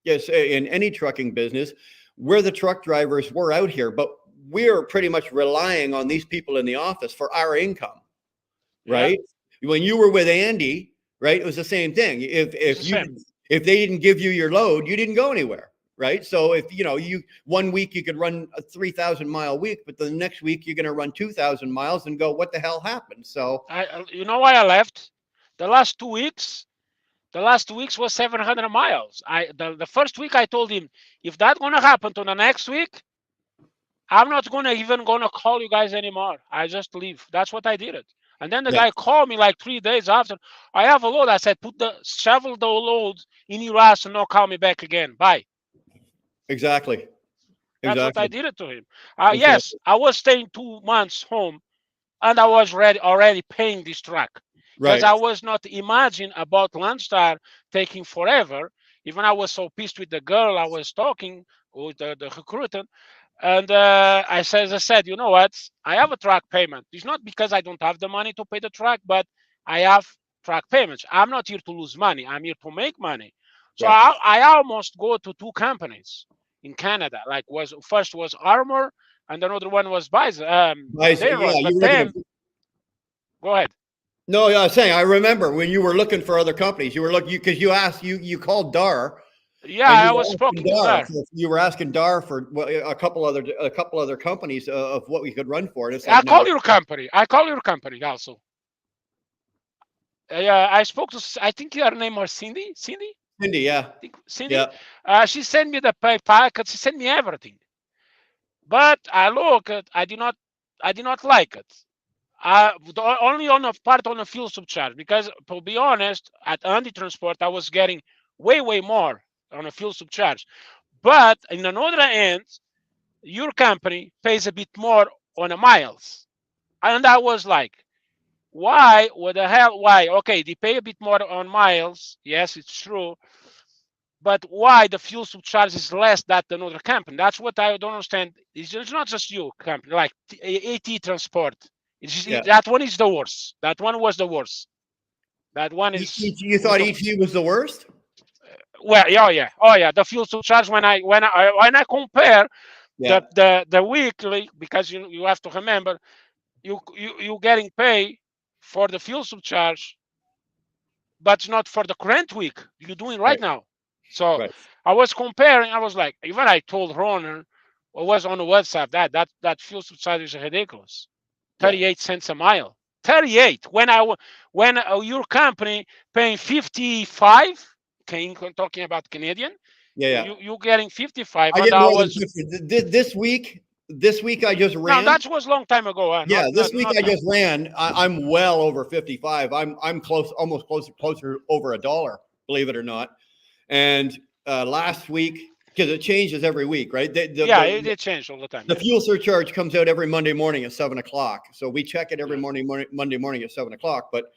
yes, in any trucking business, we're the truck drivers, we're out here, but we're pretty much relying on these people in the office for our income, right? Yeah. When you were with Andy, right, it was the same thing. If they didn't give you your load, you didn't go anywhere. Right. So if, you 1 week you could run a 3,000 mile week, but the next week you're going to run 2,000 miles and go, what the hell happened? So you know why I left? The last 2 weeks was 700 miles. The first week I told him, if that's going to happen to the next week, I'm not even gonna call you guys anymore. I just leave. That's what I did it. And then the Yeah. guy called me like 3 days after. I have a load. I said, shovel the load in your ass and not call me back again. Bye. Exactly. That's what I Exactly. did it to him. Yes, Exactly. I was staying 2 months home, and I was already paying this truck because Right. I was not imagining about Landstar taking forever. Even I was so pissed with the girl I was talking with the recruiter. And as I said, you know what? I have a truck payment. It's not because I don't have the money to pay the truck, but I have truck payments. I'm not here to lose money. I'm here to make money. So Right. I almost go to 2 companies in Canada. Like first was Armor, and another one was Yeah, Dayroad. But you were looking then, at. go ahead. No, yeah, I was saying, I remember when you were looking for other companies, you were looking, because you asked, you called Dar, Yeah, and I you were was asking speaking to Dar. her. So you were asking Dar for a couple other companies of what we could run for. And it's I like, no. call your company. I call your company also. Yeah, I spoke to. I think her name was Cindy. Cindy. Cindy, yeah. I think Cindy. Yeah. She sent me the pay packet. She sent me everything. But I look at. I did not like it. Only on a part on a fuel surcharge, because to be honest, at Andy Transport I was getting way more on a fuel surcharge. But in another end, your company pays a bit more on the miles, and I was like, why? What the hell? Why? Okay, they pay a bit more on miles. Yes, it's true. But why the fuel surcharge is less than another company? That's what I don't understand. It's not just you company, like AT Transport. Yeah. That one is the worst. That one was the worst. That one You was thought the worst. ET was the worst? Well, oh yeah. The fuel surcharge, when I compare Yeah. the weekly, because you have to remember, you getting paid for the fuel surcharge, but not for the current week you're doing right Right. now. So Right. I was comparing. I was like, even I told Roner, I was on the WhatsApp, that fuel surcharge is ridiculous. Yeah. 38 cents a mile. 38. When your company paying 55, talking about Canadian, Yeah. Yeah. you getting 55, I and get I more than was 50. This week I just no, ran. that was a long time ago. Yeah, this week Not I now. just ran. I'm well over 55. I'm close, almost closer over $1, believe it or not. And last week, because it changes every week, right? It changed all the time. The fuel surcharge comes out every Monday morning at 7:00. So we check it every Monday morning at 7:00. But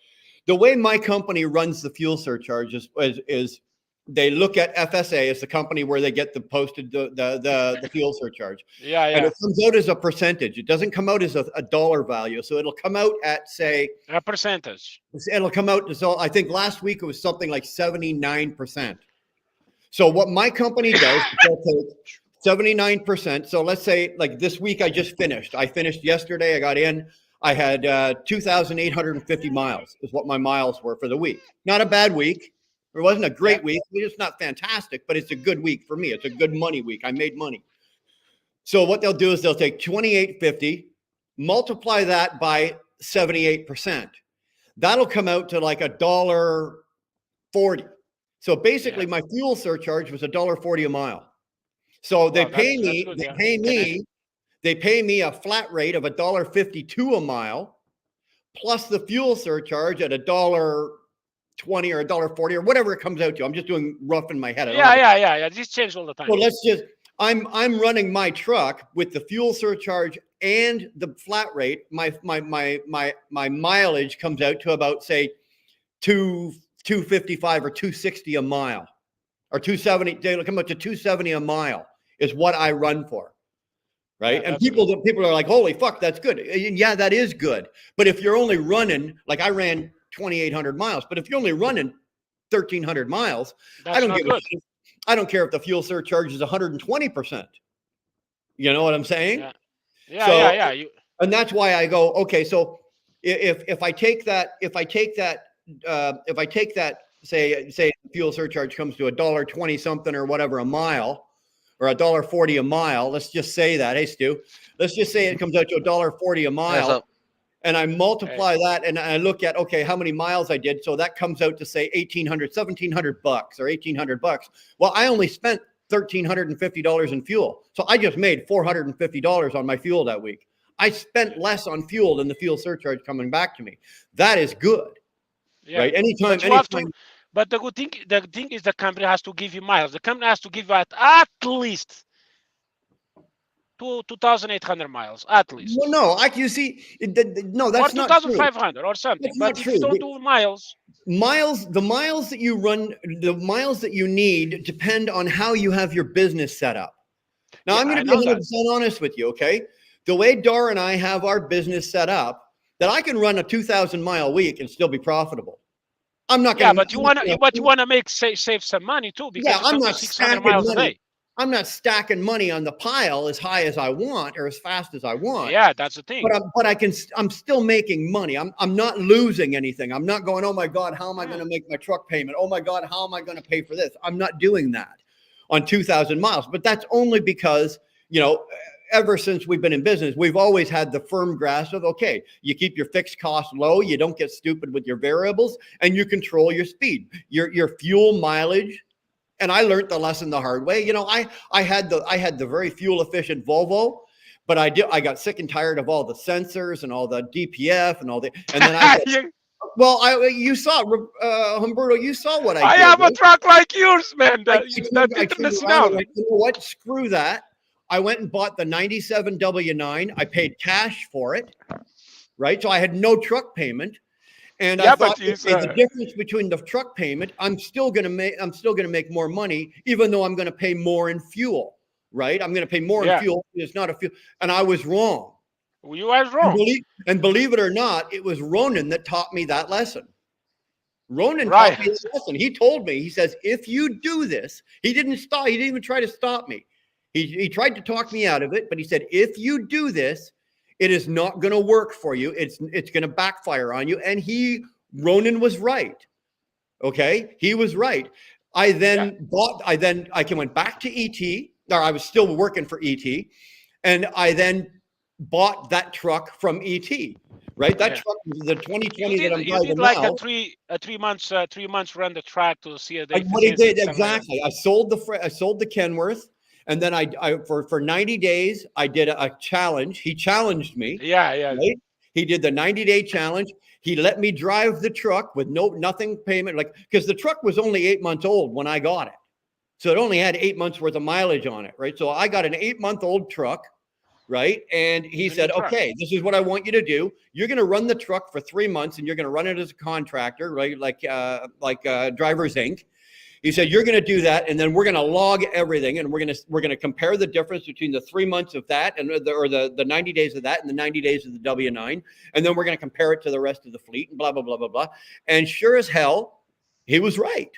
the way my company runs the fuel surcharge is they look at FSA as the company where they get the posted the fuel surcharge. Yeah. And it comes out as a percentage. It doesn't come out as a dollar value. So it'll come out at, say, A percentage. it'll come out. So I think last week it was something like 79%. So what my company does, they'll take 79%. So let's say, like, this week I just finished. I finished yesterday. I got in. I had 2,850 miles is what my miles were for the week. Not a bad week. It wasn't a great week. It's not fantastic, but it's a good week for me. It's a good money week. I made money. So what they'll do is they'll take 2,850, multiply that by 78%. That'll come out to like $1.40. So basically, my fuel surcharge was $1.40 a mile. So they pay me a flat rate of $1.52 a mile, plus the fuel surcharge at $1.20 or $1.40 or whatever it comes out to. I'm just doing rough in my head. Yeah. This changes all the time. So I'm running my truck with the fuel surcharge and the flat rate. My mileage comes out to about, say, $2.55 or $2.60 a mile, or $2.70. They'll come up to $2.70 a mile is what I run for, right? And people are like, "Holy fuck, that's good." Yeah, that is good. But if you're only running, like, I ran 2,800 miles, but if you're only running 1,300 miles, I don't give a shit. I don't care if the fuel surcharge is 120%. You know what I'm saying? Yeah. And that's why I go, okay, so if I take that, say fuel surcharge comes to $1.20 something or whatever a mile, or $1.40 a mile. Let's just say that. Hey, Stu, let's just say it comes out to $1.40 a mile. And I multiply that, and I look at, okay, how many miles I did. So that comes out to, say, $1,700 or $1,800. Well, I only spent $1,350 in fuel. So I just made $450 on my fuel that week. I spent less on fuel than the fuel surcharge coming back to me. That is good, right? Anytime. But the thing is, the company has to give you miles. The company has to give you at least 2,800 miles, at least. Well, no, you see, no, that's not true. Or 2,500 or something. That's but if you don't do miles, the miles that you run, the miles that you need depend on how you have your business set up. Now, I'm going to be 100% honest with you, okay? The way Dar and I have our business set up, that I can run a 2,000-mile week and still be profitable. I'm not going to. Yeah, but you want to save some money too, because I'm not 600 miles money. a day. I'm not stacking money on the pile as high as I want or as fast as I want. Yeah, that's the thing. But I'm still making money. I'm not losing anything. I'm not going, oh my God, how am I going to make my truck payment? Oh my God, how am I going to pay for this? I'm not doing that on 2,000 miles. But that's only because, ever since we've been in business, we've always had the firm grasp of, okay, you keep your fixed costs low, you don't get stupid with your variables, and you control your speed, your fuel mileage. And I learned the lesson the hard way. I had the very fuel efficient Volvo, but I got sick and tired of all the sensors and all the DPF and all the, and then you saw, Humberto, you saw what I did. I have a truck like yours, man. You know what? Screw that. I went and bought the 97 W9. I paid cash for it, right? So I had no truck payment. And I thought, the difference between the truck payment, I'm still going to make more money, even though I'm going to pay more in fuel, right? I'm going to pay more in fuel. It's not a fuel. And I was wrong. You was wrong. And believe it or not, it was Ronan that taught me that lesson. Ronan taught me this lesson. He told me, he says, if you do this, he didn't even try to stop me. He tried to talk me out of it, but he said, if you do this, it is not going to work for you. It's going to backfire on you. And Ronan was right. Okay. He was right. I went back to ET, or I was still working for ET. And I then bought that truck from ET, right? That truck was the 2020 that I'm driving now. You did like a 3 months run the track to see if they. What he did, exactly. I sold the Kenworth. And then for 90 days, I did a challenge. He challenged me. Yeah. Right? He did the 90-day challenge. He let me drive the truck with nothing payment, because the truck was only 8 months old when I got it. So it only had 8 months worth of mileage on it, right? So I got an 8-month-old truck, right? And he said, okay, this is what I want you to do. You're going to run the truck for 3 months, and you're going to run it as a contractor, right? Like Drivers Inc. He said, you're going to do that, and then we're going to log everything, and we're going to compare the difference between the 3 months of that and the 90 days of that and the 90 days of the W9, and then we're going to compare it to the rest of the fleet and blah, blah, blah, blah, blah. And sure as hell, he was right.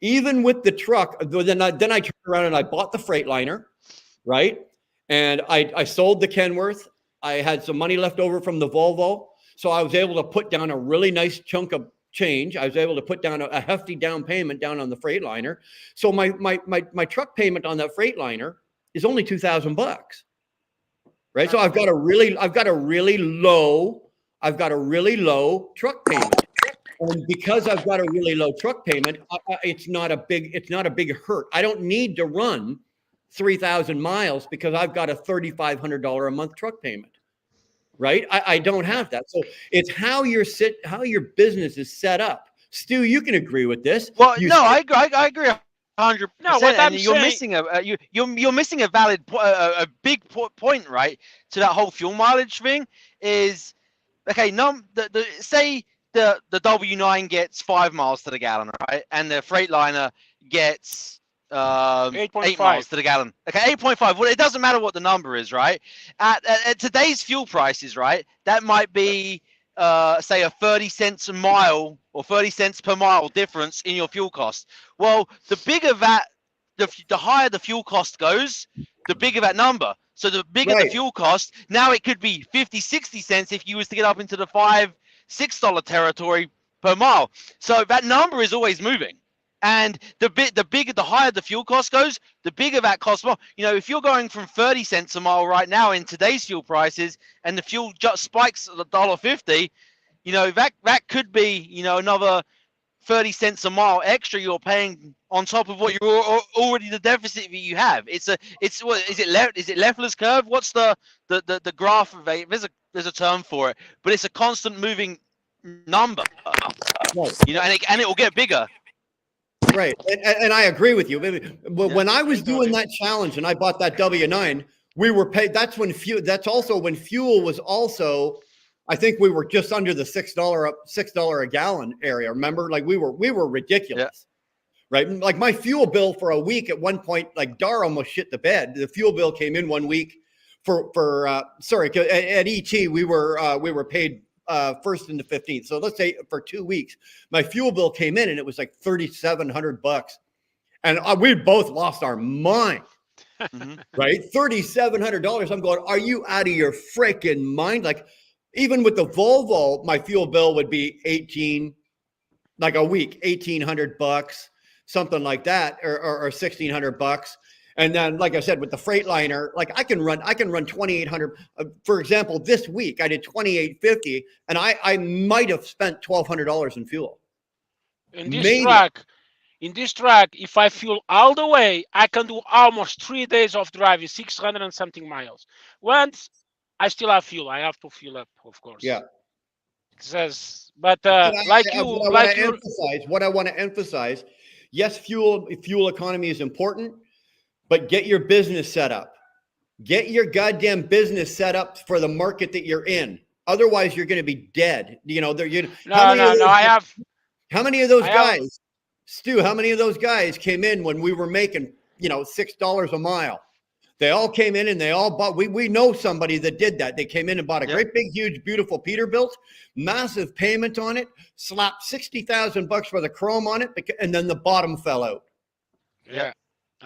Even with the truck, then I turned around and I bought the Freightliner, right? And I sold the Kenworth. I had some money left over from the Volvo, so I was able to put down a really nice chunk of change. I was able to put down a hefty down payment down on the Freightliner. So my truck payment on that Freightliner is only $2,000, right? So I've got a really low truck payment. And because I've got a really low truck payment, it's not a big hurt. I don't need to run 3,000 miles because I've got a $3,500 a month truck payment. Right? I don't have that. So it's how your business is set up. Stu, you can agree with this. Well, I agree 100%. No, what I'm you're saying, missing you're missing a valid a big point, right? To that whole fuel mileage thing is okay. Say the W9 gets 5 miles to the gallon, right? And the Freightliner gets 8 miles to the gallon. Okay, 8.5. Well, it doesn't matter what the number is, right? At today's fuel prices, right? That might be, say, a 30 cents a mile or 30 cents per mile difference in your fuel cost. Well, the bigger that, the higher the fuel cost goes, the bigger that number. So the bigger the fuel cost, now it could be 50, 60 cents if you was to get up into the $5, $6 territory per mile. So that number is always moving. And the higher the fuel cost goes, the bigger that costs more. If you're going from 30 cents a mile right now in today's fuel prices, and the fuel just spikes at $1.50, that could be another 30 cents a mile extra you're paying on top of what you're already the deficit that you have. It's what is it Leffler's curve? What's the graph of it? There's a term for it, but it's a constant moving number. Right. You know, and it will get bigger. Right. And I agree with you. When I was doing that challenge and I bought that W9, we were paid. That's also when fuel was also, I think we were just under the $6 a gallon area. Remember, like we were ridiculous, right? Like my fuel bill for a week at one point, like Dar almost shit the bed. The fuel bill came in one week at ET we were paid first and the 15th. So let's say for 2 weeks, my fuel bill came in and it was like $3,700, and we both lost our mind. Right? $3,700. I'm going, are you out of your freaking mind? Like, even with the Volvo, my fuel bill would be like a week, $1,800, something like that, or $1,600. And then, like I said, with the Freightliner, like I can run 2,800. For example, this week I did 2,850, and I might have spent $1,200 in fuel. In this track, if I fuel all the way, I can do almost 3 days of driving, 600 and something miles. Once I still have fuel, I have to fuel up, of course. Yeah. It says, but what I want to emphasize, yes, fuel economy is important, but get your business set up. Get your goddamn business set up for the market that you're in. Otherwise, you're going to be dead. You know, how many of those guys? Stu, how many of those guys came in when we were making, $6 a mile? They all came in and they all bought. We know somebody that did that. They came in and bought a great big, huge, beautiful Peterbilt, massive payment on it, slapped $60,000 for the chrome on it, and then the bottom fell out. Yeah.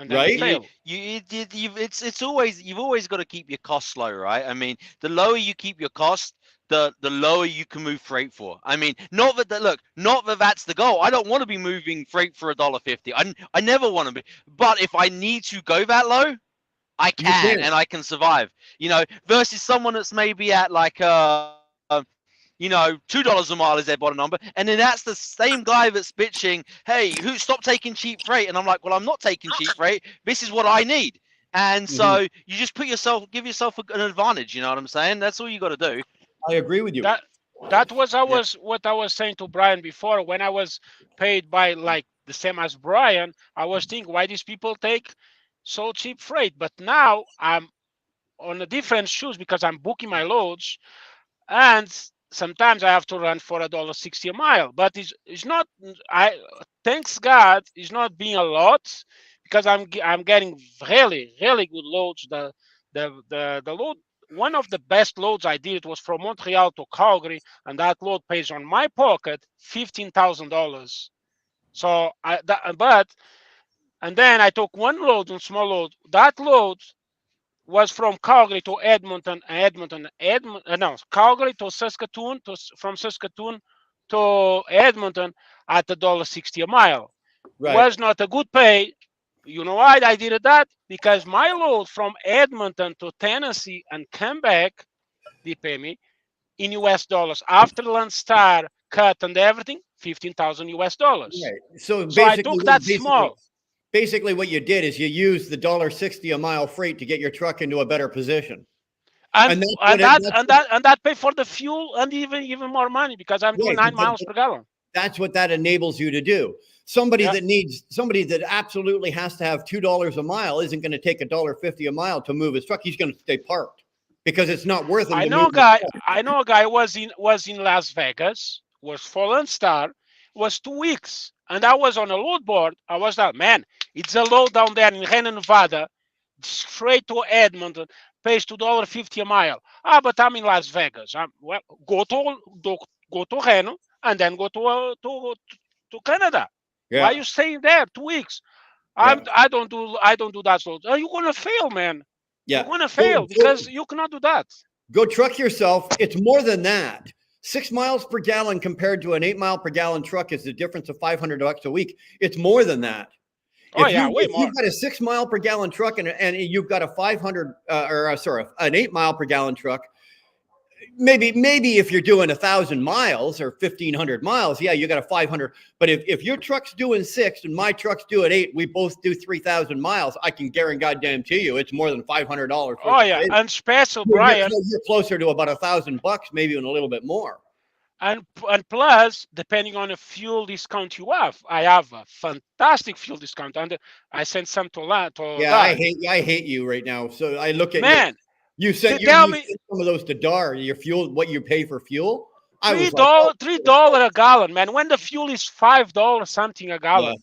Right? You've always got to keep your costs low, right? I mean, the lower you keep your costs, the lower you can move freight for. I mean, not that that's the goal. I don't want to be moving freight for $1.50. I never want to be. But if I need to go that low, I can, and I can survive. Versus someone that's maybe at like $2 a mile is their bottom number, and then that's the same guy that's bitching, hey, stop taking cheap freight, and I'm like, well, I'm not taking cheap freight. This is what I need. And so you just give yourself an advantage. You know what I'm saying? That's all you got to do. I agree with you. That was what I was saying to Brian before. When I was paid by like the same as Brian, I was thinking, why these people take so cheap freight? But now I'm on a different shoes because I'm booking my loads, and sometimes I have to run for $1.60 a mile. But it's not. Thanks God, it's not being a lot, because I'm getting really good loads. The load. One of the best loads I did was from Montreal to Calgary, and that load pays on my pocket $15,000. So and then I took one load, a small load. That load was from Calgary to Calgary to Saskatoon, from Saskatoon to Edmonton at $1.60 a mile. Right. Was not a good pay. You know why I did that? Because my load from Edmonton to Tennessee and come back, they pay me in US dollars. After Lone Star cut and everything, $15,000 US. Right. So I took that small. Basically, what you did is you used the $1.60 a mile freight to get your truck into a better position. And that pay for the fuel and even more money, because I'm doing 9 miles per gallon. That's what that enables you to do. Somebody that absolutely has to have $2 a mile isn't going to take $1.50 a mile to move his truck. He's going to stay parked because it's not worth it. I know a guy was in Las Vegas, was for Lone Star, was 2 weeks, and I was on a load board. I was like, man, it's a load down there in Reno, Nevada, straight to Edmonton, pays $2.50 a mile. But I'm in Las Vegas. Go to Reno and then go to Canada. Yeah. Why are you staying there 2 weeks? I don't do that. So you're gonna fail, man. Yeah. You're gonna fail because you cannot do that. Go truck yourself. It's more than that. 6 miles per gallon compared to an 8 mile per gallon truck is the difference of $500 a week. It's more than that. If you've got a 6 mile per gallon truck and you've got a an 8 mile per gallon truck, maybe if you're doing 1,000 miles or 1,500 miles, yeah, you got a 500. But if your truck's doing 6 and my truck's doing 8, we both do 3,000 miles. I can guarantee goddamn to you, it's more than $500. Oh yeah, and special, Brian. You're closer to about $1,000, maybe even a little bit more. And plus, depending on the fuel discount you have, I have a fantastic fuel discount, and I sent some to Yeah, I hate you right now. So I look at man. You sent some of those to Dar. Your fuel, what you pay for fuel. $3 $3 a gallon, man. When the fuel is $5 something a gallon. Yeah.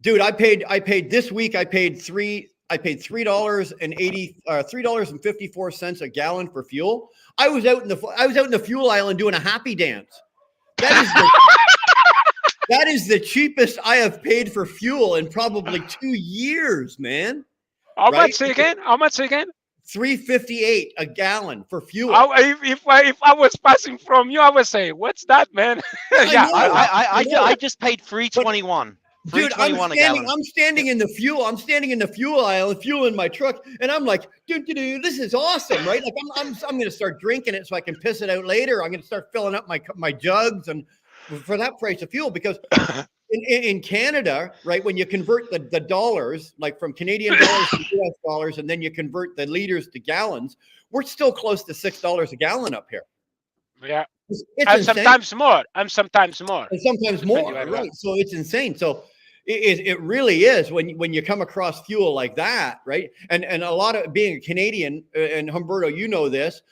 Dude, I paid this week. I paid $3.54 a gallon for fuel. I was out in the fuel aisle doing a happy dance. That is the cheapest I have paid for fuel in probably 2 years, man. How much again? $3.58 a gallon for fuel. If I was passing from you, I would say, "What's that, man?" Yeah, I just paid $3.21. Dude, I'm standing in the fuel aisle, fuel in my truck, and I'm like, dude, this is awesome, right? Like I'm going to start drinking it so I can piss it out later. I'm going to start filling up my jugs, and for that price of fuel, because in Canada, right, when you convert the dollars, like from Canadian dollars to US dollars, and then you convert the liters to gallons, we're still close to $6 a gallon up here. Yeah. It's and sometimes more. And sometimes more. Right. So it's insane. So it really is when you come across fuel like that, right? And a lot of being a Canadian, and Humberto, you know this,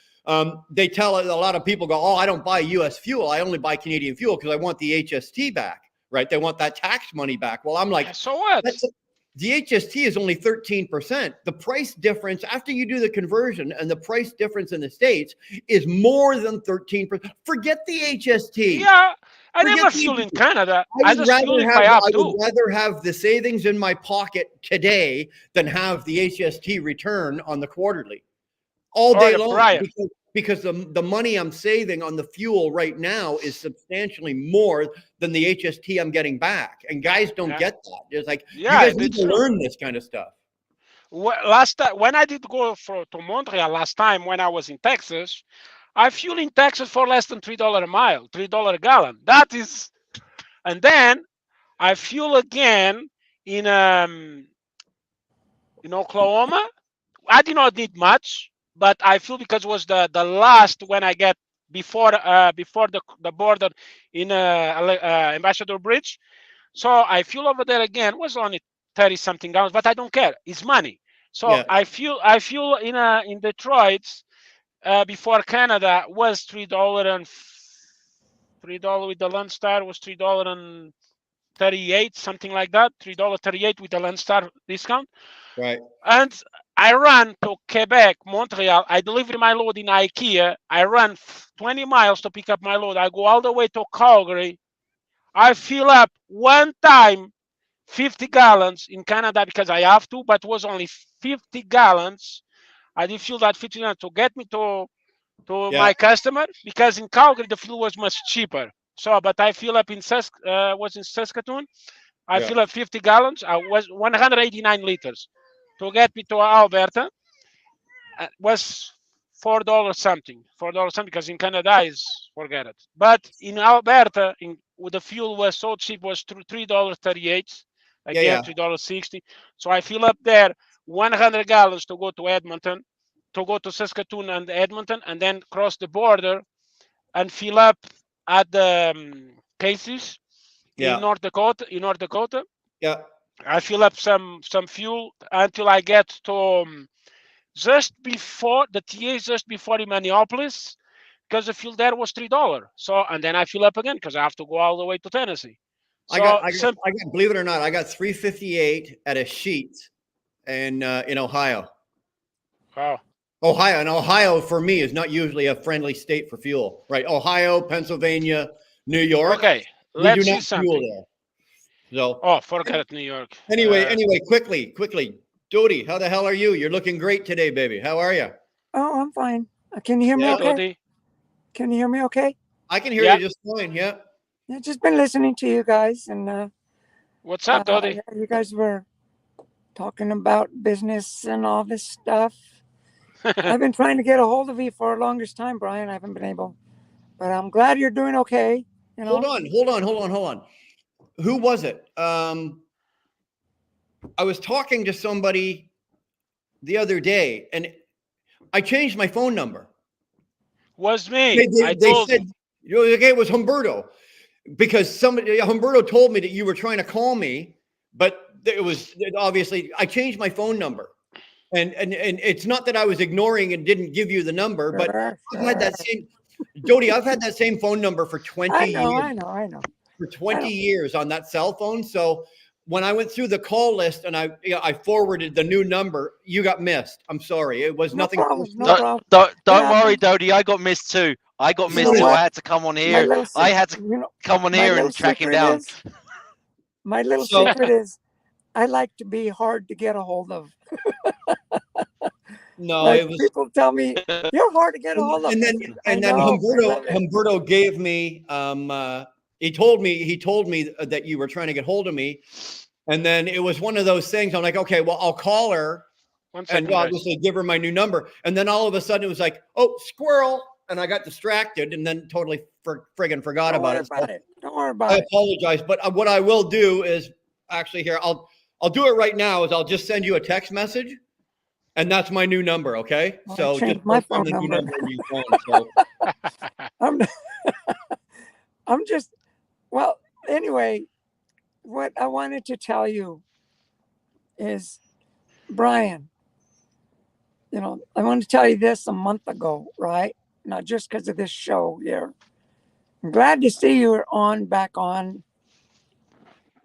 they tell a lot of people go, oh, I don't buy US fuel. I only buy Canadian fuel because I want the HST back, right? They want that tax money back. Well, I'm like, so what? The HST is only 13%. The price difference after you do the conversion and the price difference in the States is more than 13%. Forget the HST. Yeah, I never fuel in Canada. I would rather have the savings in my pocket today than have the HST return on the quarterly all day long. Because the money I'm saving on the fuel right now is substantially more than the HST I'm getting back. And guys don't get that. It's like, you guys need to learn this kind of stuff. Last time, when I did go to Montreal last time, when I was in Texas, I fuel in Texas for less than $3 a mile, $3 a gallon. That is, and then I fuel again in Oklahoma. I did not need much. But I feel because it was the last when I get before the border in Ambassador Bridge, so I fuel over there again. It was only 30 something gallons, but I don't care. It's money. So yeah. I fuel in Detroit before Canada was $3 with the Lone Star was $3.38 something like that. $3.38 with the Lone Star discount. Right. And I ran to Quebec, Montreal. I delivered my load in IKEA. I ran 20 miles to pick up my load. I go all the way to Calgary. I fill up one time 50 gallons in Canada because I have to, but it was only 50 gallons. I did fuel that 50 gallons to get me to my customer because in Calgary the fuel was much cheaper. So, but I fill up in Saskatoon. I fill up 50 gallons. I was 189 liters. To get me to Alberta was $4 something because in Canada is forget it. But in Alberta, with the fuel was so cheap, was $3.38 again, $3.60. So I fill up there 100 gallons to go to Edmonton, to go to Saskatoon and Edmonton, and then cross the border and fill up at the Casey's in North Dakota. Yeah. I fill up some fuel until I get to just before the TA, just before Minneapolis, because the fuel there was $3. So, and then I fill up again because I have to go all the way to Tennessee. So I got believe it or not, I got $3.58 at a sheet in Ohio. Wow. Ohio for me is not usually a friendly state for fuel, right? Ohio, Pennsylvania, New York. Okay, let's see something. So, forget it, New York. Anyway, quickly. Dodie, how the hell are you? You're looking great today, baby. How are you? Oh, I'm fine. Can you hear me okay? Dodie. Can you hear me okay? I can hear you just fine, yeah. I've just been listening to you guys. And what's up, Dodie? You guys were talking about business and all this stuff. I've been trying to get a hold of you for the longest time, Brian. I haven't been able, but I'm glad you're doing okay. You know? Hold on. Who was it? I was talking to somebody the other day, and I changed my phone number. Was me. They said, okay, it was Humberto, because Humberto told me that you were trying to call me, but it was obviously I changed my phone number, and it's not that I was ignoring and didn't give you the number, but I've had that same, Jody, I've had that same phone number for 20 years. I know. For 20 years on that cell phone. So when I went through the call list and I forwarded the new number, you got missed. I'm sorry. It was nothing. No problem. Don't worry, Dodie. I got missed too. I got missed too. I had to come on here. I had to come on here and track him down. My little secret is I like to be hard to get a hold of. No, like it was. People tell me you're hard to get a hold of. And then Humberto gave me. He told me that you were trying to get hold of me, and then it was one of those things. I'm like, okay, well, I'll call her, and obviously give her my new number. And then all of a sudden, it was like, oh, squirrel, and I got distracted, and then totally friggin' forgot about it. Don't worry about it. I apologize, but what I will do is actually here. I'll do it right now. Is I'll just send you a text message. And that's my new number, okay? Well, so just my phone number. I'm just, well, anyway, what I wanted to tell you is, Brian, you know, I wanted to tell you this a month ago, right? Not just because of this show here. I'm glad to see you are back on,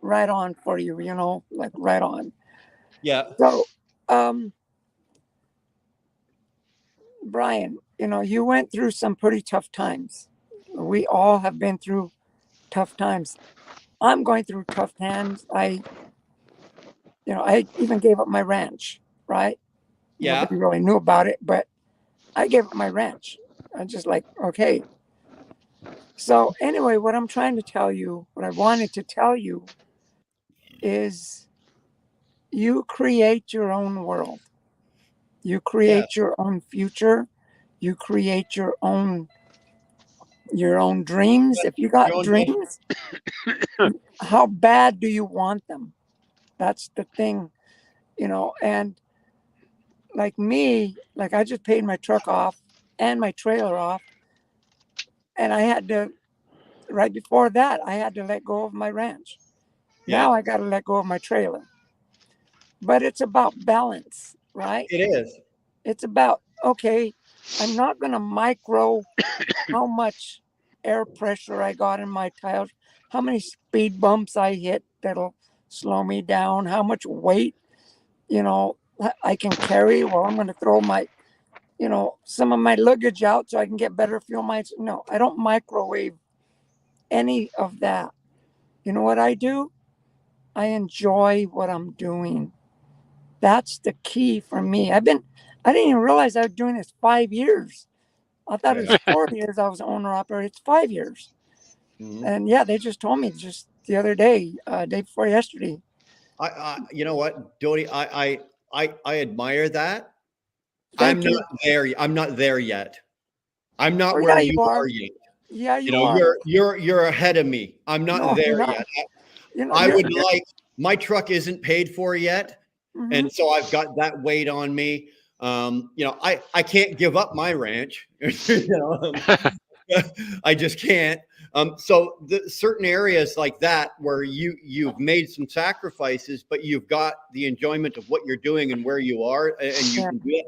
right on for you, you know, like right on. Yeah. So, Brian, you know, you went through some pretty tough times. We all have been through tough times. I'm going through tough times. I even gave up my ranch, right? Yeah. Nobody really knew about it, but I gave up my ranch. I'm just like, okay. So anyway, what I'm trying to tell you, what I wanted to tell you is you create your own world. You create your own future. You create your own dreams. If you got dreams, how bad do you want them? That's the thing, you know. And like me, like I just paid my truck off and my trailer off. And I had to, right before that, I had to let go of my ranch. Yeah. Now I got to let go of my trailer. But it's about balance, right? It is. It's about, okay, I'm not going to micro how much air pressure I got in my tires, how many speed bumps I hit that'll slow me down, how much weight, you know, I can carry. Well, I'm going to throw my, you know, some of my luggage out so I can get better fuel mileage. No, I don't microwave any of that. You know what I do? I enjoy what I'm doing. That's the key for me. I didn't even realize I was doing this 5 years. I thought it was 4 years I was owner operator. It's 5 years. Mm-hmm. And yeah, they just told me just the other day, day before yesterday. You know what, Dodie, I admire that. I'm not there yet. I'm not where you are yet. Yeah, you know, you're ahead of me. I'm not there yet. I would like, my truck isn't paid for yet. Mm-hmm. And so I've got that weight on me. You know, I can't give up my ranch. You know, I just can't. So certain areas like that where you've made some sacrifices, but you've got the enjoyment of what you're doing and where you are, and you can do it.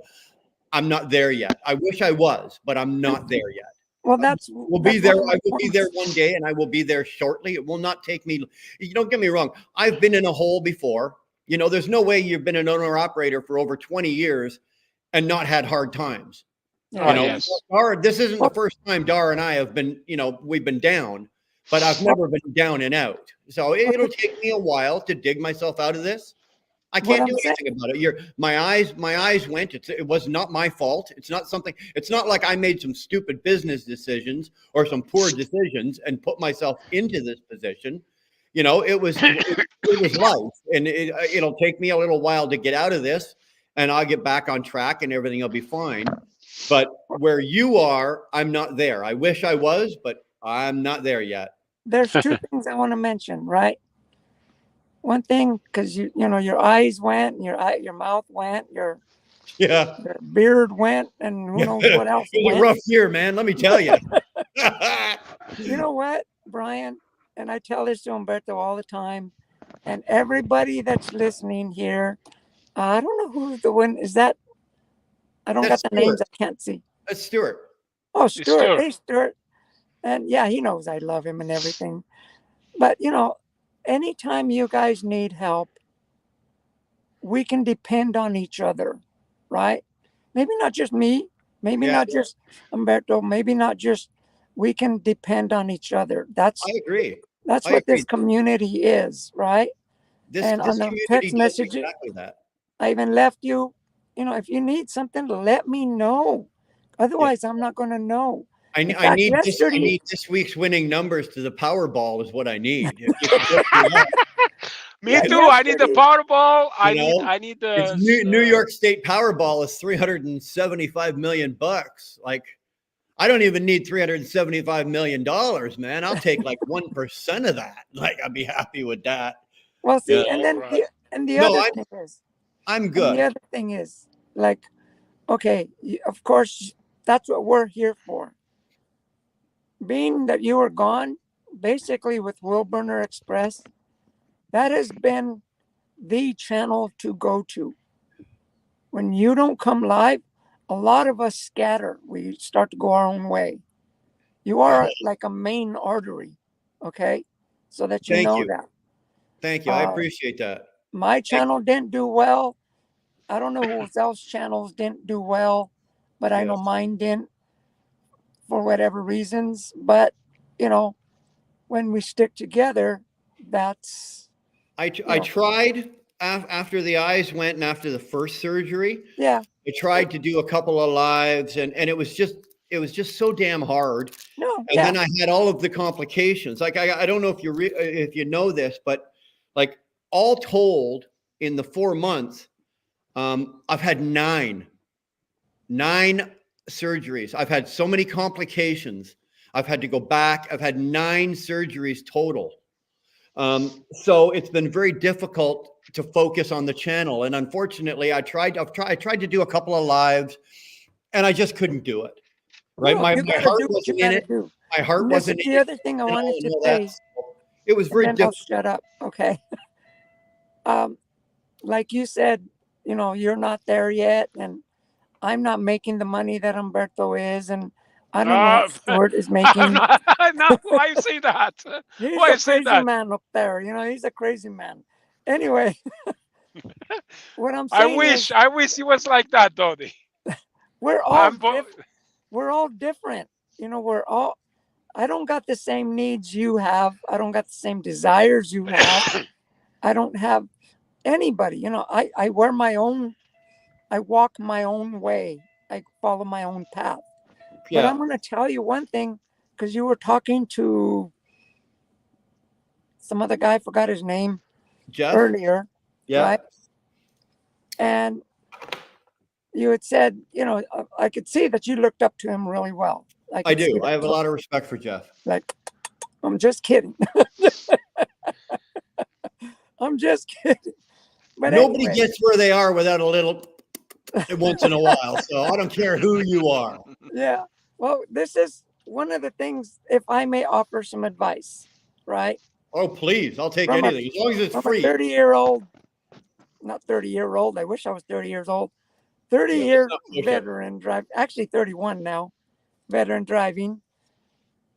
I'm not there yet. I wish I was, but I'm not there yet. Well, we'll be there. I will be there one day, and I will be there shortly. It will not take me. You don't get me wrong. I've been in a hole before. You know, there's no way you've been an owner operator for over 20 years and not had hard times. Oh, you know, yes. Dar, this isn't the first time Dar and I have been, you know, we've been down, but I've never been down and out. So it'll take me a while to dig myself out of this. I can't do anything about it. My eyes went. It was not my fault. It's not something. It's not like I made some stupid business decisions or some poor decisions and put myself into this position. You know, it was life, and it'll take me a little while to get out of this. and I'll get back on track and everything will be fine. But where you are, I'm not there. I wish I was, but I'm not there yet. There's two things I want to mention, right? One thing, because you know your eyes went, your mouth went, your beard went, and who knows what else It was went. a rough year, man. Let me tell you. You know what, Brian? And I tell this to Humberto all the time, and everybody that's listening here. I don't know who the one is that. I don't got the names. I can't see. That's Stuart. Oh, Stuart. Hey, Stuart. And yeah, he knows I love him and everything. But, you know, anytime you guys need help, we can depend on each other, right? Maybe not just me, maybe not just Humberto, maybe not just, we can depend on each other. I agree. That's what this community is, right? And on the text messages, exactly that. I even left you, you know, if you need something, let me know. Otherwise, I'm not going to know. I need this week's winning numbers to the Powerball is what I need. Me too. I need the Powerball. I need the New York State Powerball is $375 million. Like, I don't even need $375 million, man. I'll take like 1% of that. Like, I'd be happy with that. Well, see, and then the other thing is, I'm good. The other thing is, like, okay, of course, that's what we're here for. Being that you were gone, basically with Will Burner Express, that has been the channel to go to. When you don't come live, a lot of us scatter. We start to go our own way. You are like a main artery, okay? So that you know that. Thank you. I appreciate that. My channel didn't do well. I don't know who else's channels didn't do well, but I know mine didn't for whatever reasons. But, you know, when we stick together, that's... I tried after the eyes went and after the first surgery. Yeah. I tried to do a couple of lives and it was just so damn hard. No. And then I had all of the complications. Like, I don't know if you know this, but like all told in the 4 months, I've had nine surgeries. I've had so many complications. I've had to go back. I've had 9 surgeries total. So it's been very difficult to focus on the channel. And unfortunately, I tried to do a couple of lives and I just couldn't do it. Right. No, My heart wasn't in it. My heart wasn't in it. The other thing I wanted to say. It was very difficult. I'll shut up. Okay. Like you said, you know, you're not there yet. And I'm not making the money that Humberto is. And I don't know what Stuart is making. No, why you say that? He's why a crazy man up there. You know, he's a crazy man. Anyway, what I'm saying I wish he was like that, Dodie. We're all different. You know, I don't got the same needs you have. I don't got the same desires you have. I don't have anybody. You know, I wear my own, I walk my own way. I follow my own path. But I'm going to tell you one thing, because you were talking to some other guy, I forgot his name, Jeff? Earlier. Yeah. Right? And you had said, you know, I could see that you looked up to him really well. I do. I have a lot of respect for Jeff. Like, I'm just kidding. I'm just kidding. But nobody gets where they are without a little once in a while. So I don't care who you are. Yeah. Well, this is one of the things, if I may offer some advice, right? Oh, please. I'll take anything. As long as it's free. A 30-year-old, not 30-year-old. I wish I was 30 years old. 30-year veteran drive, actually 31 now, veteran driving.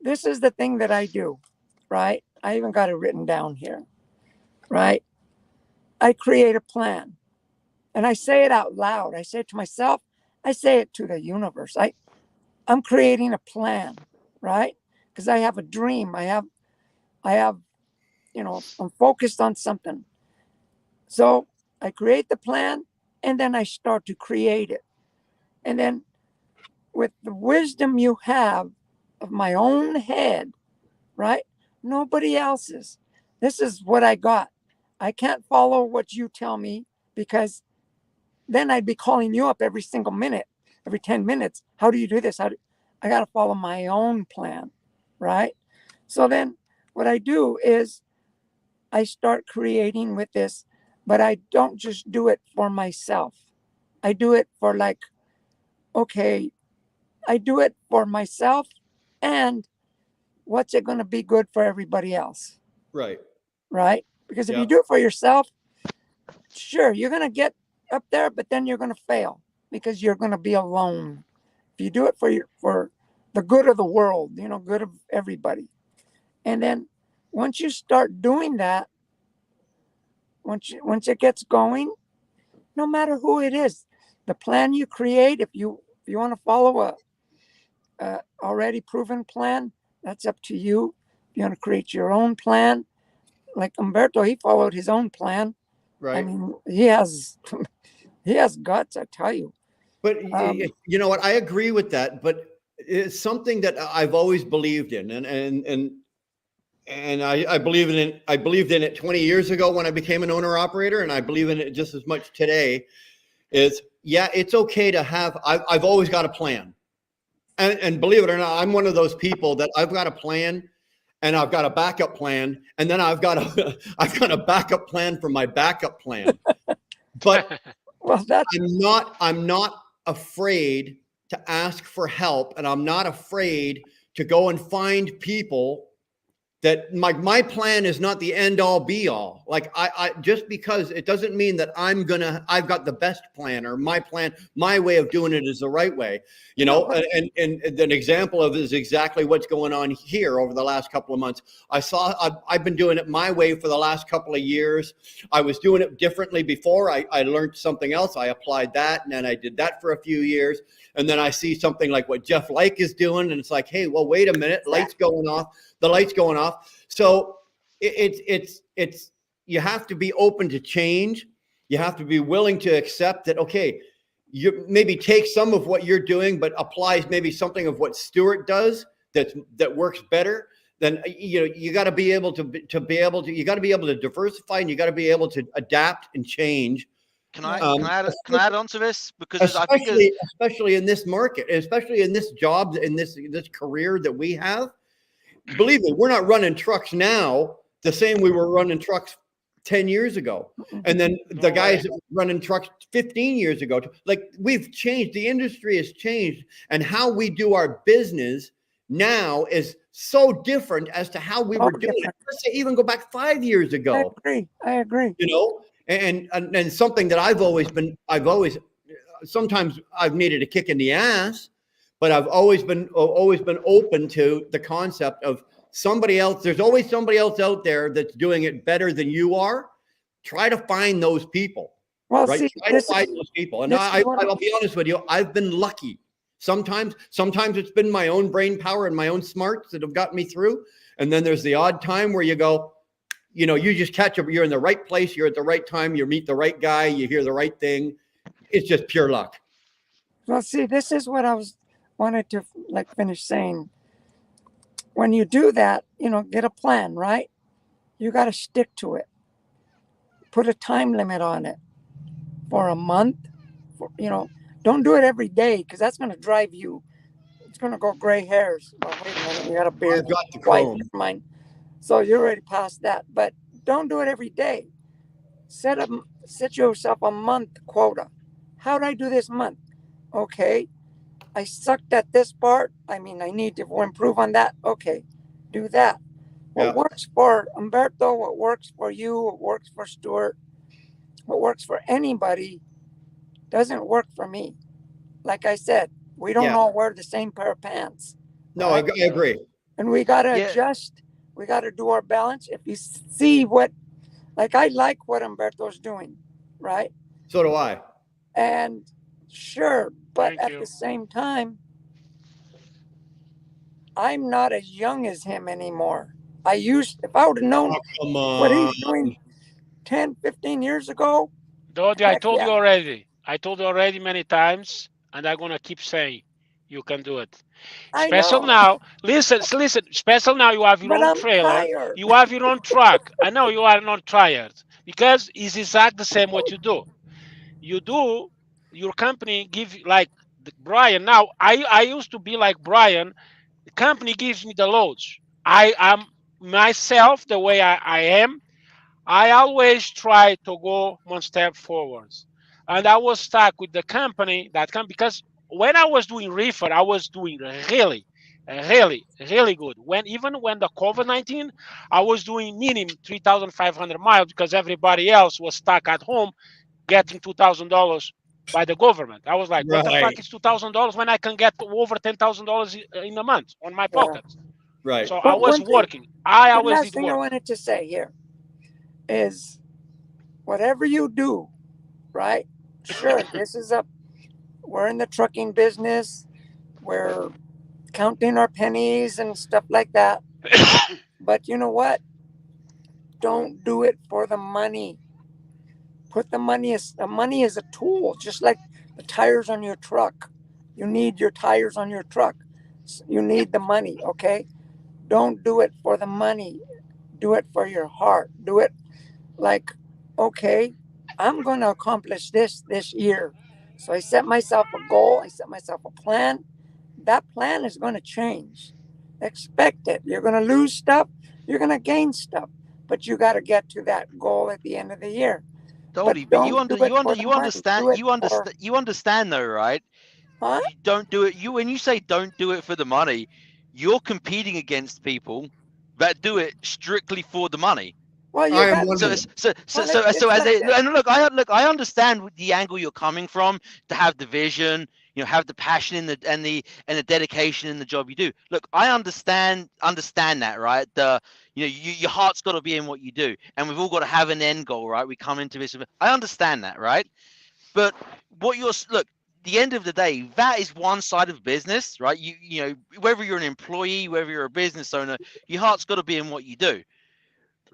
This is the thing that I do, right? I even got it written down here, right? I create a plan and I say it out loud. I say it to myself. I say it to the universe. I'm creating a plan, right? Because I have a dream. I have, you know, I'm focused on something. So I create the plan and then I start to create it. And then with the wisdom you have of my own head, right? Nobody else's. This is what I got. I can't follow what you tell me because then I'd be calling you up every single minute, every 10 minutes. How do you do this? I got to follow my own plan, right? So then what I do is I start creating with this, but I don't just do it for myself. I do it for like, okay, I do it for myself, and what's it going to be good for everybody else? Right. Right? Because if you do it for yourself, sure, you're going to get up there, but then you're going to fail because you're going to be alone. If you do it for the good of the world, good of everybody. And then once you start doing that, once it gets going, no matter who it is, the plan you create, if you want to follow a already proven plan, that's up to you. If you want to create your own plan, like Umberto, he followed his own plan. Right. I mean, he has guts, I tell you. But you know what? I agree with that. But it's something that I've always believed in, and I believe in it. I believed in it 20 years ago when I became an owner operator, and I believe in it just as much today. It's okay to have. I've always got a plan, and believe it or not, I'm one of those people that I've got a plan, and I've got a backup plan, and then I've got a backup plan for my backup plan. But well, I'm not afraid to ask for help, and I'm not afraid to go and find people that my plan is not the end all be all. Like I just because it doesn't mean that I've got the best plan or my plan, my way of doing it is the right way, and an example of it is exactly what's going on here over the last couple of months. I've been doing it my way for the last couple of years. I was doing it differently before. I learned something else. I applied that, and then I did that for a few years. And then I see something like what Jeff Like is doing, and it's like, hey, well, wait a minute, lights going off. The light's going off. So it's you have to be open to change. You have to be willing to accept that, okay, you maybe take some of what you're doing, but applies maybe something of what Stuart does that works better. Then you got to be able to you got to be able to diversify, and you got to be able to adapt and change. Can I add on to this? Because especially in this market, especially in this job, in this career that we have. Believe me, we're not running trucks now the same we were running trucks 10 years ago. And then the guys that were running trucks 15 years ago, like we've changed. The industry has changed, and how we do our business now is so different as to how we were doing it. Let's say even go back 5 years ago. I agree. And something that I've always sometimes I've needed a kick in the ass, but I've always been open to the concept of somebody else. There's always somebody else out there that's doing it better than you are. Try to find those people. Well, right? See, Try to find those people. And I'll be honest with you, I've been lucky. Sometimes it's been my own brain power and my own smarts that have gotten me through. And then there's the odd time where you go, you just catch up. You're in the right place. You're at the right time. You meet the right guy. You hear the right thing. It's just pure luck. Well, see, this is what I wanted to finish saying. When you do that, get a plan, right? You got to stick to it. Put a time limit on it for a month. Don't do it every day, because that's going to drive you. It's going to go gray hairs. Well, wait a minute, you got a beard. I've got the white, comb. never mind. So you're already past that. But don't do it every day. Set yourself a month quota. How do I do this month? Okay, I sucked at this part. I need to improve on that. Okay, do that. What works for Umberto, what works for you, what works for Stuart, what works for anybody doesn't work for me. Like I said, we don't all wear the same pair of pants. No, right? I agree. And we got to adjust. We got to do our balance. If you see I like what Umberto's doing, right? So do I. And sure, but at the same time, I'm not as young as him anymore. If I would have known what he's doing 10, 15 years ago. Dodi, I told you already. I told you already many times, and I'm going to keep saying you can do it. Special now. Listen. Special now. You have your own trailer. Tired. You have your own truck. I know you are not tired, because it's exactly the same what you do. You do your company give you, like Brian. Now I used to be like Brian. The company gives me the loads. I am myself the way I am. I always try to go one step forwards. And I was stuck with the company because when I was doing reefer, I was doing really good. Even when the COVID-19, I was doing minimum 3,500 miles because everybody else was stuck at home getting $2,000 by the government. I was like, what the fuck Right. is $2,000 when I can get over $10,000 in a month on my Yeah. pocket? Right. So I But was one thing, working. I one always last did thing I work. wanted to say here is whatever you do, right? Sure, we're in the trucking business. We're counting our pennies and stuff like that. But you know what? Don't do it for the money. Put the money is a tool, just like the tires on your truck. You need your tires on your truck. You need the money, okay? Don't do it for the money. Do it for your heart. Do it like, okay, I'm going to accomplish this year. So I set myself a goal, I set myself a plan. That plan is going to change. Expect it. You're going to lose stuff, you're going to gain stuff, but you got to get to that goal at the end of the year. But Dodie, but don't do it for the money. Do it for, you understand though, right? huh? You don't do it. When you say don't do it for the money, you're competing against people that do it strictly for the money. Well, you I am got, one of So, them. well, it's as like a, this. and look, I understand the angle you're coming from, to have the vision, have the passion in the dedication in the job you do. Look, I understand that, right? Your heart's got to be in what you do, and we've all got to have an end goal, right? We come into this. I understand that, right? But the end of the day, that is one side of business, right? Whether you're an employee, whether you're a business owner, your heart's got to be in what you do.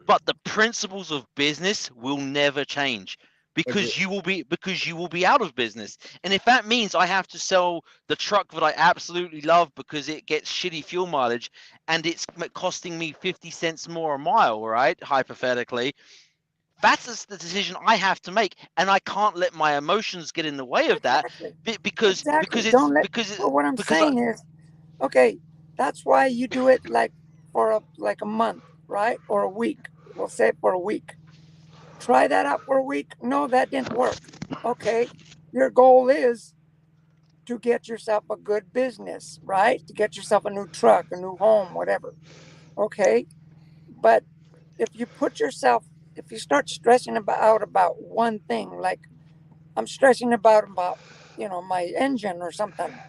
But the principles of business will never change Agree. because you will be out of business. And if that means I have to sell the truck that I absolutely love because it gets shitty fuel mileage and it's costing me 50 cents more a mile, right? Hypothetically, that's the decision I have to make, and I can't let my emotions get in the way of that Exactly. because Exactly. it's Don't let, because it, well, what I'm because I, saying is, okay, that's why you do it like for like a month, right? Or a week. We'll say for a week. Try that out for a week. No, that didn't work. Okay. Your goal is to get yourself a good business, right? To get yourself a new truck, a new home, whatever. Okay. But if you start stressing about one thing, like I'm stressing about, my engine or something.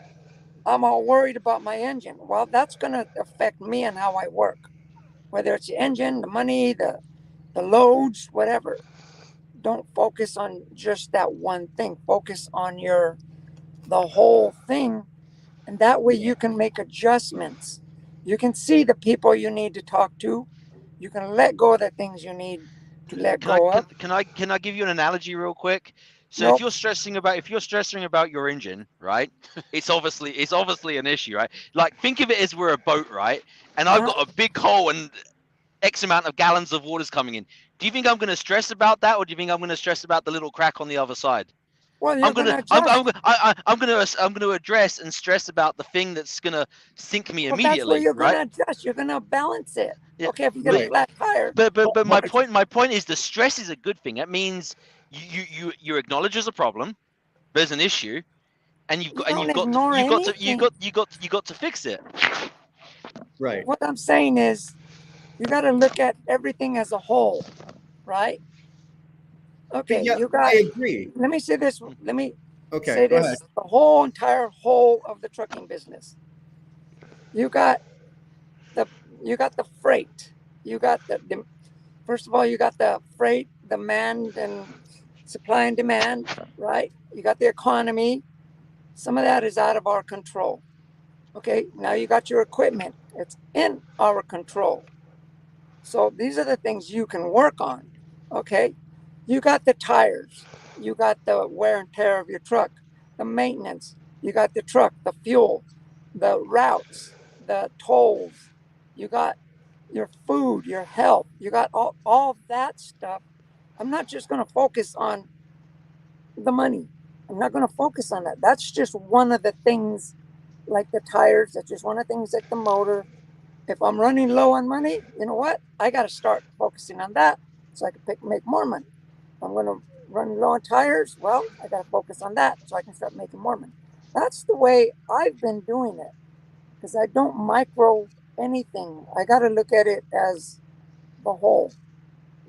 I'm all worried about my engine. Well, that's going to affect me and how I work, whether it's the engine, the money, the loads, whatever. Don't focus on just that one thing. Focus on the whole thing, and that way you can make adjustments. You can see the people you need to talk to. You can let go of the things you need to let can I go can, of. can I give you an analogy real quick? So Nope. if you're stressing about your engine, right? It's obviously an issue, right? Like, think of it as we're a boat, right? And I've Uh-huh. got a big hole and X amount of gallons of water's coming in. Do you think I'm going to stress about that, or do you think I'm going to stress about the little crack on the other side? Well, I'm you're going gonna to I'm adjust. I'm gonna address and stress about the thing that's gonna sink me Well, that's where immediately, you're going right? to adjust. You're going to balance it. Yeah, Okay, if you get a but Right. flat tire, but well, my point is, the stress is a good thing. That means you acknowledge there's a problem, there's an issue, and you don't ignore anything. you got to fix it. Right. What I'm saying is, you got to look at everything as a whole, right? Okay, Yeah, you I got, agree. let me say this, let me Okay, say go ahead. this the whole entire whole of the trucking business. You got the you got the freight. You got the first of all, you got the freight, demand and supply and demand, right? You got the economy. Some of that is out of our control. Okay, now you got your equipment. It's in our control. So these are the things you can work on. Okay, you got the tires, you got the wear and tear of your truck, the maintenance, you got the truck, the fuel, the routes, the tolls, you got your food, your health, you got all that stuff. I'm not just going to focus on the money. I'm not going to focus on that. That's just one of the things, like the tires. That's just one of the things, like the motor. If I'm running low on money, you know what? I got to start focusing on that so I can make more money. If I'm going to run low on tires, well, I got to focus on that so I can start making more money. That's the way I've been doing it, because I don't micro anything. I got to look at it as the whole.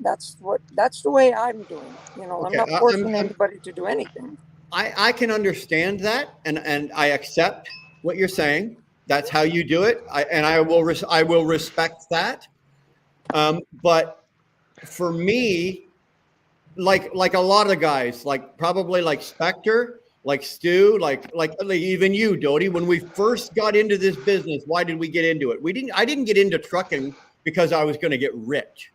That's the way I'm doing it. You know, I'm Okay, not forcing anybody to do anything. I can understand that, and I accept what you're saying. That's how you do it, I will respect that. But for me, like a lot of guys, like probably like Spectre, like Stu, like even you, Doty. When we first got into this business, why did we get into it? I didn't get into trucking because I was going to get rich.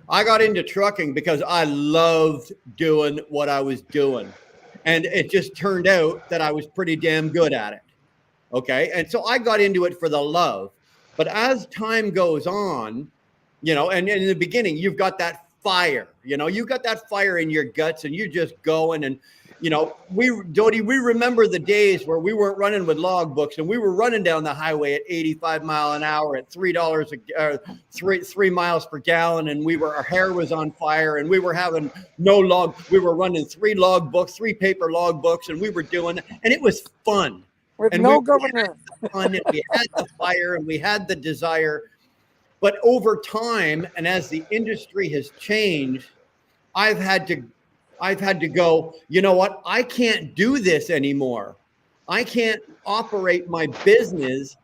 I got into trucking because I loved doing what I was doing. And it just turned out that I was pretty damn good at it. Okay. And so I got into it for the love. But as time goes on, you know, and in the beginning, you've got that fire, you know, you've got that fire in your guts and you're just going. And, you know, Doty, we remember the days where we weren't running with logbooks and we were running down the highway at 85 mile an hour at $3 3 miles per gallon. And our hair was on fire and we were having we were running 3 paper logbooks and we were doing, and it was fun. With and no governor. Fun, and we had the fire and we had the desire. But over time, and as the industry has changed, I've had to go, you know what? I can't do this anymore. I can't operate my business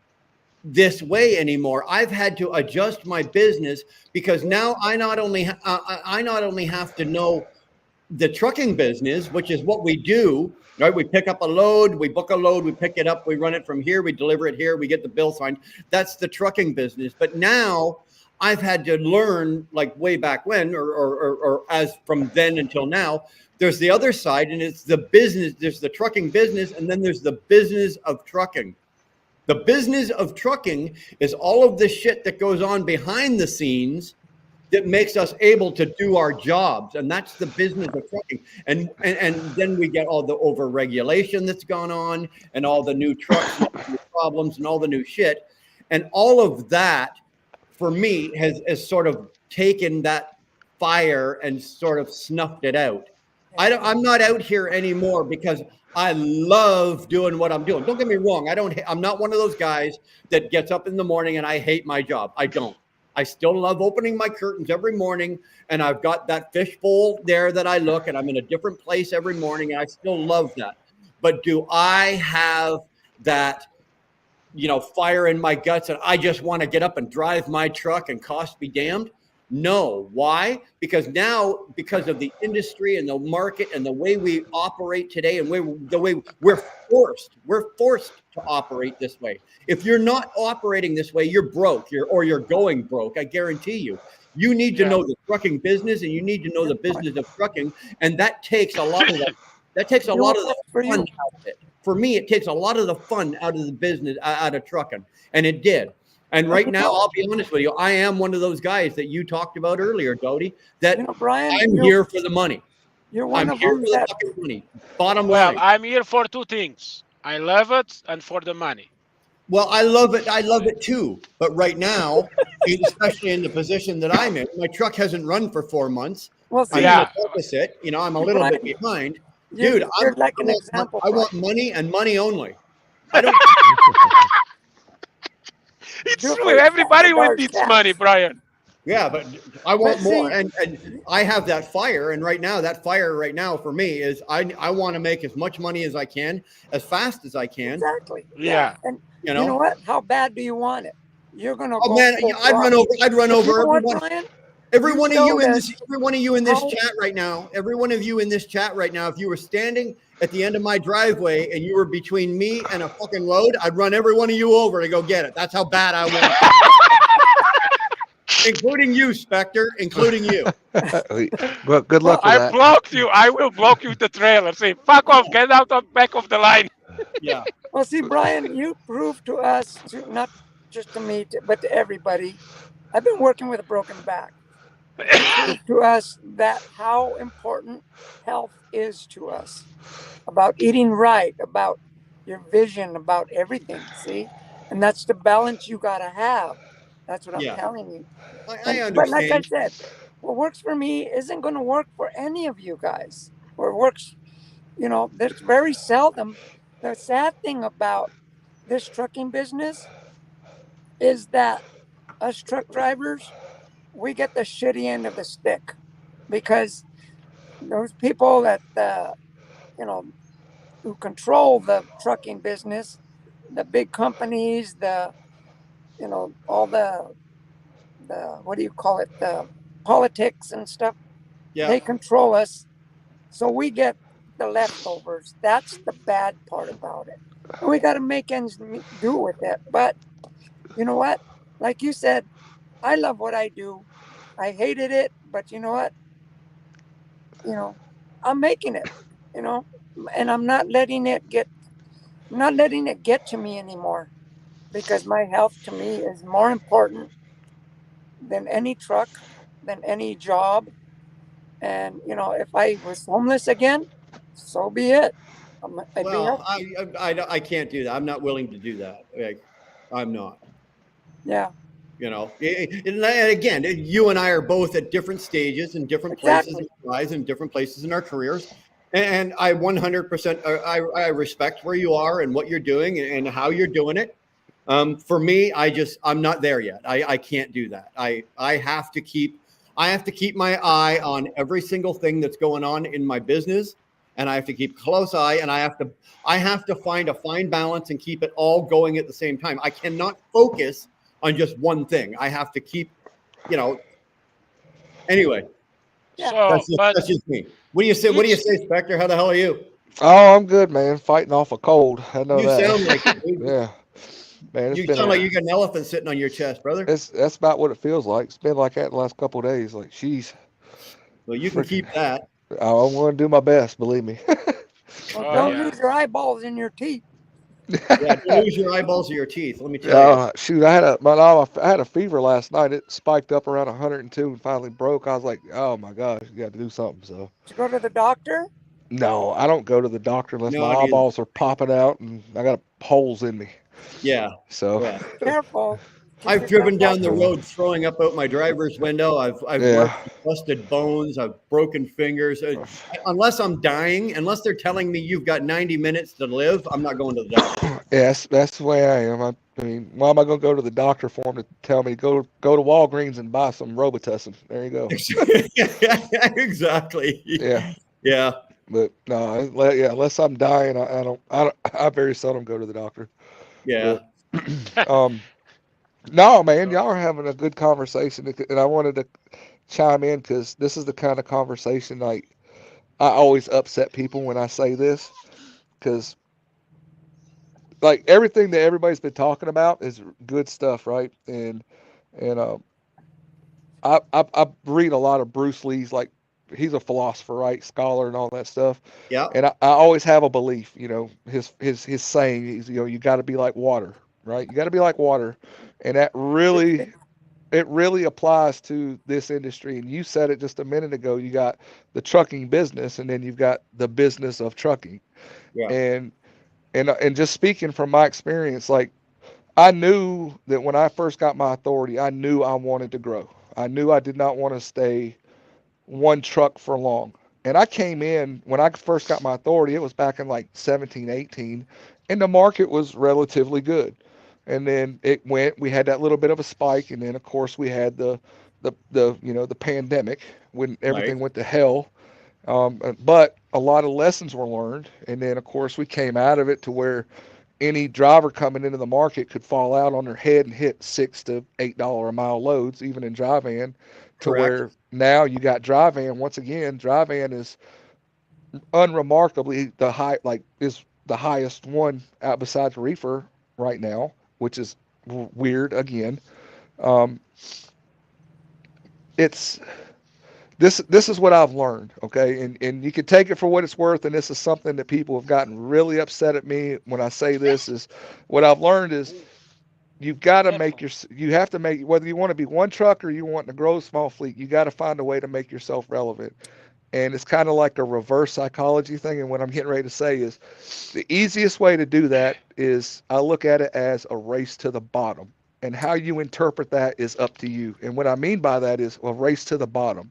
this way anymore. I've had to adjust my business because now I not only have to know the trucking business, which is what we do, right? We pick up a load, we book a load, we pick it up, we run it from here, we deliver it here, we get the bill signed. That's the trucking business. But now I've had to learn, like way back when, or as from then until now, there's the other side, and it's the business. There's the trucking business, and then there's the business of trucking. The business of trucking is all of the shit that goes on behind the scenes that makes us able to do our jobs. And that's the business of trucking. And then we get all the over-regulation that's gone on and all the new trucks and all the new problems and all the new shit. And all of that, for me, has sort of taken that fire and sort of snuffed it out. I'm not out here anymore because I love doing what I'm doing. Don't get me wrong. I'm not one of those guys that gets up in the morning and I hate my job. I don't. I still love opening my curtains every morning, and I've got that fishbowl there that I look, and I'm in a different place every morning, and I still love that. But do I have that, you know, fire in my guts and I just want to get up and drive my truck and cost be damned? No. Why? Because now, because of the industry and the market and the way we operate today and the way we're forced to operate this way. If you're not operating this way, you're broke. You're going broke. I guarantee you. You need to know the trucking business, and you need to know the business of trucking, and that takes a lot of that. That takes a lot of the fun out of it. For me, it takes a lot of the fun out of the business, out of trucking, and it did. And right now, I'll be honest with you, I am one of those guys that you talked about earlier, Doty, that Brian, I'm here for the money. I'm here for the fucking money. Bottom line. I'm here for 2 things. I love it and for the money. Well, I love it. I love it too. But right now, especially in the position that I'm in, my truck hasn't run for 4 months. Well, see, I'm the opposite. You know, I'm a little bit behind. Dude, you're like an example. I want money and money only. I don't. It's true. Everybody needs money, Brian. Yeah, but I want more, and I have that fire. And right now, that fire right now for me is I want to make as much money as I can, as fast as I can. Exactly. Yeah. And you know what? How bad do you want it? You're gonna. Oh man, I'd run over everyone. Every one of you in this chat right now, every one of you in this chat right now, if you were standing at the end of my driveway and you were between me and a fucking load, I'd run every one of you over to go get it. That's how bad I want it. Including you, Spectre, including you. Well, good luck with that. I blocked you. I will block you with the trailer. Say, fuck off, get out of back of the line. Yeah. Well, see, Brian, you proved to us, not just to me, but to everybody, I've been working with a broken back. prove to us that how important health is to us, about eating right, about your vision, about everything. See, and that's the balance you got to have. That's what I'm Yeah, telling you. I But like I understand. said, what works for me isn't going to work for any of you guys. Or works, there's very seldom. The sad thing about this trucking business is that us truck drivers, we get the shitty end of the stick because those people that you know who control the trucking business, the big companies, the all the what do you call it, the politics and stuff, Yeah. they control us, so we get the leftovers. That's the bad part about it, and we got to make ends do with it. But you know what, like you said, I love what I do. I hated it, but you know what, you know I'm making it, you know and I'm not letting it get to me anymore, because my health to me is more important than any truck, than any job. And if I was homeless again, so be it. I'd be Well, healthy. I can't do that. I'm not willing to do that. Like, I'm not. Yeah, And again, you and I are both at different stages and different places in exactly. our lives and different places in our careers. And I 100%, I respect where you are and what you're doing and how you're doing it. For me, I'm not there yet. I can't do that. I have to keep my eye on every single thing that's going on in my business, and I have to keep a close eye, and I have to find a fine balance and keep it all going at the same time. I cannot focus on just one thing. I have to keep, you know. Anyway, Yeah. So, but that's just me. What do you say? What do you each say, Spectre? How the hell are you? Oh, I'm good, man. Fighting off a cold. I know You that. sound like it, dude. Yeah, man. You sound like you got an elephant sitting on your chest, brother. That's about what it feels like. It's been like that the last couple of days. Like, she's Well, you can freaking. keep that. I'm going to do my best. Believe me. Well, oh don't yeah, lose your eyeballs in your teeth. Yeah, don't lose your eyeballs or your teeth. Let me tell you. Shoot, I had a fever last night. It spiked up around 102 and finally broke. I was like, oh my gosh, you got to do something. So Did you go to the doctor? no, I don't go to the doctor unless my No, dude. eyeballs are popping out and I got holes in me. Yeah, So yeah. Careful. Keep I've yourself driven down the healthy. road throwing up out my driver's window. I've yeah. marked busted bones. I've broken fingers. Unless I'm dying, unless they're telling me you've got 90 minutes to live, I'm not going to the doctor. Yes, that's the way I am. I mean, why am I going to go to the doctor for him to tell me go to Walgreens and buy some Robitussin? There you go. Exactly. Yeah, Yeah. but no, yeah, unless I'm dying, I very seldom go to the doctor. Yeah. But um, no, man, y'all are having a good conversation, and I wanted to chime in because this is the kind of conversation like I always upset people when I say this because like everything that everybody's been talking about is good stuff, right? And I read a lot of Bruce Lee's, like he's a philosopher, right, scholar and all that stuff. Yeah. And I always have a belief, his saying is, you got to be like water, right? You got to be like water, and that really it really applies to this industry. And you said it just a minute ago. You got the trucking business, and then you've got the business of trucking, Yeah. and and just speaking from my experience, like I knew that when I first got my authority, I knew I wanted to grow. I knew I did not want to stay one truck for long. And I came in when I first got my authority, it was back in like 17, 18, and the market was relatively good. And then we had that little bit of a spike. And then of course we had the pandemic when Right. everything went to hell. But a lot of lessons were learned. And then of course we came out of it to where any driver coming into the market could fall out on their head and hit $6 to $8 a mile loads, even in dry van, to Correct. where now you got dry van. Once again, dry van is unremarkably is the highest one out besides reefer right now, which is weird again. Um, it's this is what I've learned, okay? And you can take it for what it's worth, and this is something that people have gotten really upset at me when I say this is what I've learned is you've got to make you have to make, whether you want to be one truck or you want to grow a small fleet, you got to find a way to make yourself relevant. And it's kind of like a reverse psychology thing. And what I'm getting ready to say is the easiest way to do that is I look at it as a race to the bottom. And how you interpret that is up to you. And what I mean by that is a race to the bottom.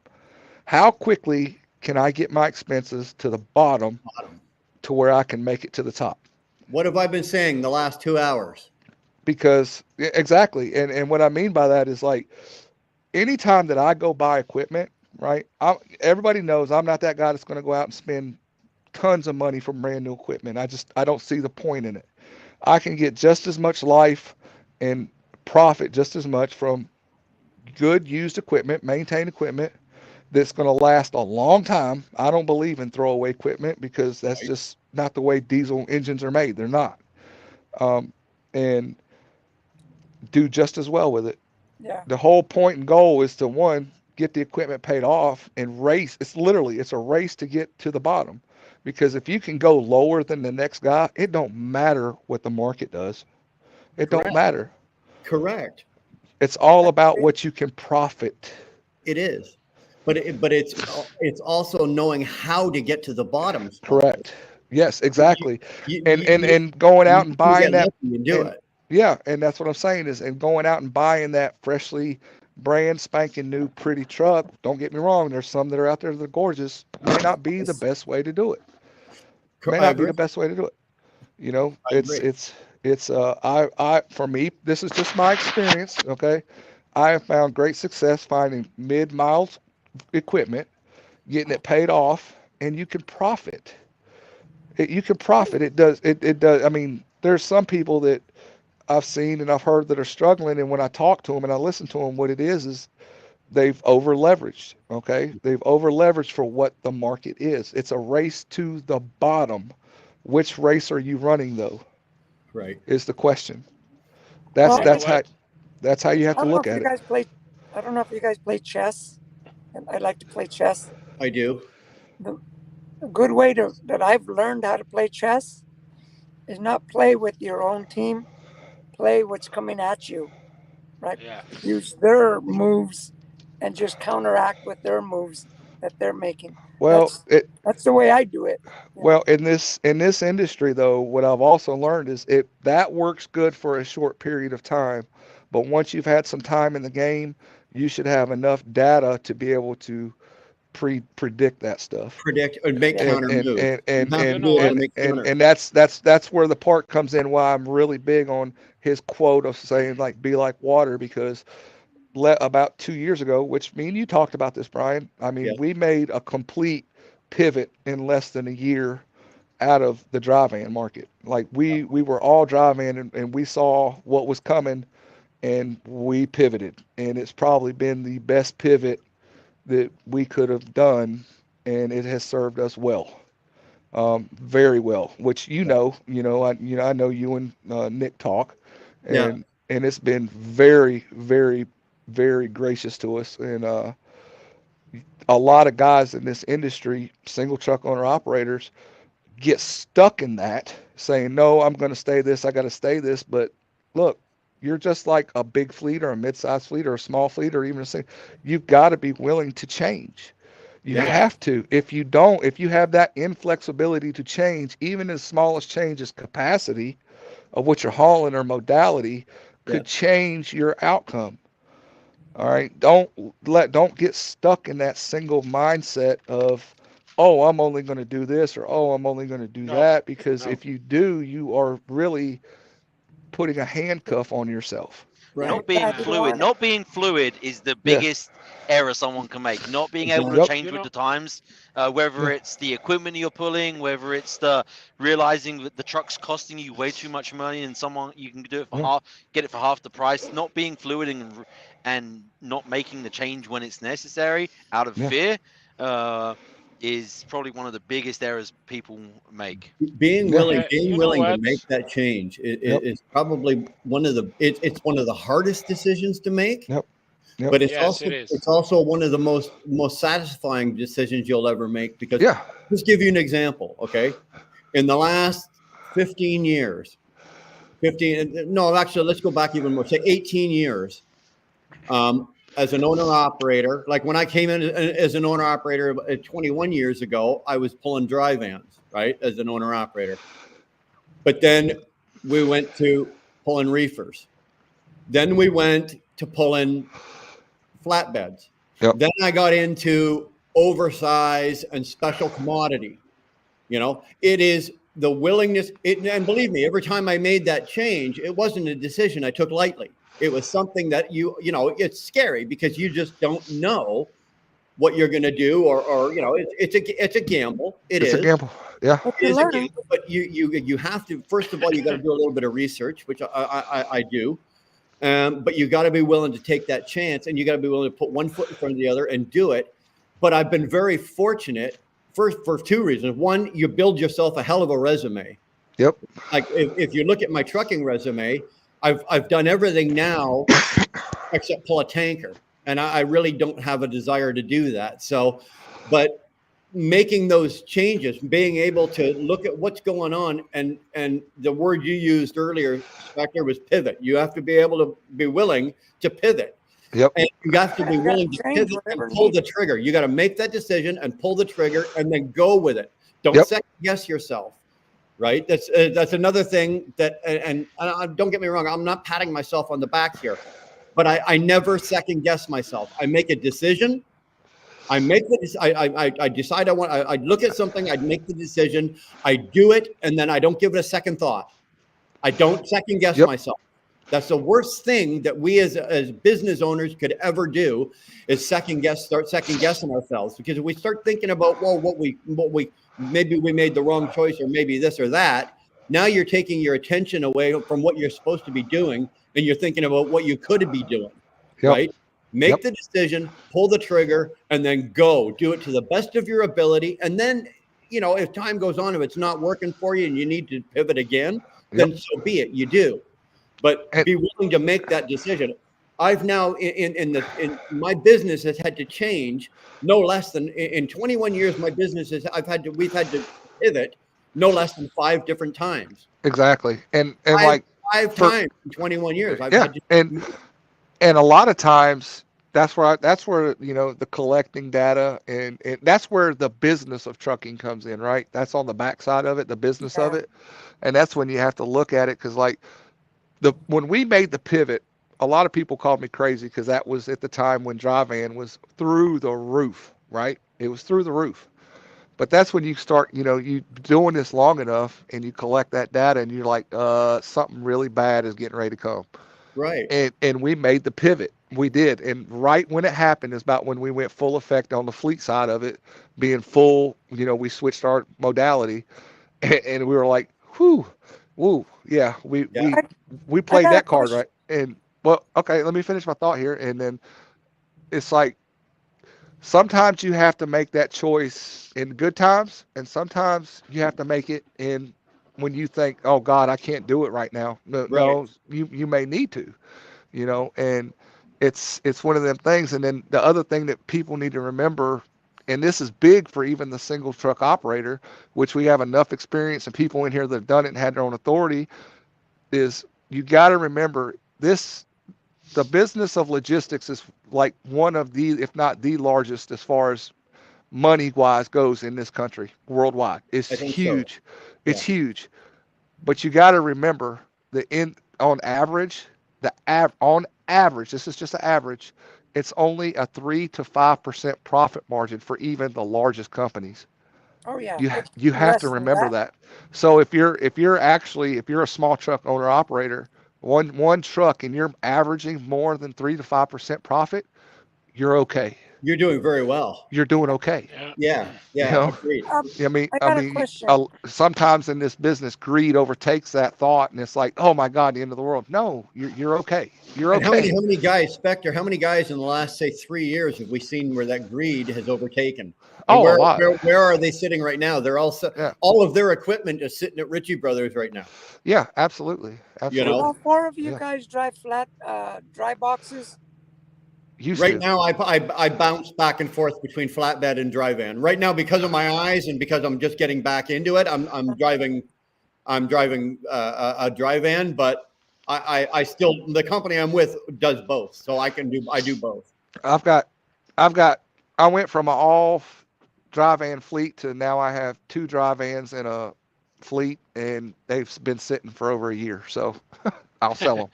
How quickly can I get my expenses to the bottom to where I can make it to the top? What have I been saying the last 2 hours? Because exactly. And what I mean by that is like anytime that I go buy equipment, right? Everybody knows I'm not that guy that's going to go out and spend tons of money for brand new equipment. I don't see the point in it. I can get just as much life and profit just as much from good used equipment, maintained equipment that's going to last a long time. I don't believe in throwaway equipment because that's just not the way diesel engines are made. They're not. And do just as well with it. Yeah. The whole point and goal is to, one, get the equipment paid off and race. It's a race to get to the bottom, because if you can go lower than the next guy, it don't matter what the market does. It don't matter. Correct. It's all about what you can profit. It is, but it's also knowing how to get to the bottom. Correct. Yes, exactly. And going out and buying that. You do it. Yeah, and that's what I'm saying is, and going out and buying that freshly brand spanking new pretty truck. Don't get me wrong, there's some that are out there that are gorgeous. May not be the best way to do it. May not be the best way to do it. You know, for me, this is just my experience. Okay, I have found great success finding mid-miles equipment, getting it paid off, and you can profit. You can profit. It does. It does. I mean, there's some people that I've seen and I've heard that are struggling, and when I talk to them and I listen to them, what it is they've over leveraged. Okay, they've over leveraged for what the market is. It's a race to the bottom. Which race are you running though? Right, is the question. That's how you have to look at it. I don't know if you guys play chess, and I like to play chess. I do. A good way that I've learned how to play chess is not play with your own team. Play what's coming at you, right? Yeah. Use their moves and just counteract with their moves that they're making. Well, that's the way I do it. Well, in this industry, though, what I've also learned is that works good for a short period of time, but once you've had some time in the game, you should have enough data to be able to predict that stuff. Predict and make counter moves. And that's where the part comes in. Why I'm really big on his quote of saying like be like water, because about 2 years ago, which me and you talked about this, Brian. I mean, we made a complete pivot in less than a year out of the dry van market. Like we were all dry van and we saw what was coming and we pivoted, and it's probably been the best pivot that we could have done, and it has served us well, very well. Which I know you and Nick talk, and it's been very, very, very gracious to us. And a lot of guys in this industry, single truck owner operators, get stuck in that, saying, "No, I'm going to stay this. I got to stay this." But look, you're just like a big fleet or a mid-sized fleet or a small fleet or even a single. You've got to be willing to change. You have to. If you don't, if you have that inflexibility to change, even as small as change as capacity of what you're hauling or modality could change your outcome. All right. Don't get stuck in that single mindset of, oh, I'm only going to do this, or oh, I'm only going to do that, because if you do, you are really putting a handcuff on yourself. Right. Not being fluid is the biggest error someone can make. Not being able to change with the times, whether it's the equipment you're pulling, whether it's the realizing that the truck's costing you way too much money and you can do it for get it for half the price. Not being fluid and not making the change when it's necessary out of fear is probably one of the biggest errors people make. Being willing to make that change is probably one of the hardest decisions to make. But it's also one of the most satisfying decisions you'll ever make, because just give you an example. Okay, in the last 15 years, 15. No, actually, let's go back even more. Say 18 years. As an owner operator, like when I came in as an owner operator 21 years ago, I was pulling dry vans, right, as an owner operator. But then we went to pulling reefers. Then we went to pulling flatbeds. Yep. Then I got into oversize and special commodity. You know, it is the willingness. And believe me, every time I made that change, it wasn't a decision I took lightly. It was something that you know, it's scary because you just don't know what you're going to do, or you know, it's a gamble. It's a gamble. Yeah. It is a gamble, but you have to, first of all, you got to do a little bit of research, which I do. But you got to be willing to take that chance, and you got to be willing to put one foot in front of the other and do it. But I've been very fortunate for two reasons. One, you build yourself a hell of a resume. Yep. Like if you look at my trucking resume, I've done everything now except pull a tanker, and I really don't have a desire to do that. So, but making those changes, being able to look at what's going on, and the word you used earlier, Spectre, was pivot. You have to be able to be willing to pivot. Yep. And you have to be willing to pivot and pull the trigger. You got to make that decision and pull the trigger and then go with it. Don't second guess yourself. Right. That's another thing that, and don't get me wrong, I'm not patting myself on the back here, but I never second guess myself. I make a decision. I decide I look at something, I make the decision, I do it, and then I don't give it a second thought. I don't second guess myself. That's the worst thing that we as business owners could ever do, is start second guessing ourselves, because if we start thinking about, well, what we maybe we made the wrong choice, or maybe this or that, now you're taking your attention away from what you're supposed to be doing, and you're thinking about what you could be doing. Right? Make the decision, pull the trigger, and then go do it to the best of your ability. And then, you know, if time goes on, if it's not working for you and you need to pivot again, then so be it. You do, but be willing to make that decision. I've now in my business has had to change no less than in 21 years. My business is we've had to pivot no less than 5 different times. Exactly, and five times in 21 years. I've had to, and a lot of times that's where you know, the collecting data, and that's where the business of trucking comes in, right? That's on the backside of it, the business of it, and that's when you have to look at it, because like when we made the pivot, a lot of people called me crazy, because that was at the time when dry van was through the roof, right? It was through the roof. But that's when you start, you know, you doing this long enough and you collect that data and you're like, something really bad is getting ready to come. Right. And we made the pivot. We did. And right when it happened is about when we went full effect on the fleet side of it, being full, you know, we switched our modality, and we were like, whoo, yeah, we played that card, right? And well, okay, let me finish my thought here. And then it's like, sometimes you have to make that choice in good times, and sometimes you have to make it in when you think, oh God, I can't do it right now. No, you may need to, you know, and it's one of them things. And then the other thing that people need to remember, and this is big for even the single truck operator, which we have enough experience and people in here that have done it and had their own authority, is you got to remember this. The business of logistics is like one of the, if not the largest, as far as money wise goes in this country, worldwide. It's huge. So. It's huge. But you got to remember on average, this is just an average, it's only a 3 to 5% profit margin for even the largest companies. Oh yeah. You have to remember that. So if you're a small truck owner operator, one truck, and you're averaging more than 3 to 5% profit, you're okay. You're doing very well. You're doing okay. Yeah. You know? I mean, sometimes in this business, greed overtakes that thought, and it's like, oh my God, the end of the world. No, you're okay. You're okay. How many guys, Spectre? How many guys in the last, say, 3 years have we seen where that greed has overtaken? And a lot. Where are they sitting right now? They're all of their equipment is sitting at Ritchie Brothers right now. Yeah, absolutely. You know? All 4 of you guys drive flat dry boxes? Right now, I bounce back and forth between flatbed and dry van. Right now, because of my eyes and because I'm just getting back into it, I'm driving I'm driving a dry van, but I still, the company I'm with does both, so I do both. I went from an all dry van fleet to now I have 2 dry vans in a fleet, and they've been sitting for over a year. So I'll sell them.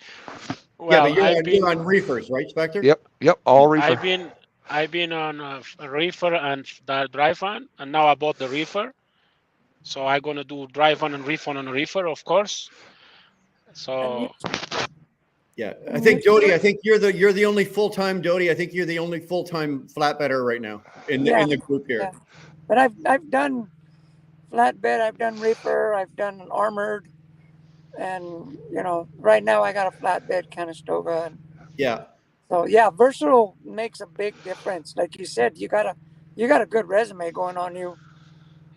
Yeah, Well, but you're on reefers, right, Spectre? Yep, all reefer. I've been on a reefer and the dry van, and now I bought the reefer. So I'm gonna do dry van and reefer on a reefer, of course. So yeah, I think Dodie. I think you're the only full time Dodie. I think you're the only full time flatbedder right now in the group here. Yeah. But I've done flatbed, I've done reefer, I've done armored, and right now I got a flatbed Conestoga. And yeah. So versatile makes a big difference. Like you said, you got a good resume going on you.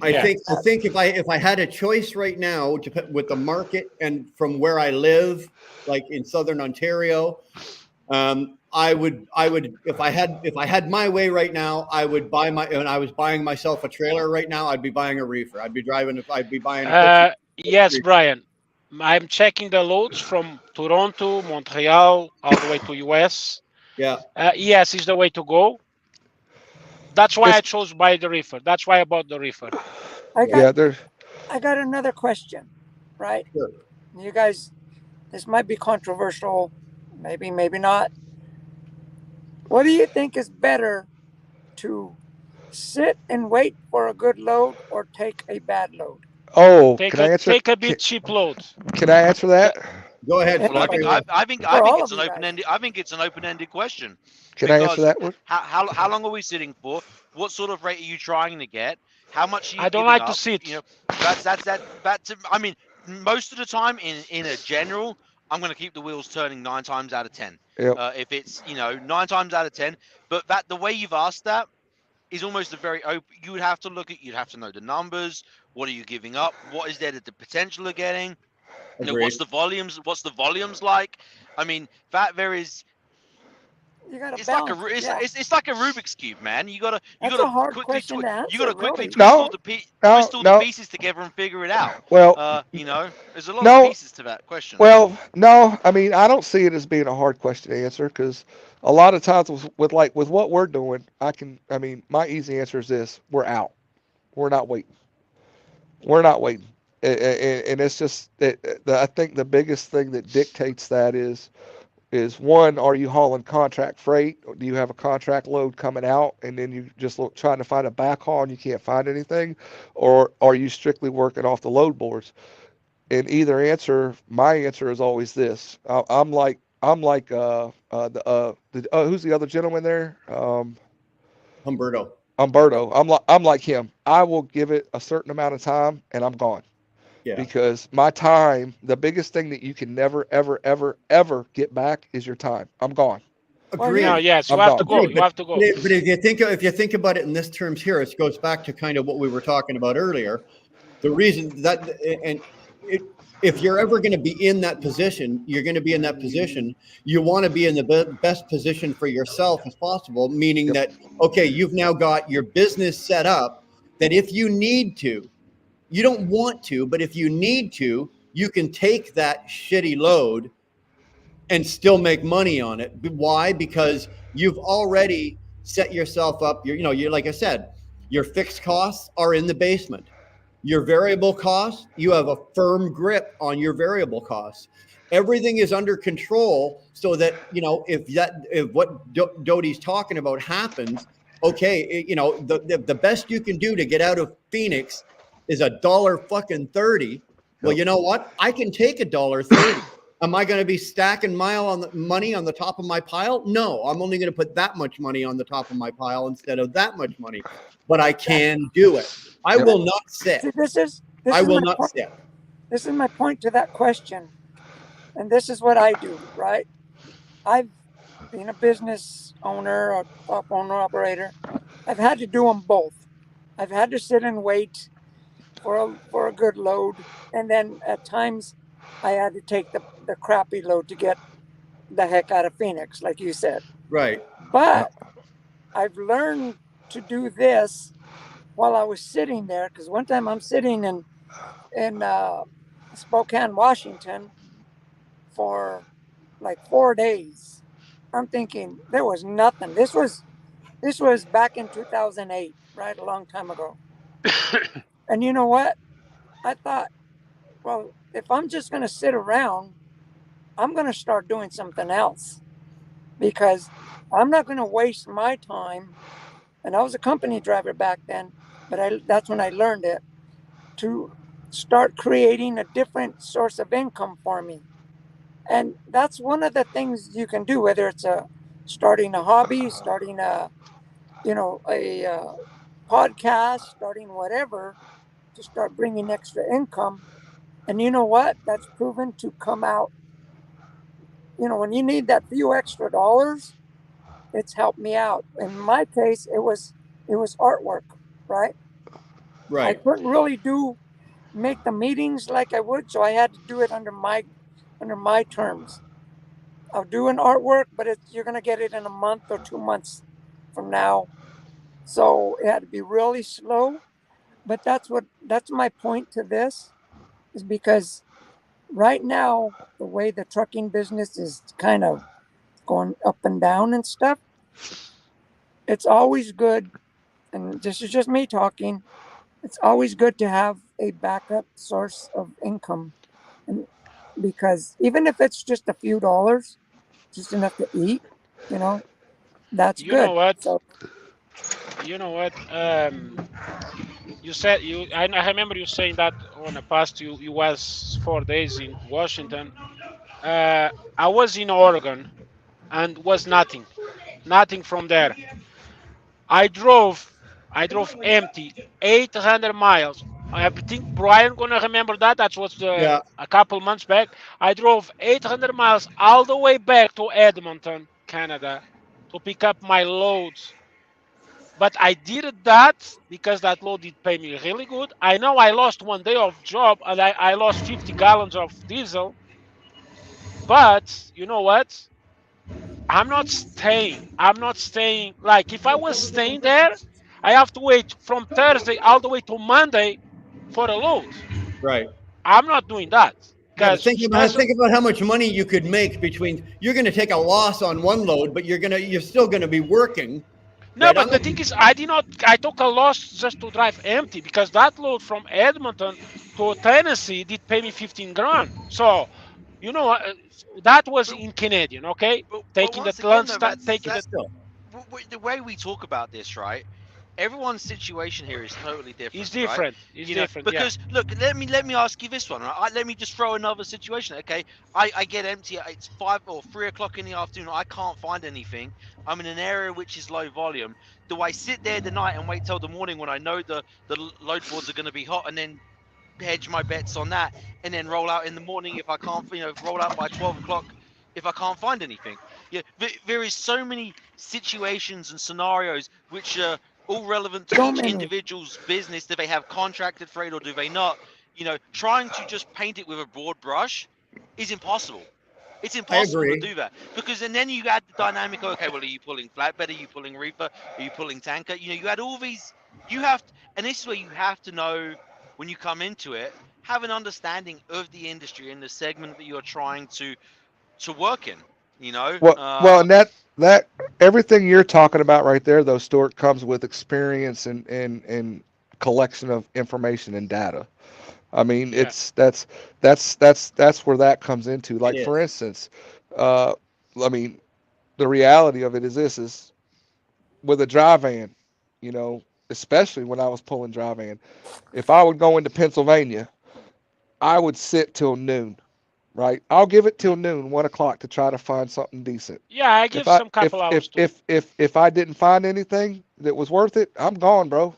I think if I had a choice right now with the market and from where I live, like in Southern Ontario, I would if I had my way right now, I would buy and I was buying myself a trailer right now, I'd be buying a reefer. I'd be buying a yes, Brian. I'm checking the loads from Toronto, Montreal, all the way to US. Yeah. Yes, it's the way to go. That's why I chose buy the reefer. That's why I bought the reefer. I got another question, right? Sure. You guys, this might be controversial, maybe not. What do you think is better, to sit and wait for a good load or take a bad load? Oh, take take a bit cheap load. Can I answer that? Go ahead. Well, I think it's an open-ended. I think it's an open-ended question. Can I answer that one? How long are we sitting for? What sort of rate are you trying to get? How much are you I don't giving like up? to sit. That's. I mean, most of the time, in a general, I'm going to keep the wheels turning 9 times out of 10. Yep. If it's 9 times out of 10, but the way you've asked that is almost a very open. You would have to you'd have to know the numbers. What are you giving up? What is there the potential of getting? What's the volumes? What's the volumes like? I mean, that there is. It's like a Rubik's cube, man. You gotta quickly twist all the pieces together and figure it out. Well, there's a lot of pieces to that question. Well, no, I mean, I don't see it as being a hard question to answer, because a lot of times with what we're doing, my easy answer is this: we're out. We're not waiting. We're not waiting. And it's just I think the biggest thing that dictates that is one, are you hauling contract freight? Or do you have a contract load coming out and then you just trying to find a backhaul and you can't find anything? Or are you strictly working off the load boards? In either answer, my answer is always this. I'm like who's the other gentleman there? Humberto. I'm like him. I will give it a certain amount of time and I'm gone. Yeah. Because my time, the biggest thing that you can never, ever, ever, ever get back is your time. I'm gone. Agreed. No, yes, you have to go. You have to go. But if you think about it in this terms here, it goes back to kind of what we were talking about earlier. The reason that if you're ever going to be in that position, you're going to be in that position. You want to be in the best position for yourself as possible, meaning that, okay, you've now got your business set up that if you need to, you don't want to, but if you need to, you can take that shitty load and still make money on it. Why? Because you've already set yourself up. You're like I said, your fixed costs are in the basement. Your variable costs, you have a firm grip on your variable costs. Everything is under control, so that if what Dodie's talking about happens, okay, the best you can do to get out of Phoenix is $1.30. Well, you know what? I can take $1.30. Am I going to be stacking money on the top of my pile? No, I'm only going to put that much money on the top of my pile instead of that much money. But I can do it. I will not sit. I will not sit. This is my point to that question. And this is what I do, right? I've been a business owner, a top owner operator. I've had to do them both. I've had to sit and wait for a good load, and then at times I had to take the crappy load to get the heck out of Phoenix, like you said. Right. But I've learned to do this while I was sitting there, because one time I'm sitting in Spokane, Washington for like 4 days. I'm thinking there was nothing. This was back in 2008, right? A long time ago. And you know what? I thought, well, if I'm just going to sit around, I'm going to start doing something else because I'm not going to waste my time. And I was a company driver back then, but that's when I learned it to start creating a different source of income for me. And that's one of the things you can do, whether it's starting a hobby, starting a podcast, starting whatever, to start bringing extra income. And you know what? That's proven to come out. When you need that few extra dollars, it's helped me out. In my case, it was artwork, right? I Right. couldn't really make the meetings like I would, so I had to do it under my terms. I'll do an artwork, but you're gonna get it in a month or 2 months from now. So it had to be really slow. But that's my point to this is because right now the way the trucking business is kind of going up and down and stuff, it's always good, and this is just me talking, it's always good to have a backup source of income. And because even if it's just a few dollars, just enough to eat, you know, that's You know good. what? So You know what? You said you. I remember you saying that on the past. You was 4 days in Washington. Uh, I was in Oregon and was nothing from there. I drove. I drove empty 800 miles. I think Brian gonna remember that. That was Yeah. a couple months back. I drove 800 miles all the way back to Edmonton, Canada, to pick up my loads. But I did that because that load did pay me really good. I know I lost 1 day of job and I lost 50 gallons of diesel. But you know what? I'm not staying. I'm not staying. Like if I was staying there, I have to wait from Thursday all the way to Monday for a load. Right. I'm not doing that Yeah, but because especially think about how much money you could make between. You're going to take a loss on one load, but you're still going to be working, no, right? but the thing is, I did not. I took a loss just to drive empty because that load from Edmonton to Tennessee did pay me 15 grand. So, you know, that was But in Canadian, okay? but Taking the once again, though, taking the Still, the way we talk about this, right? Everyone's situation here is totally is different, right? different. Is different, yeah. Because look, let me ask you this one, right? Let me just throw another situation. Okay, I get empty. It's 5 or 3 o'clock in the afternoon. I can't find anything. I'm in an area which is low volume. Do I sit there the night and wait till the morning when I know the load boards are going to be hot, and then hedge my bets on that, and then roll out in the morning if I can't, roll out by 12 o'clock if I can't find anything? Yeah, there is so many situations and scenarios which are all relevant to so each many. individual's business. Do they have contracted freight or do they not? Trying to just paint it with a broad brush is impossible. It's I impossible to agree. do that because, and then you add the dynamic. Okay, well, are you pulling flatbed? Are you pulling reefer? Are you pulling tanker? You had all these. You have, and this is where you have to know when you come into it, have an understanding of the industry and the segment that you're trying to work in. You know, Well, and that everything you're talking about right there, though, Stuart, comes with experience and collection of information and data. I mean, Yeah. that's where that comes into. It Like for is. instance, uh, I mean, the reality of it is this: is with a dry van, you know, especially when I was pulling dry van, if I would go into Pennsylvania, I would sit till noon. Right, I'll give it till noon, 1 o'clock, to try to find something decent. Yeah, I If give I some couple hours too. if I didn't find anything that was worth it, I'm gone, bro.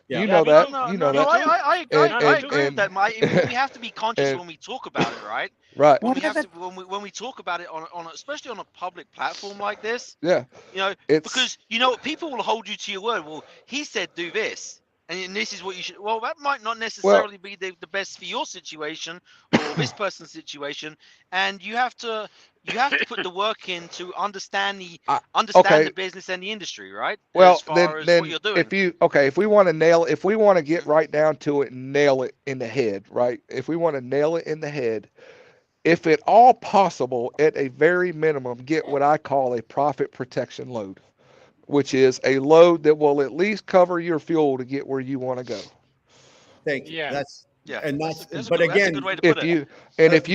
Yeah. Yeah, me too. You know No. Me that, too. and No, me I and too. agree with and that, Mike. But we have to be conscious and when we talk about it, right? right, When we One of have the to when we talk about it on especially on a public platform like this, yeah, you know, it's because people will hold you to your word. Well, he said do this. And this is what you should. Well, that might not necessarily be the best for your situation or this person's situation, and you have to put the work in to understand the business and the industry, right? Well, as far as what you're doing. if we want to get right down to it and nail it in the head, right? If we want to nail it in the head, if at all possible, at a very minimum, get what I call a profit protection load, which is a load that will at least cover your fuel to get where you want to go. Thank you. Yeah. That's That's but a again, good way to put it. If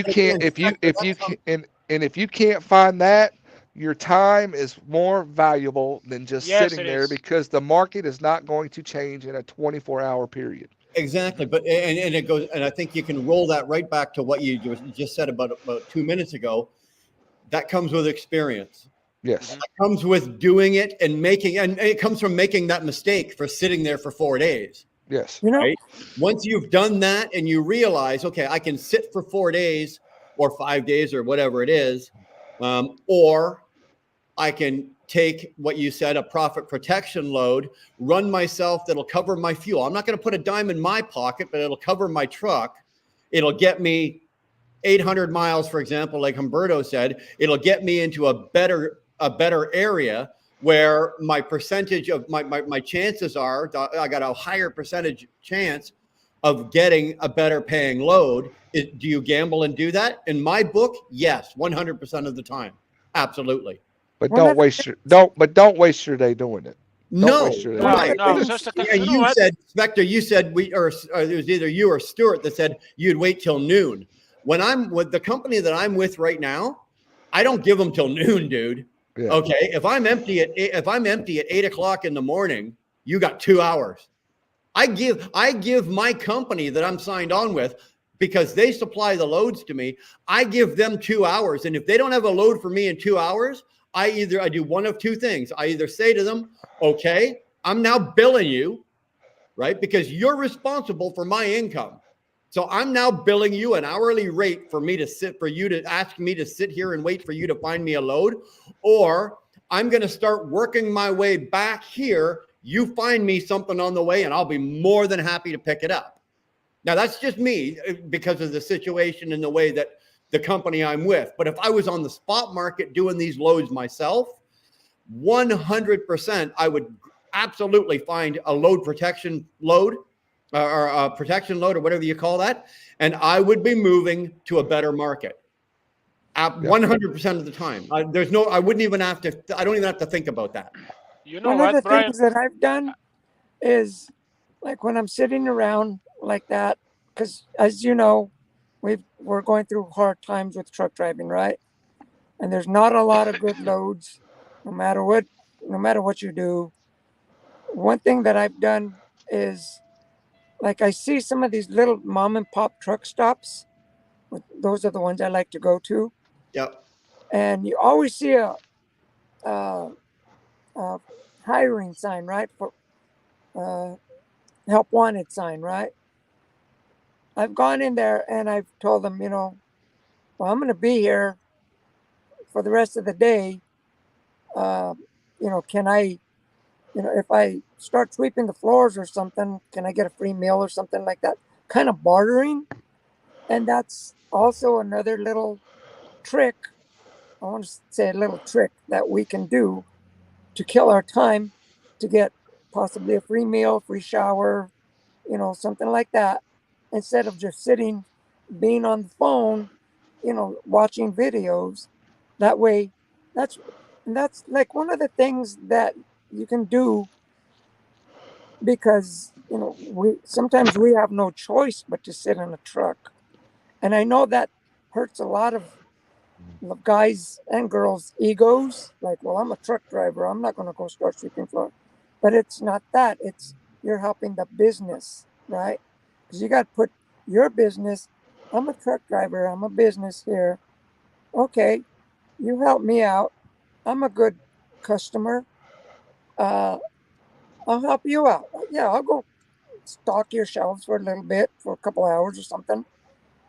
you can't find that, your time is more valuable than just sitting there because the market is not going to change in a 24-hour period. Exactly, but and it goes, and I think you can roll that right back to what you just said about 2 minutes ago. That comes with experience. Yes, it comes with doing it and it comes from making that mistake for sitting there for 4 days. Yes, right. Once you've done that and you realize, okay, I can sit for 4 days or 5 days or whatever it is, or I can take what you said, a profit protection load, run myself, that'll cover my fuel. I'm not going to put a dime in my pocket, but it'll cover my truck. It'll get me 800 miles, for example, like Humberto said. It'll get me into a better area where my percentage of my chances are, I got a higher percentage chance of getting a better paying load. Do you gamble and do that? In my book, yes, 100% of the time. Absolutely. But don't waste your day doing it. No, right. No. And you said, Spectre, you said it was either you or Stuart that said you'd wait till noon. When I'm with the company that I'm with right now, I don't give them till noon, dude. Yeah. Okay, if I'm empty at 8 o'clock in the morning, you got 2 hours. I give my company that I'm signed on with, because they supply the loads to me. I give them 2 hours, and if they don't have a load for me in 2 hours, I do one of two things. I either say to them, okay, I'm now billing you, right? Because you're responsible for my income. So I'm now billing you an hourly rate for you to ask me to sit here and wait for you to find me a load. Or I'm going to start working my way back here. You find me something on the way and I'll be more than happy to pick it up. Now that's just me because of the situation and the way that the company I'm with. But if I was on the spot market doing these loads myself, 100%, I would absolutely find a load protection load or a protection load or whatever you call that. And I would be moving to a better market 100% of the time. I don't even have to think about that. You know, one of the things that I've done is, like, when I'm sitting around like that, because as you know, we're going through hard times with truck driving, right? And there's not a lot of good loads, no matter what you do. One thing that I've done is, like, I see some of these little mom and pop truck stops. Those are the ones I like to go to. Yep. And you always see a hiring sign, right? For help wanted sign, right? I've gone in there and I've told them, well, I'm going to be here for the rest of the day. Can I, if I start sweeping the floors or something, can I get a free meal or something like that? Kind of bartering. And that's also another little trick. I want to say a little trick that we can do to kill our time to get possibly a free meal, free shower, something like that, instead of just being on the phone, watching videos. That way, that's like one of the things that you can do, because sometimes we have no choice but to sit in a truck. And I know that hurts a lot of guys and girls' egos. Like, well, I'm a truck driver, I'm not going to go start sweeping floor. But it's not that. It's you're helping the business, right? Because you got to put your business. I'm a truck driver, I'm a business here. Okay, you help me out. I'm a good customer. I'll help you out. Yeah, I'll go stock your shelves for a little bit, for a couple hours or something,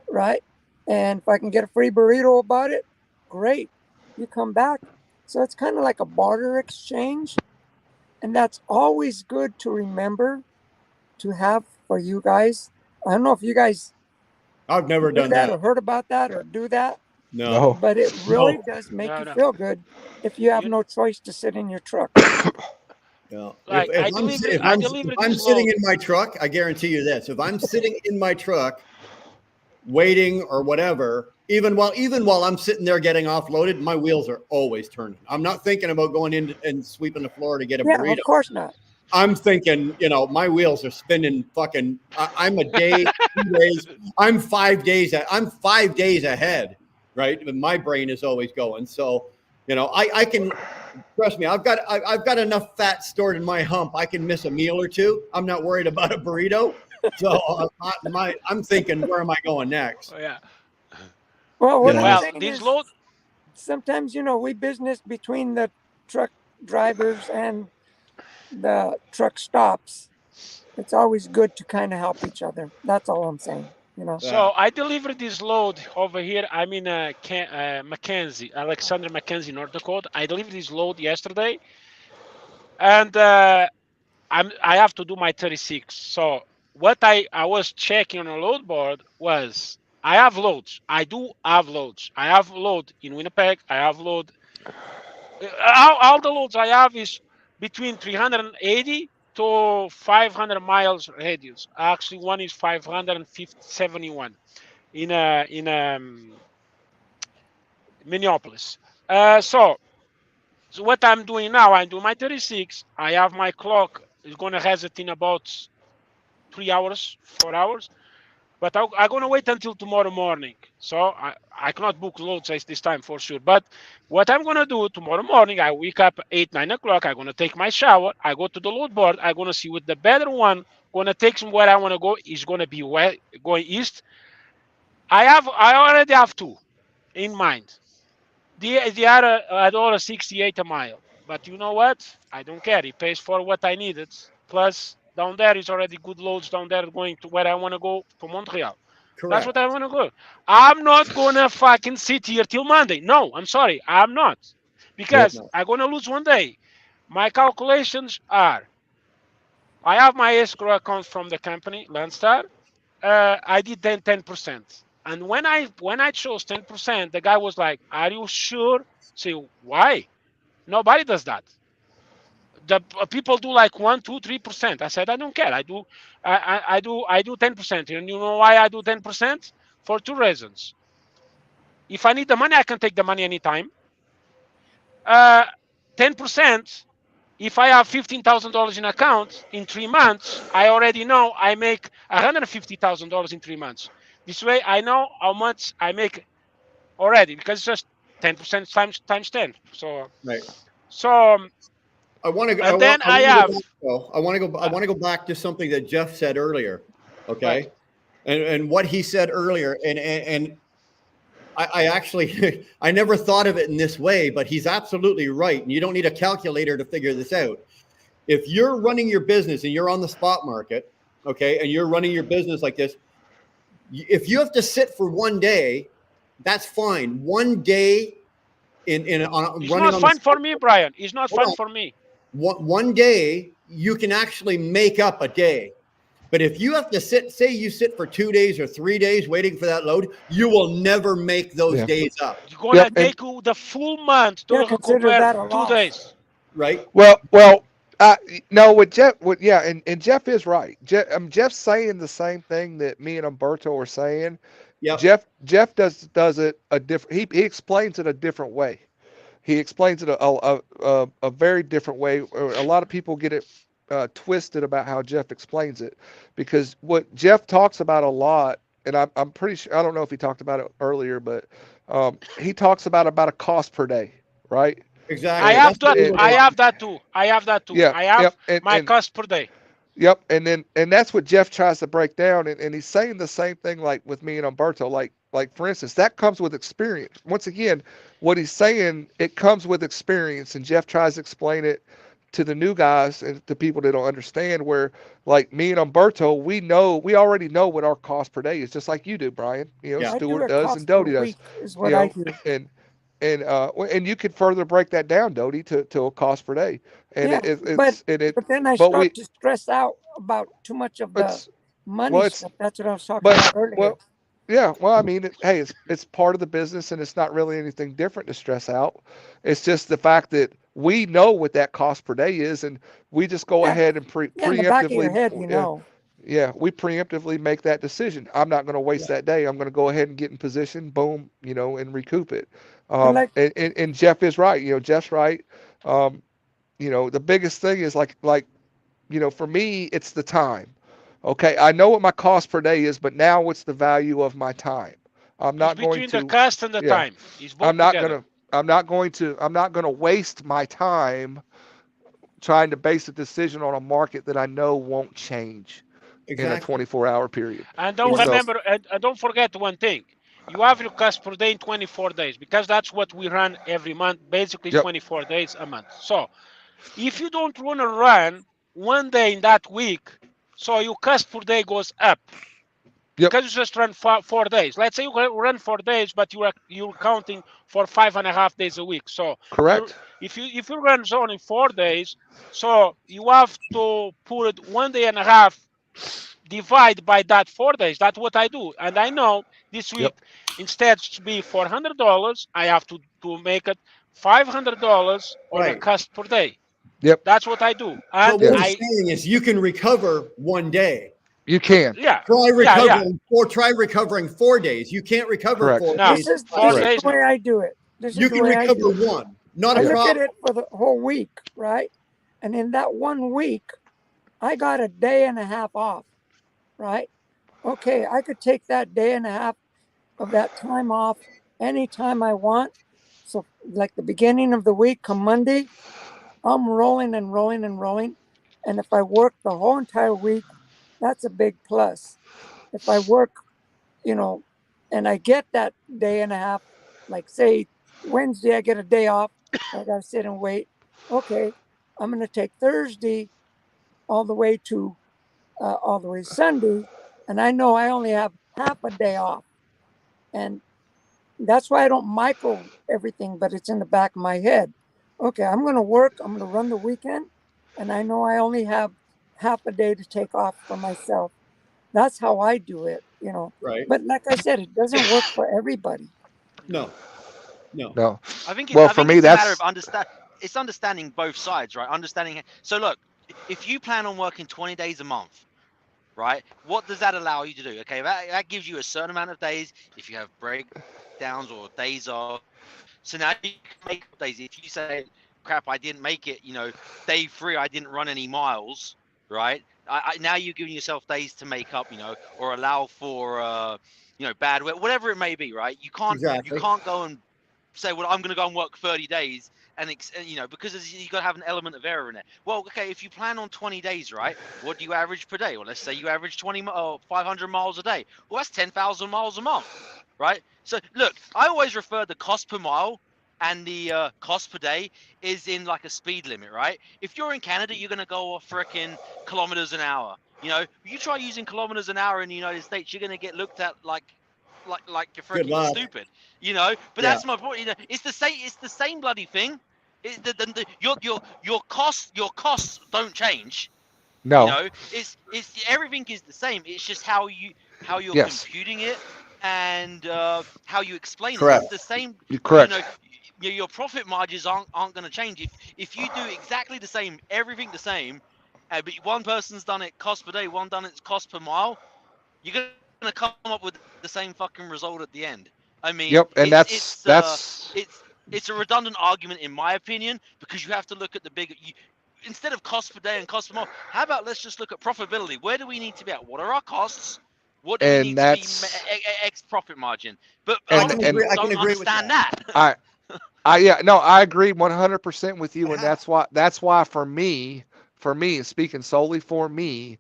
right? And if I can get a free burrito about it, great. You come back. So it's kind of like a barter exchange. And that's always good to remember, to have for you guys. I don't know if you guys I've never do done that that. or heard about that or do that, No. but it really No. does make you No. feel good if you have You, no choice to sit in your truck. Yeah. like I If deliver I'm this sitting load. in my truck, I guarantee you this: if I'm sitting in my truck waiting or whatever, even while I'm sitting there getting offloaded, my wheels are always turning. I'm not thinking about going in and sweeping the floor to get a Yeah, burrito. of course not. I'm thinking, my wheels are spinning. Fucking, I'm a day, 2 days. I'm 5 days. I'm 5 days ahead, right? And my brain is always going. So, I can trust me. I've got enough fat stored in my hump. I can miss a meal or two. I'm not worried about a burrito. So I'm thinking, where am I going next? Oh, yeah. Well, what I'm Well, saying this is load. sometimes, we business between the truck drivers and the truck stops. It's always good to kind of help each other. That's all I'm saying. Yeah. So I delivered this load over here. I'm in Mackenzie, Alexander Mackenzie, North Dakota. I delivered this load yesterday, and I have to do my 36. So what I was checking on a load board was I have loads. I do have loads. I have load in Winnipeg. I have load. All the loads I have is between 380 to 500 miles radius. Actually, one is 571 in Minneapolis. So what I'm doing now, I do my 36. I have my clock. It's gonna reset in about 3 hours, 4 hours. But I'm gonna wait until tomorrow morning. So I cannot book loads at this time for sure. But what I'm gonna do tomorrow morning, I wake up 8, 9 o'clock. I'm gonna take my shower. I go to the load board. I'm gonna see what the better one gonna take me where I wanna go is gonna be west, going east. I already have two in mind. The other $1.68 a mile. But you know what? I don't care. It pays for what I needed. Plus, down there is already good loads down there going to where I want to go to Montreal. That's what Correct. I want to go. I'm not gonna fucking sit here till Monday. No, I'm sorry, I'm not, because No. I'm gonna lose one day. My calculations are: I have my escrow account from the company Landstar. I did then 10%. And when I chose 10%, the guy was like, "Are you sure?" Say, why? Nobody does that. The people do like 1, 2, 3%. I said, I don't care. I do 10%. And you know why I do 10%? For two reasons. If I need the money, I can take the money anytime. 10%. If I have $15,000 in account in 3 months, I already know I make $150,000 in 3 months. This way, I know how much I make already, because it's just 10% times 10. Right. So I want to. and then I have I want to go. I want to go back to something that Jeff said earlier. right. Okay, and what he said earlier, and I actually I never thought of it in this way, but he's absolutely right. And you don't need a calculator to figure this out. If you're running your business and you're on the spot market, okay, and you're running your business like this, if you have to sit for one day, that's fine. One day It's running not on the fun for me, Brian. It's not fun for me. one day you can actually make up a day. But if you have to say you sit for 2 days or 3 days waiting for that load, you will never make those days up. You're gonna take the full month to consider recuperate that a 2 loss. days. Right? Well, no, with Jeff, and Jeff is right. Jeff's saying the same thing that me and Umberto are saying. Yep. Jeff does it a different. He explains it a different way. He explains it a very different way. A lot of people get it twisted about how Jeff explains it, because what Jeff talks about a lot, and I'm pretty sure, I don't know if he talked about it earlier, but he talks about a cost per day, right? Exactly. I have that too. Yeah, I have yep, and, my cost per day. Yep, and that's what Jeff tries to break down, and he's saying the same thing like with me and Umberto. Like for instance, that comes with experience. Once again, what he's saying, it comes with experience, and Jeff tries to explain it to the new guys and to people that don't understand. Where like me and Umberto, we already know what our cost per day is, just like you do, Brian. I do Stewart a does cost and per Doty does. week is what I do. And you could further break that down, Doty, to a cost per day. And Yeah, it's but then I but we start to stress out about too much of the It's money well, it's stuff. That's what I was talking but about earlier. well, yeah. Well, I mean, hey, it's part of the business, and it's not really anything different to stress out. It's just the fact that we know what that cost per day is, and we just go Yeah, ahead and yeah, in the back of your preemptively, head, you know. yeah, we preemptively make that decision. I'm not going to waste that day. I'm going to go ahead and get in position, boom, and recoup it. And like, And Jeff is right. Jeff's right. The biggest thing is for me, it's the time. Okay, I know what my cost per day is, but now what's the value of my time? I'm It's not going between the to, cost and the yeah, time. It's I'm both not together. gonna, I'm not gonna waste my time trying to base a decision on a market that I know won't change in a Exactly. 24-hour period. And don't So, remember, and don't forget one thing. You have your cost per day in 24 days because that's what we run every month, basically yep, 24 days a month. So if you don't want to run one day in that week, so your cost per day goes up yep, because you just run 4 days. Let's say you run 4 days, but you're counting for 5.5 days a week. So you correct. if you run only 4 days, so you have to put 1.5 day divide by that 4 days. That's what I do. And I know this Yep, week, instead to be $400, I have to make it $500 on a Right. cost per day. yep, That's what I do. But And what yes, he's saying is you can recover one day. you can. yeah, Try yeah. recovering or try recovering 4 days. You can't recover Correct. 4 days. this is Four the days, no. way I do it. This is You the can way I recover do it. one. Not I a look at problem. it for the whole week, right? And in that 1 week, I got a day and a half off, right? Okay, I could take that day and a half of that time off anytime I want. So, like the beginning of the week, come Monday, I'm rolling and rolling and rolling. And if I work the whole entire week, that's a big plus. If I work, you know, and I get that day and a half, like say Wednesday, I get a day off, I got to sit and wait. Okay, I'm going to take Thursday all the way to Sunday, and I know I only have half a day off, and that's why I don't micro everything, but it's in the back of my head. Okay, I'm going to work. I'm going to run the weekend, and I know I only have half a day to take off for myself. That's how I do it, Right. But like I said, it doesn't work for everybody. No. No. No. I think Well, for me, it's a matter of that's understanding both sides, right? So look, if you plan on working 20 days a month, right? What does that allow you to do? Okay, that gives you a certain amount of days if you have breakdowns or days off. So now you can make up days. If you say, crap, I didn't make it, day 3, I didn't run any miles, right? Now you're giving yourself days to make up, or allow for, bad weather, whatever it may be, right? You can't go and say, well, I'm going to go and work 30 days and because you got to have an element of error in it. Well, okay, if you plan on 20 days, right, what do you average per day? Well, let's say you average 500 miles a day. Well, that's 10,000 miles a month, right? So look, I always refer the cost per mile and the cost per day is in like a speed limit, right? If you're in Canada, you're going to go off frickin' kilometers an hour. You try using kilometers an hour in the United States, you're going to get looked at like you're freaking stupid, But that's my point. It's the same bloody thing. Your costs don't change. no. It's everything is the same. It's just how you're Yes. computing it and how you explain it. Correct. It's the same. You're correct. Your profit margins aren't going to change if you do exactly the same, everything the same, but one person's done it cost per day, one done it cost per mile. You're going to come up with the same fucking result at the end. I mean, Yep, and it's a redundant argument in my opinion because you have to look at the bigger. Instead of cost per day and cost per mile, how about let's just look at profitability? Where do we need to be at? What are our costs? What do we need to be X profit margin? But I can agree with understand that. I agree 100% with you, and that's why for me, speaking solely for me,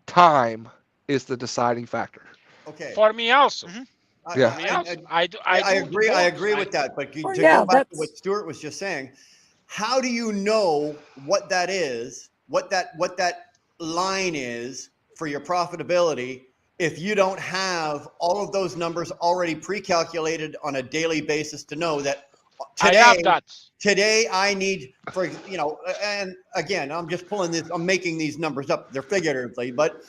time is the deciding factor. Okay. For me also. Yeah. I agree with that. But to go back to what Stuart was just saying, how do you know what that is, what that line is for your profitability if you don't have all of those numbers already pre-calculated on a daily basis to know that today, I love that. Today I need, for and again, I'm just I'm making these numbers up. They're figuratively, but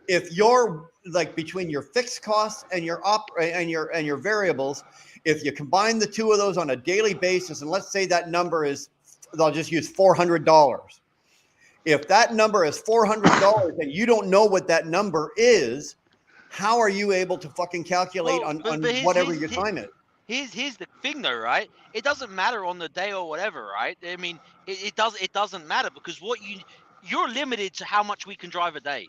if you're like between your fixed costs and your your variables, if you combine the two of those on a daily basis, and let's say that number is, I'll just use $400. If that number is $400 and you don't know what that number is, how are you able to fucking calculate on whatever your time is? Here's the thing though, right? It doesn't matter on the day or whatever, right? I mean, it doesn't matter because you're limited to how much we can drive a day.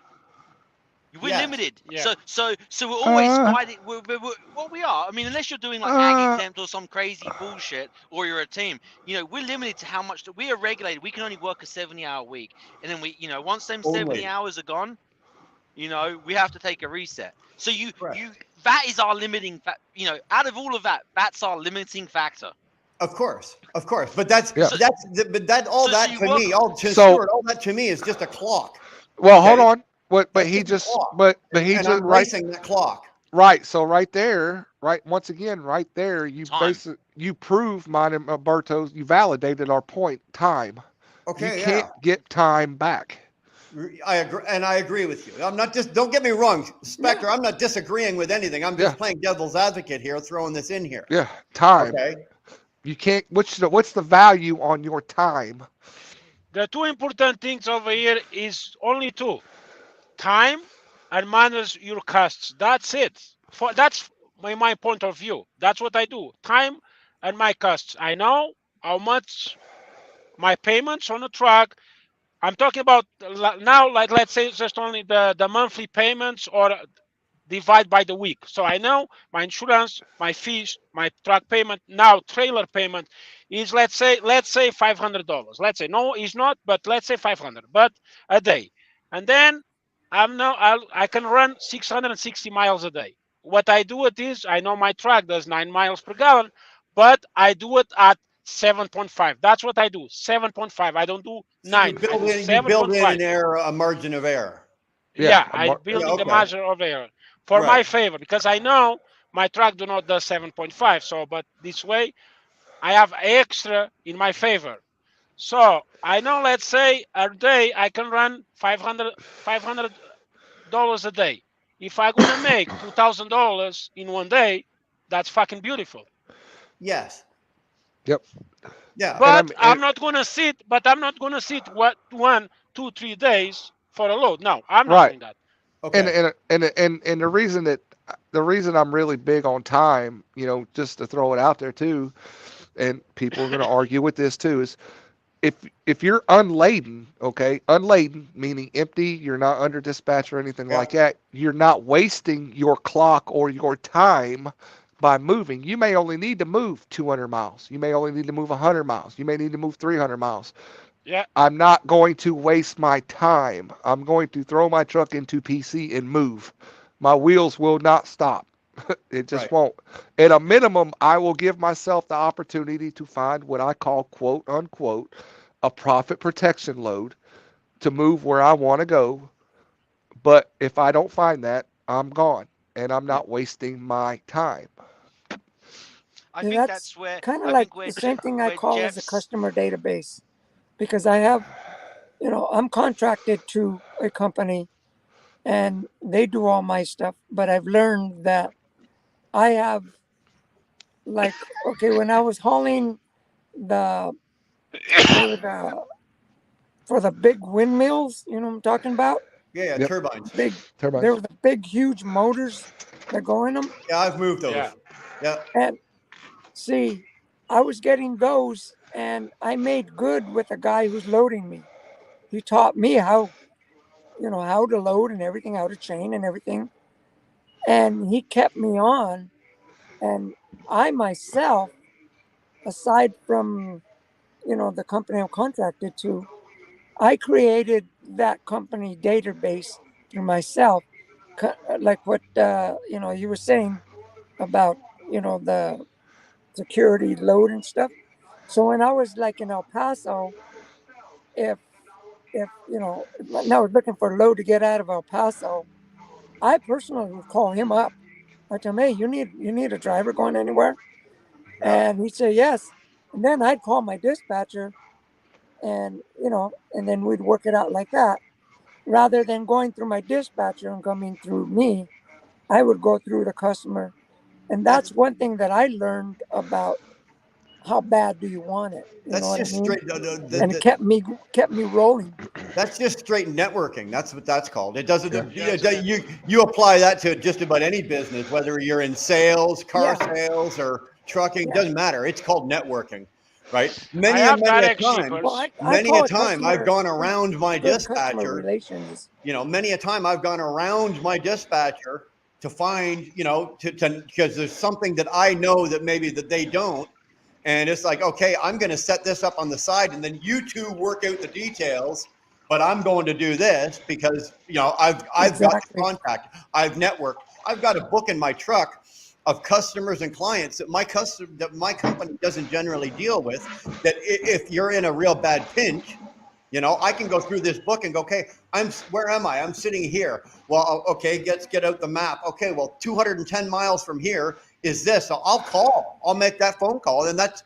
We're limited. Yeah. So we're always fighting. What we are. I mean, unless you're doing like ag exempt or some crazy bullshit, or you're a team. We're limited to how much we are regulated. We can only work a 70-hour week, and then once them 70 hours are gone, we have to take a reset. So that is our limiting. Out of all of that, that's our limiting factor. Of course, but that to me is just a clock. Well, hold on. But he just racing that clock. Right. So right there, once again, right there, you prove mine and Berto's, you validated our point, time. Okay. You can't get time back. I agree, and I agree with you. I'm not don't get me wrong, Spectre. I'm not disagreeing with anything. I'm just playing devil's advocate here, throwing this in here. Yeah, time. Okay. You can't. What's the value on your time? The two important things over here is only two: time and manage your costs. That's it. That's my point of view. That's what I do. Time and my costs. I know how much my payments on the truck. I'm talking about now, like let's say just only the monthly payments or divide by the week. So I know my insurance, my fees, my truck payment, now trailer payment is let's say $500. Let's say no, it's not, but let's say 500, but a day. And then I can run 660 miles a day. What I do it is I know my truck does 9 miles per gallon, but I do it at 7.5. That's what I do. 7.5. I don't do 9. You build in a margin of error. Yeah, I'm building the margin of error for my favor because I know my truck do not do 7.5. So, but this way, I have extra in my favor. So I know, let's say a day I can run $500 a day. If I'm gonna make $2,000 in one day, that's fucking beautiful. Yes. Yep. Yeah. But I'm not gonna sit. What 1, 2, 3 days for a load. No, I'm not doing that. Okay. And the reason I'm really big on time, just to throw it out there too, and people are going to argue with this too, is if you're unladen, unladen meaning empty, you're not under dispatch or anything like that, you're not wasting your clock or your time by moving. You may only need to move 200 miles. You may only need to move 100 miles. You may need to move 300 miles. Yeah. I'm not going to waste my time. I'm going to throw my truck into PC and move. My wheels will not stop. It just won't. At a minimum, I will give myself the opportunity to find what I call, quote unquote, a profit protection load to move where I want to go. But if I don't find that, I'm gone and I'm not wasting my time. I think that's where kind of like the same thing I call as a customer database, because I have, I'm contracted to a company and they do all my stuff, but I've learned that I have, when I was hauling for the big windmills, you know what I'm talking about? Yeah, yep. Turbines. Big turbines. There were the big, huge motors that go in them. Yeah, I've moved those. Yeah. And see, I was getting those, and I made good with the guy who's loading me. He taught me how to load and everything, how to chain and everything. And he kept me on. And I myself, aside from, the company I'm contracted to, I created that company database through myself, like what, you were saying about, the security load and stuff. So when I was in El Paso, if now I was looking for a load to get out of El Paso, I personally would call him up. I tell him, hey, you need a driver going anywhere? And he'd say yes. And then I'd call my dispatcher and, and then we'd work it out like that. Rather than going through my dispatcher and coming through me, I would go through the customer. And that's one thing that I learned about how bad do you want it? You know That's what I just mean? straight. And it kept me rolling. That's just straight networking. That's what that's called. It doesn't. Yeah. You apply that to just about any business, whether you're in sales, car Yeah. sales, or trucking. Yeah. Doesn't matter. It's called networking, right? I Many have a direct time, Well, shippers. I many call a it time I've gone around my good customer dispatcher. relations. Many a time I've gone around my dispatcher to find, to because there's something that I know that maybe that they don't. And it's like, okay, I'm going to set this up on the side, and then you two work out the details. But I'm going to do this because I've got the contact, I've networked, I've got a book in my truck of customers and clients that my company doesn't generally deal with. That if you're in a real bad pinch, I can go through this book and go, okay, where am I? I'm sitting here. Well, okay, let's get out the map. Okay, well, 210 miles from here is this. So I'll make that phone call. And that's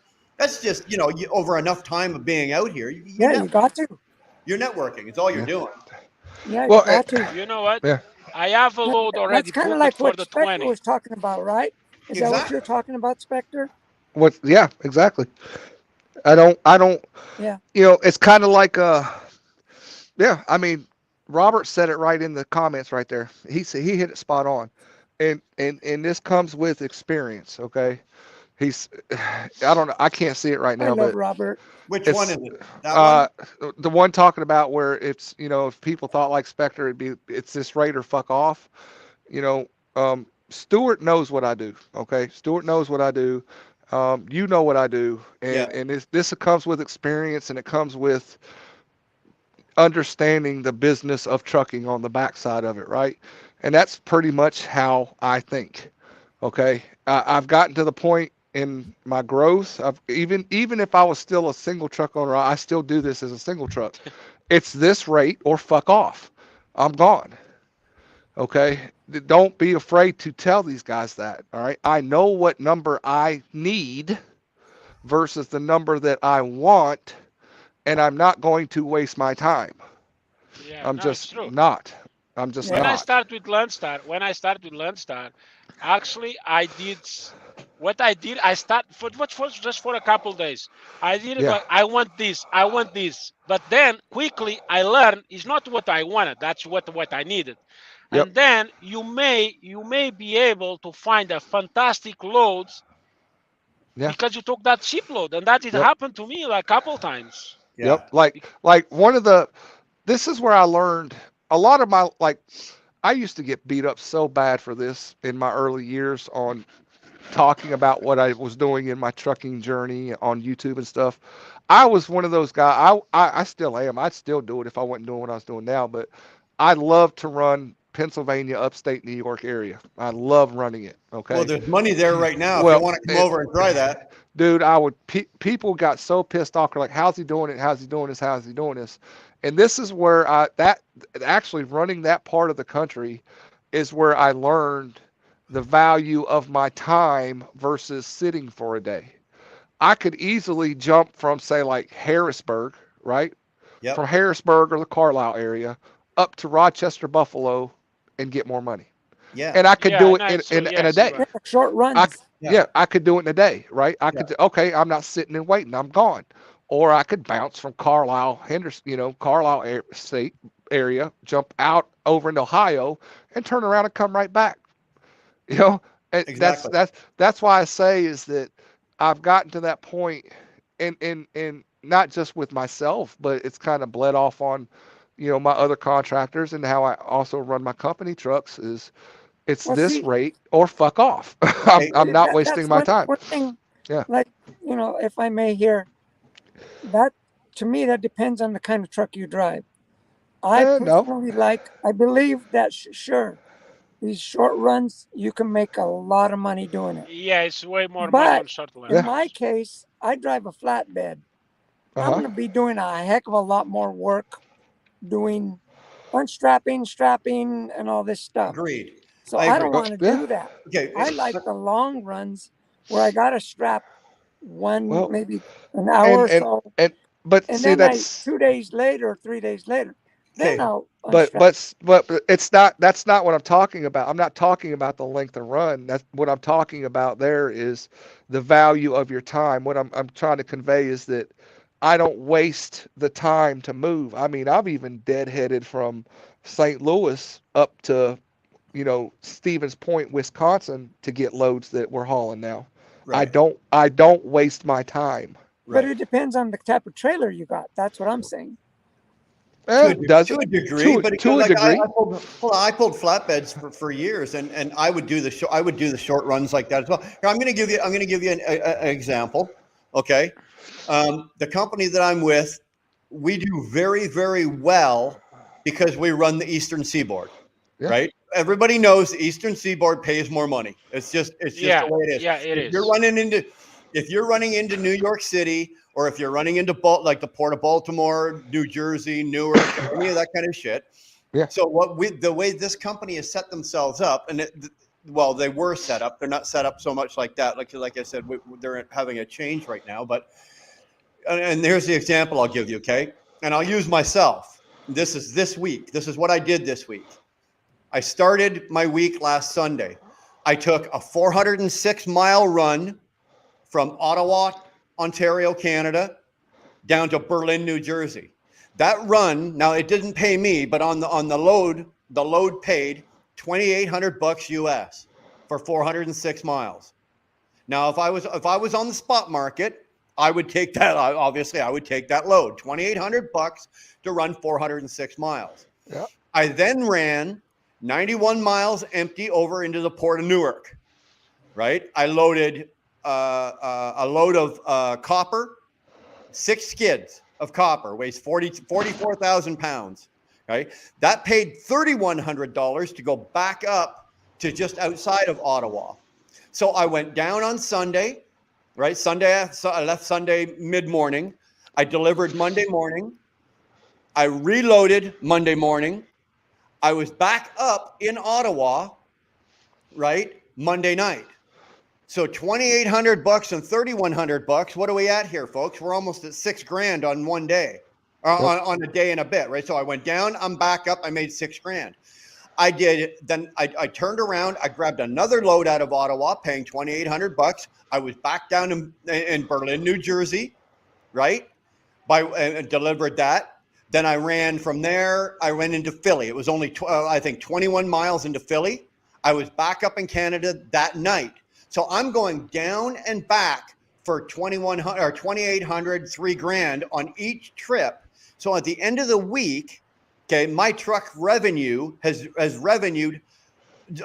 just, over enough time of being out here. You got to. You're networking. It's all you're doing. Yeah, you got to. You know what? Yeah. I have a load already That's kind of booked like for what the Spectre 20. was talking about, right? Is that what you're talking about, Spectre? Yeah, exactly. I don't. Yeah. It's kind of like yeah. I mean, Robert said it right in the comments right there. He hit it spot on, and this comes with experience. Okay, I don't know. I can't see it right now. I love but Robert. Which one is it? That one? The one talking about where it's if people thought like Spectre, it's this rate or fuck off. Stuart knows what I do. Okay, Stuart knows what I do. You know what I do, and this comes with experience, and it comes with understanding the business of trucking on the backside of it, right? And that's pretty much how I think. Okay, I've gotten to the point in my growth. Even if I was still a single truck owner, I still do this as a single truck. It's this rate or fuck off. I'm gone. Okay, don't be afraid to tell these guys that. All right, I know what number I need versus the number that I want, and I'm not going to waste my time. Yeah, I'm no, just it's true. not. I'm just When I not. started with Landstar, actually what I did. I start for just for a couple days. I did it like I want this, but then quickly I learned it's not what I wanted. That's what I needed. Yep. And then you may be able to find a fantastic loads because you took that cheap load, and that happened to me like a couple times. Yeah. Yep. Like this is where I learned a lot of my I used to get beat up so bad for this in my early years on talking about what I was doing in my trucking journey on YouTube and stuff. I was one of those guys. I still am. I'd still do it if I wasn't doing what I was doing now. But I love to run Pennsylvania, upstate New York area. I love running it. Okay. Well, there's money there right now. If you want to come over and try that, dude, I would. People got so pissed off. They're like, "How's he doing it? How's he doing this? How's he doing this?" And this is where actually running that part of the country is where I learned the value of my time versus sitting for a day. I could easily jump from, say, like Harrisburg, right? Yep. From Harrisburg or the Carlisle area up to Rochester, Buffalo, and get more money. Yeah. And I could do it in a day. Short runs. I could do it in a day, right? I could. Okay, I'm not sitting and waiting. I'm gone. Or I could bounce from Carlisle, Henderson, Carlisle state area, jump out over into Ohio, and turn around and come right back. Exactly. That's why I say is that I've gotten to that point, and not just with myself, but it's kind of bled off on, my other contractors and how I also run my company trucks is. It's this rate or fuck off. I'm not wasting my time. Yeah. Like, if I may here, that to me, that depends on the kind of truck you drive. I personally I believe that sure, these short runs, you can make a lot of money doing it. Yeah, it's way more money on short runs. In my case, I drive a flatbed. I'm going to be doing a heck of a lot more work doing unstrapping, strapping, and all this stuff. Agreed. So I don't want to do that. Okay. I like the long runs where I got to strap maybe an hour or so. But And see, then that's 2 days later, 3 days later, then Okay. I'll but unstrap. it's not, that's not what I'm talking about. I'm not talking about the length of run. That's what I'm talking about. There is the value of your time. What I'm trying to convey is that I don't waste the time to move. I mean, I've even deadheaded from St. Louis up to, Stevens Point, Wisconsin, to get loads that we're hauling now. Right. I don't waste my time. But Right. it depends on the type of trailer you got. That's what I'm saying. Does To it? a degree, but To a like degree. I pulled flatbeds for years, and I would do the short runs like that as well. Here, I'm going to give you an example. Okay, the company that I'm with, we do very, very well because we run the Eastern Seaboard, Yeah. right? Everybody knows the Eastern Seaboard pays more money. It's just the way it is. Yeah, it If you're is. running into New York City, or if you're running into like the Port of Baltimore, New Jersey, Newark, any of that kind of shit. Yeah. So the way this company has set themselves up, and they were set up. They're not set up so much like that. Like I said, they're having a change right now. But and here's the example I'll give you. Okay, and I'll use myself. This is this week. This is what I did this week. I started my week last Sunday. I took a 406-mile run from Ottawa, Ontario, Canada, down to Berlin, New Jersey. That run, now it didn't pay me, but on the load paid $2,800 US for 406 miles. Now, if I was on the spot market, I would take that. Obviously, I would take that load, $2,800 to run 406 miles. Yeah. I then ran 91 miles empty over into the Port of Newark. Right, I loaded a load of copper, 6 skids of copper, weighs 44,000 pounds. Right, that paid $3,100 to go back up to just outside of Ottawa. So I went down on Sunday. Right, I left Sunday mid-morning. I delivered Monday morning. I reloaded Monday morning. I was back up in Ottawa, right, Monday night. So $2,800 and $3,100. What are we at here, folks? We're almost at $6,000 on one day, on a day and a bit, right? So I went down, I'm back up, I made $6,000. I did. Then I turned around, I grabbed another load out of Ottawa, paying $2,800. I was back down in Berlin, New Jersey, right? And delivered that. Then I ran from there. I went into Philly. It was only, I think, 21 miles into Philly. I was back up in Canada that night. So I'm going down and back for $2,100 or $2,800, $3,000 on each trip. So at the end of the week, okay, my truck revenue has revenued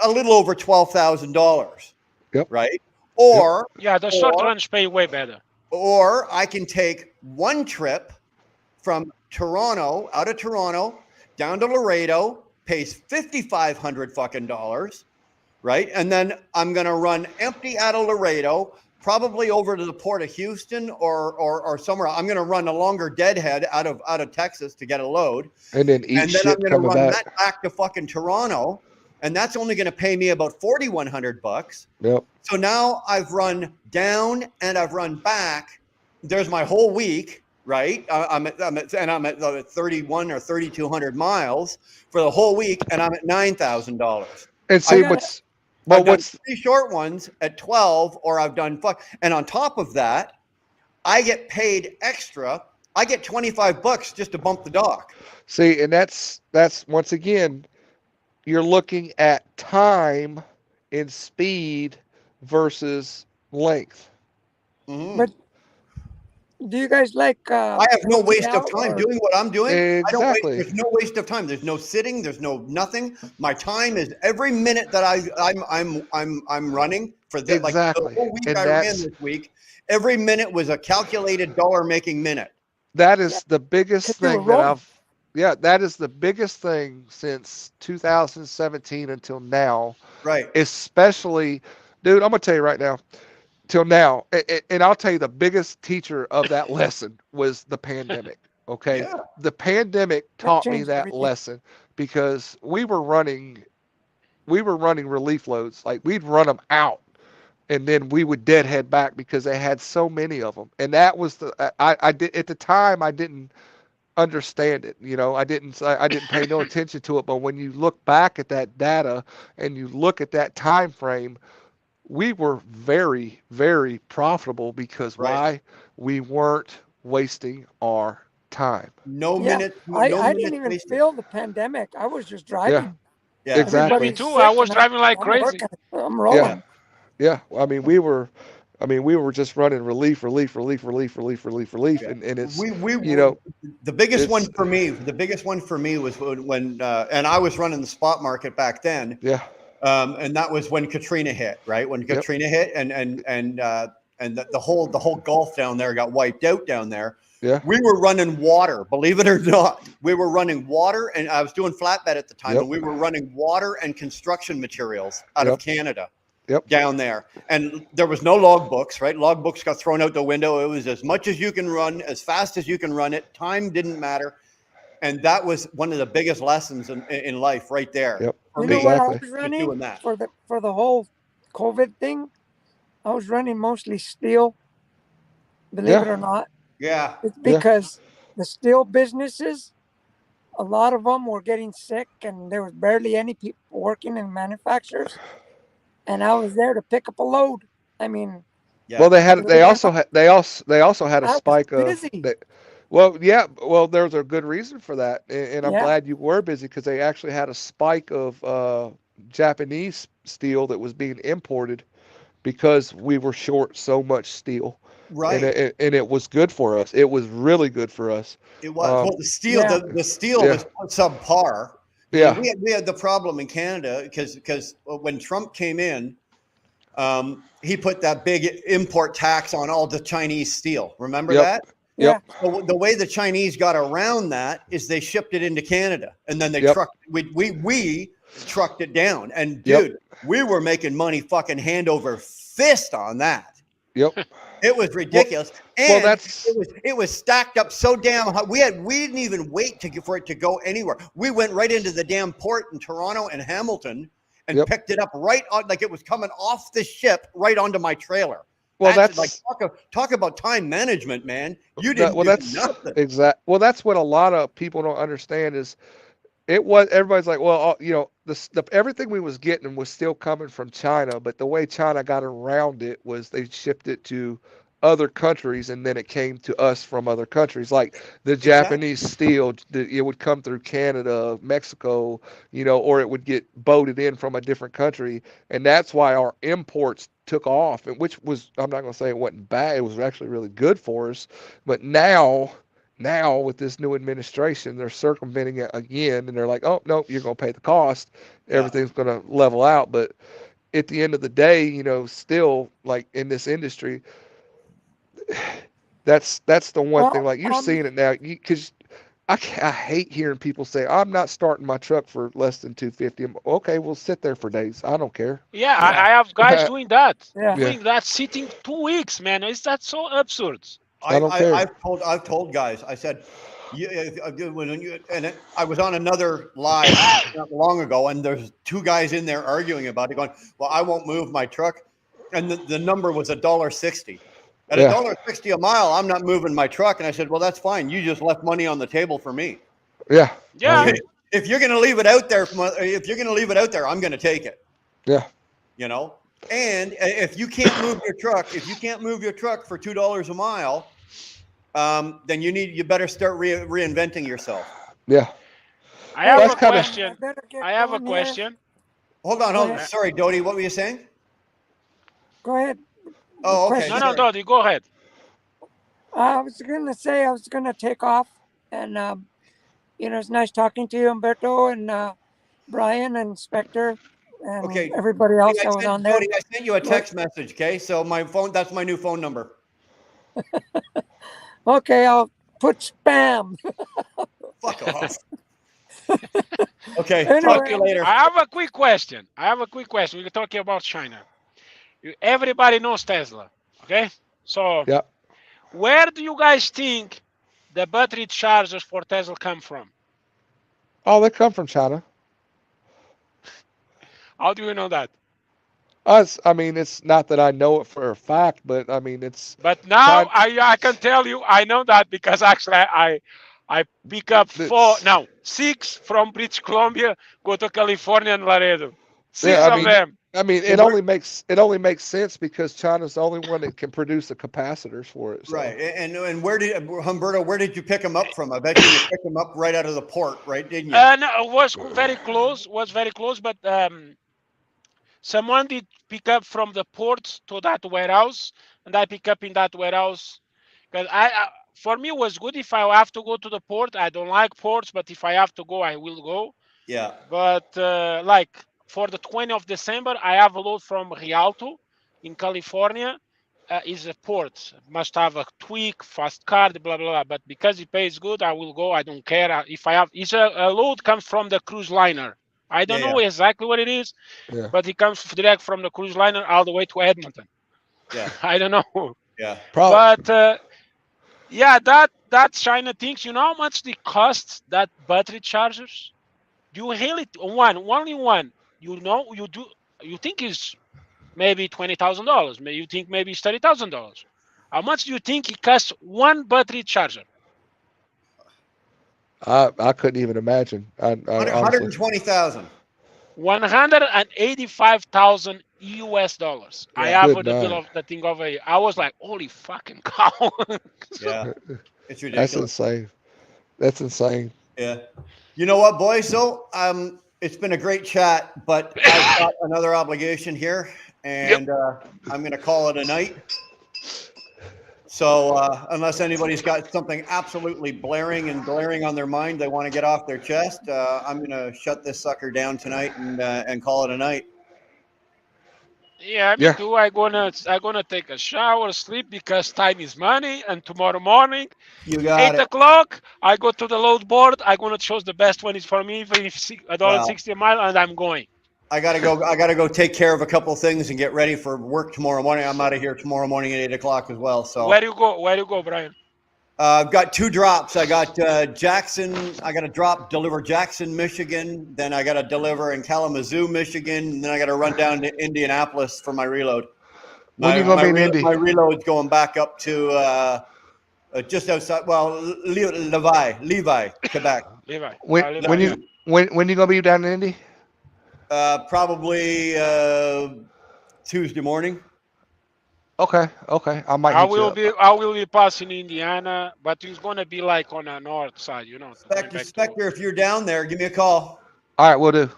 a little over $12,000. Yep. Right? Or the short runs pay way better. Or I can take one trip from Toronto, out of Toronto, down to Laredo, pays $5,500 fucking dollars. Right, and then I'm gonna run empty out of Laredo, probably over to the Port of Houston or somewhere. I'm gonna run a longer deadhead out of Texas to get a load, and then I'm gonna run that back to fucking Toronto, and that's only gonna pay me about $4,100. Yep. So now I've run down and I've run back. There's my whole week, right? I'm at 31 or 3,200 miles for the whole week, and I'm at $9,000. And see I've done 3 short ones at 12, or I've done and on top of that, I get paid extra. I get $25 just to bump the dock. See, and that's once again, you're looking at time and speed versus length. Mm-hmm. But do you guys like? I have no waste of time doing what I'm doing. Exactly. There's no waste of time. There's no sitting. There's no nothing. My time is every minute that I'm running for this. Exactly. Like the whole week I ran this week, every minute was a calculated dollar-making minute. That is the biggest thing that is the biggest thing since 2017 until now. Right. Especially, dude, I'm gonna tell you right now. Till now, and I'll tell you, the biggest teacher of that lesson was the pandemic. Okay, Yeah. The pandemic taught me that lesson because we were running relief loads, like we'd run them out and then we would deadhead back because they had so many of them. And that was I did at the time I didn't understand it. I didn't pay no attention to it. But when you look back at that data and you look at that time frame, we were very, very profitable because Right. why? We weren't wasting our time. No Yeah, minute, no I didn't minutes even wasted. feel the pandemic. I was just Yeah, driving. Yeah. Yeah, me exactly. Everybody's too. I sick, was and driving like I'm crazy. working. I'm Yeah, rolling. yeah. We were just running relief, Yeah. and it's We you know the biggest one it's for me. The biggest one for me was when and I was running the spot market back then. yeah, And that was when Katrina hit, right? When yep, Katrina hit, and the whole Gulf down there got wiped out down there. yeah, We were running water, believe it or not. We were running water, and I was doing flatbed at the time, yep, and we were running water and construction materials out of yep, Canada yep, down there. And there was no log books, right? Log books got thrown out the window. It was as much as you can run, as fast as you can run it. Time didn't matter. And that was one of the biggest lessons in life right there yep, for You know me, what I exactly. was just running doing that. for the whole COVID thing? I was running mostly steel, believe Yeah, it or not. Yeah. It's yeah, because the steel businesses, a lot of them were getting sick, and there was barely any people working in manufacturers. And I was there to pick up a load. I mean, Well, Yeah. they believe it or also not, had they also had a I was spike of busy. they, well, yeah, well, there's a good reason for that, and I'm Yeah, glad you were busy because they actually had a spike of Japanese steel that was being imported because we were short so much steel, and Right. it was good for us. It was really good for us. It was. Um, Well, yeah, the steel yeah, was subpar. yeah, We had the problem in Canada because when Trump came in, he put that big import tax on all the Chinese steel. Remember yep, that? yep, yeah. So the way the Chinese got around that is they shipped it into Canada, and then they yep, trucked. We trucked it down, and yep, dude, we were making money fucking hand over fist on that. yep. It was Well, ridiculous, well, and that's it was stacked up so damn high. We didn't even wait for it to go anywhere. We went right into the damn port in Toronto and Hamilton and yep. picked it up right on, like it was coming off the ship right onto my trailer. Well, That's like that's talk about time management, man. You didn't do nothing. well, that's what a lot of people don't understand is it was everybody's like, well, everything we was getting was still coming from China, but the way China got around it was they shipped it to other countries, and then it came to us from other countries. Like the Exactly. Japanese steel, it would come through Canada, Mexico, or it would get boated in from a different country, and that's why our imports took off, and which was, I'm not going to say it wasn't bad, it was actually really good for us, but now with this new administration, they're circumventing it again, and they're like, oh no, you're going to pay the cost, Yeah. everything's going to level out. But at the end of the day, still, like in this industry, that's the one thing, Well, like you're seeing it now, because I hate hearing people say, I'm not starting my truck for less than 250. Okay, we'll sit there for days, I don't care. Yeah, Yeah. I have guys doing that, yeah. Yeah, sitting 2 weeks, man. Is that so absurd? I don't care. I've told guys. I said, I was on another live not long ago, and there's two guys in there arguing about it, going, "Well, I won't move my truck," and the number was $1.60. At Yeah, $1.60 a mile, I'm not moving my truck. And I said, "Well, that's fine. You just left money on the table for me. yeah, I Yeah, mean, If you're going to leave it out there, I'm going to take it." yeah, You know. And if you can't move your truck for $2 a mile, then you better start reinventing yourself. yeah. I Hey, have That's a kind of I question. better get I have a going here. question. Hold on, Go hold on. ahead. Sorry, Dodie, what were you saying? Go ahead. Oh, okay, No, Question. no, sorry. Dodie, go ahead. I was gonna say I was gonna take off, and it's nice talking to you, Umberto, and Brian and Specter, and Okay, everybody else that was on there. Dodie, I sent you a But text message. Okay, so my phone, that's my new phone number. okay, I'll put spam. Fuck off. Okay, talk to you Anyway, later. I have a quick question. We're talking about China. Everybody knows Tesla, okay? So, yeah. where do you guys think the battery chargers for Tesla come from? Oh, they come from China. How do you know that? Us, I mean, it's not that I know it for a fact, but I mean, it's. But now China, I can tell you I know that because actually I pick up it's. six from British Columbia, go to California and Laredo. Yeah, Six of them. I mean, So where, it only makes sense because China's the only one that can produce the capacitors for it. So. right. And where did Humberto? Where did you pick them up from? I bet you picked them up right out of the port, right? Didn't you? No, it was very close. Was very close, but someone did pick up from the port to that warehouse, and I pick up in that warehouse because for me it was good if I have to go to the port. I don't like ports, but if I have to go, I will go. Yeah. But like for the 20th of December, I have a load from Rialto in California. Is a port, must have a tweak, fast card, blah, blah, blah. But because it pays good, I will go. I don't care. If I have, it's a load comes from the cruise liner. I don't know exactly what it is, Yeah. but it comes direct from the cruise liner all the way to Edmonton. Yeah. I don't know. Yeah. But yeah, that China thinks, you know how much they cost that battery chargers? You really only one. You know, you think is maybe $20,000. Maybe you think maybe it's $30,000. How much do you think it costs one battery charger? I couldn't even imagine. I honestly. 120,000. 185,000 US dollars. Yeah. I have Good the bill night. of the thing over here. I was like, holy fucking cow. Yeah. It's That's ridiculous. insane. That's insane. Yeah. You know what, boys? So it's been a great chat, but I've got another obligation here, and I'm going to call it a night. So unless anybody's got something absolutely blaring and glaring on their mind they want to get off their chest, I'm going to shut this sucker down tonight and call it a night. Yeah, me too. I gonna take a shower, sleep because time is money, and tomorrow morning, You got 8 it. o'clock, I go to the load board. I gonna choose the best one is for me, even if $1.60 a mile, and I'm going. I gotta go take care of a couple of things and get ready for work tomorrow morning. I'm out of here tomorrow morning at 8 o'clock as well. So where do you go, Brian? I've got two drops. I got Jackson. I got to deliver Jackson, Michigan. Then I got to deliver in Kalamazoo, Michigan. And then I got to run down to Indianapolis for my reload. When you gonna be in Indy? My reload's going back up to just outside. Well, Levi, Quebec. Levi. When you gonna be down in Indy? Probably Tuesday morning. Okay. I might. I will be passing Indiana, but it's gonna be like on the north side, you know. Spectre, if you're down there, give me a call. All right, we'll do.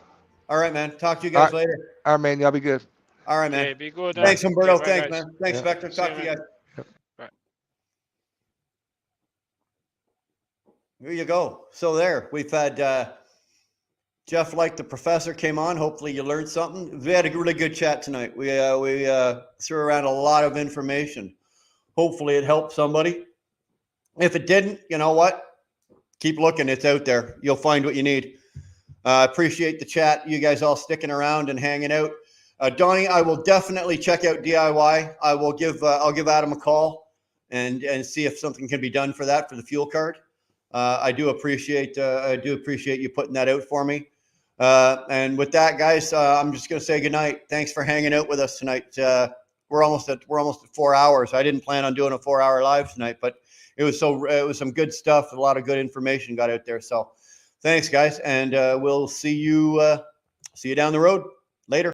All right, man. Talk to you guys later. All right, man. Y'all be good. All right, man. Okay, be good. Thanks, Humberto. Okay, Thanks, man. Thanks, Spectre. Talk to you guys. Bye. Here you go. So there, we've had Jeff, like the professor, came on. Hopefully you learned something. We had a really good chat tonight. We threw around a lot of information. Hopefully it helped somebody. If it didn't, you know what? Keep looking. It's out there. You'll find what you need. Appreciate the chat. You guys all sticking around and hanging out. Donnie, I will definitely check out DIY. I'll give Adam a call and see if something can be done for that, for the fuel card. I do appreciate you putting that out for me. And with that, guys, I'm just going to say goodnight. Thanks for hanging out with us tonight. We're almost at 4 hours. I didn't plan on doing a 4-hour live tonight, but it was some good stuff. A lot of good information got out there. So thanks, guys. And we'll see you down the road later.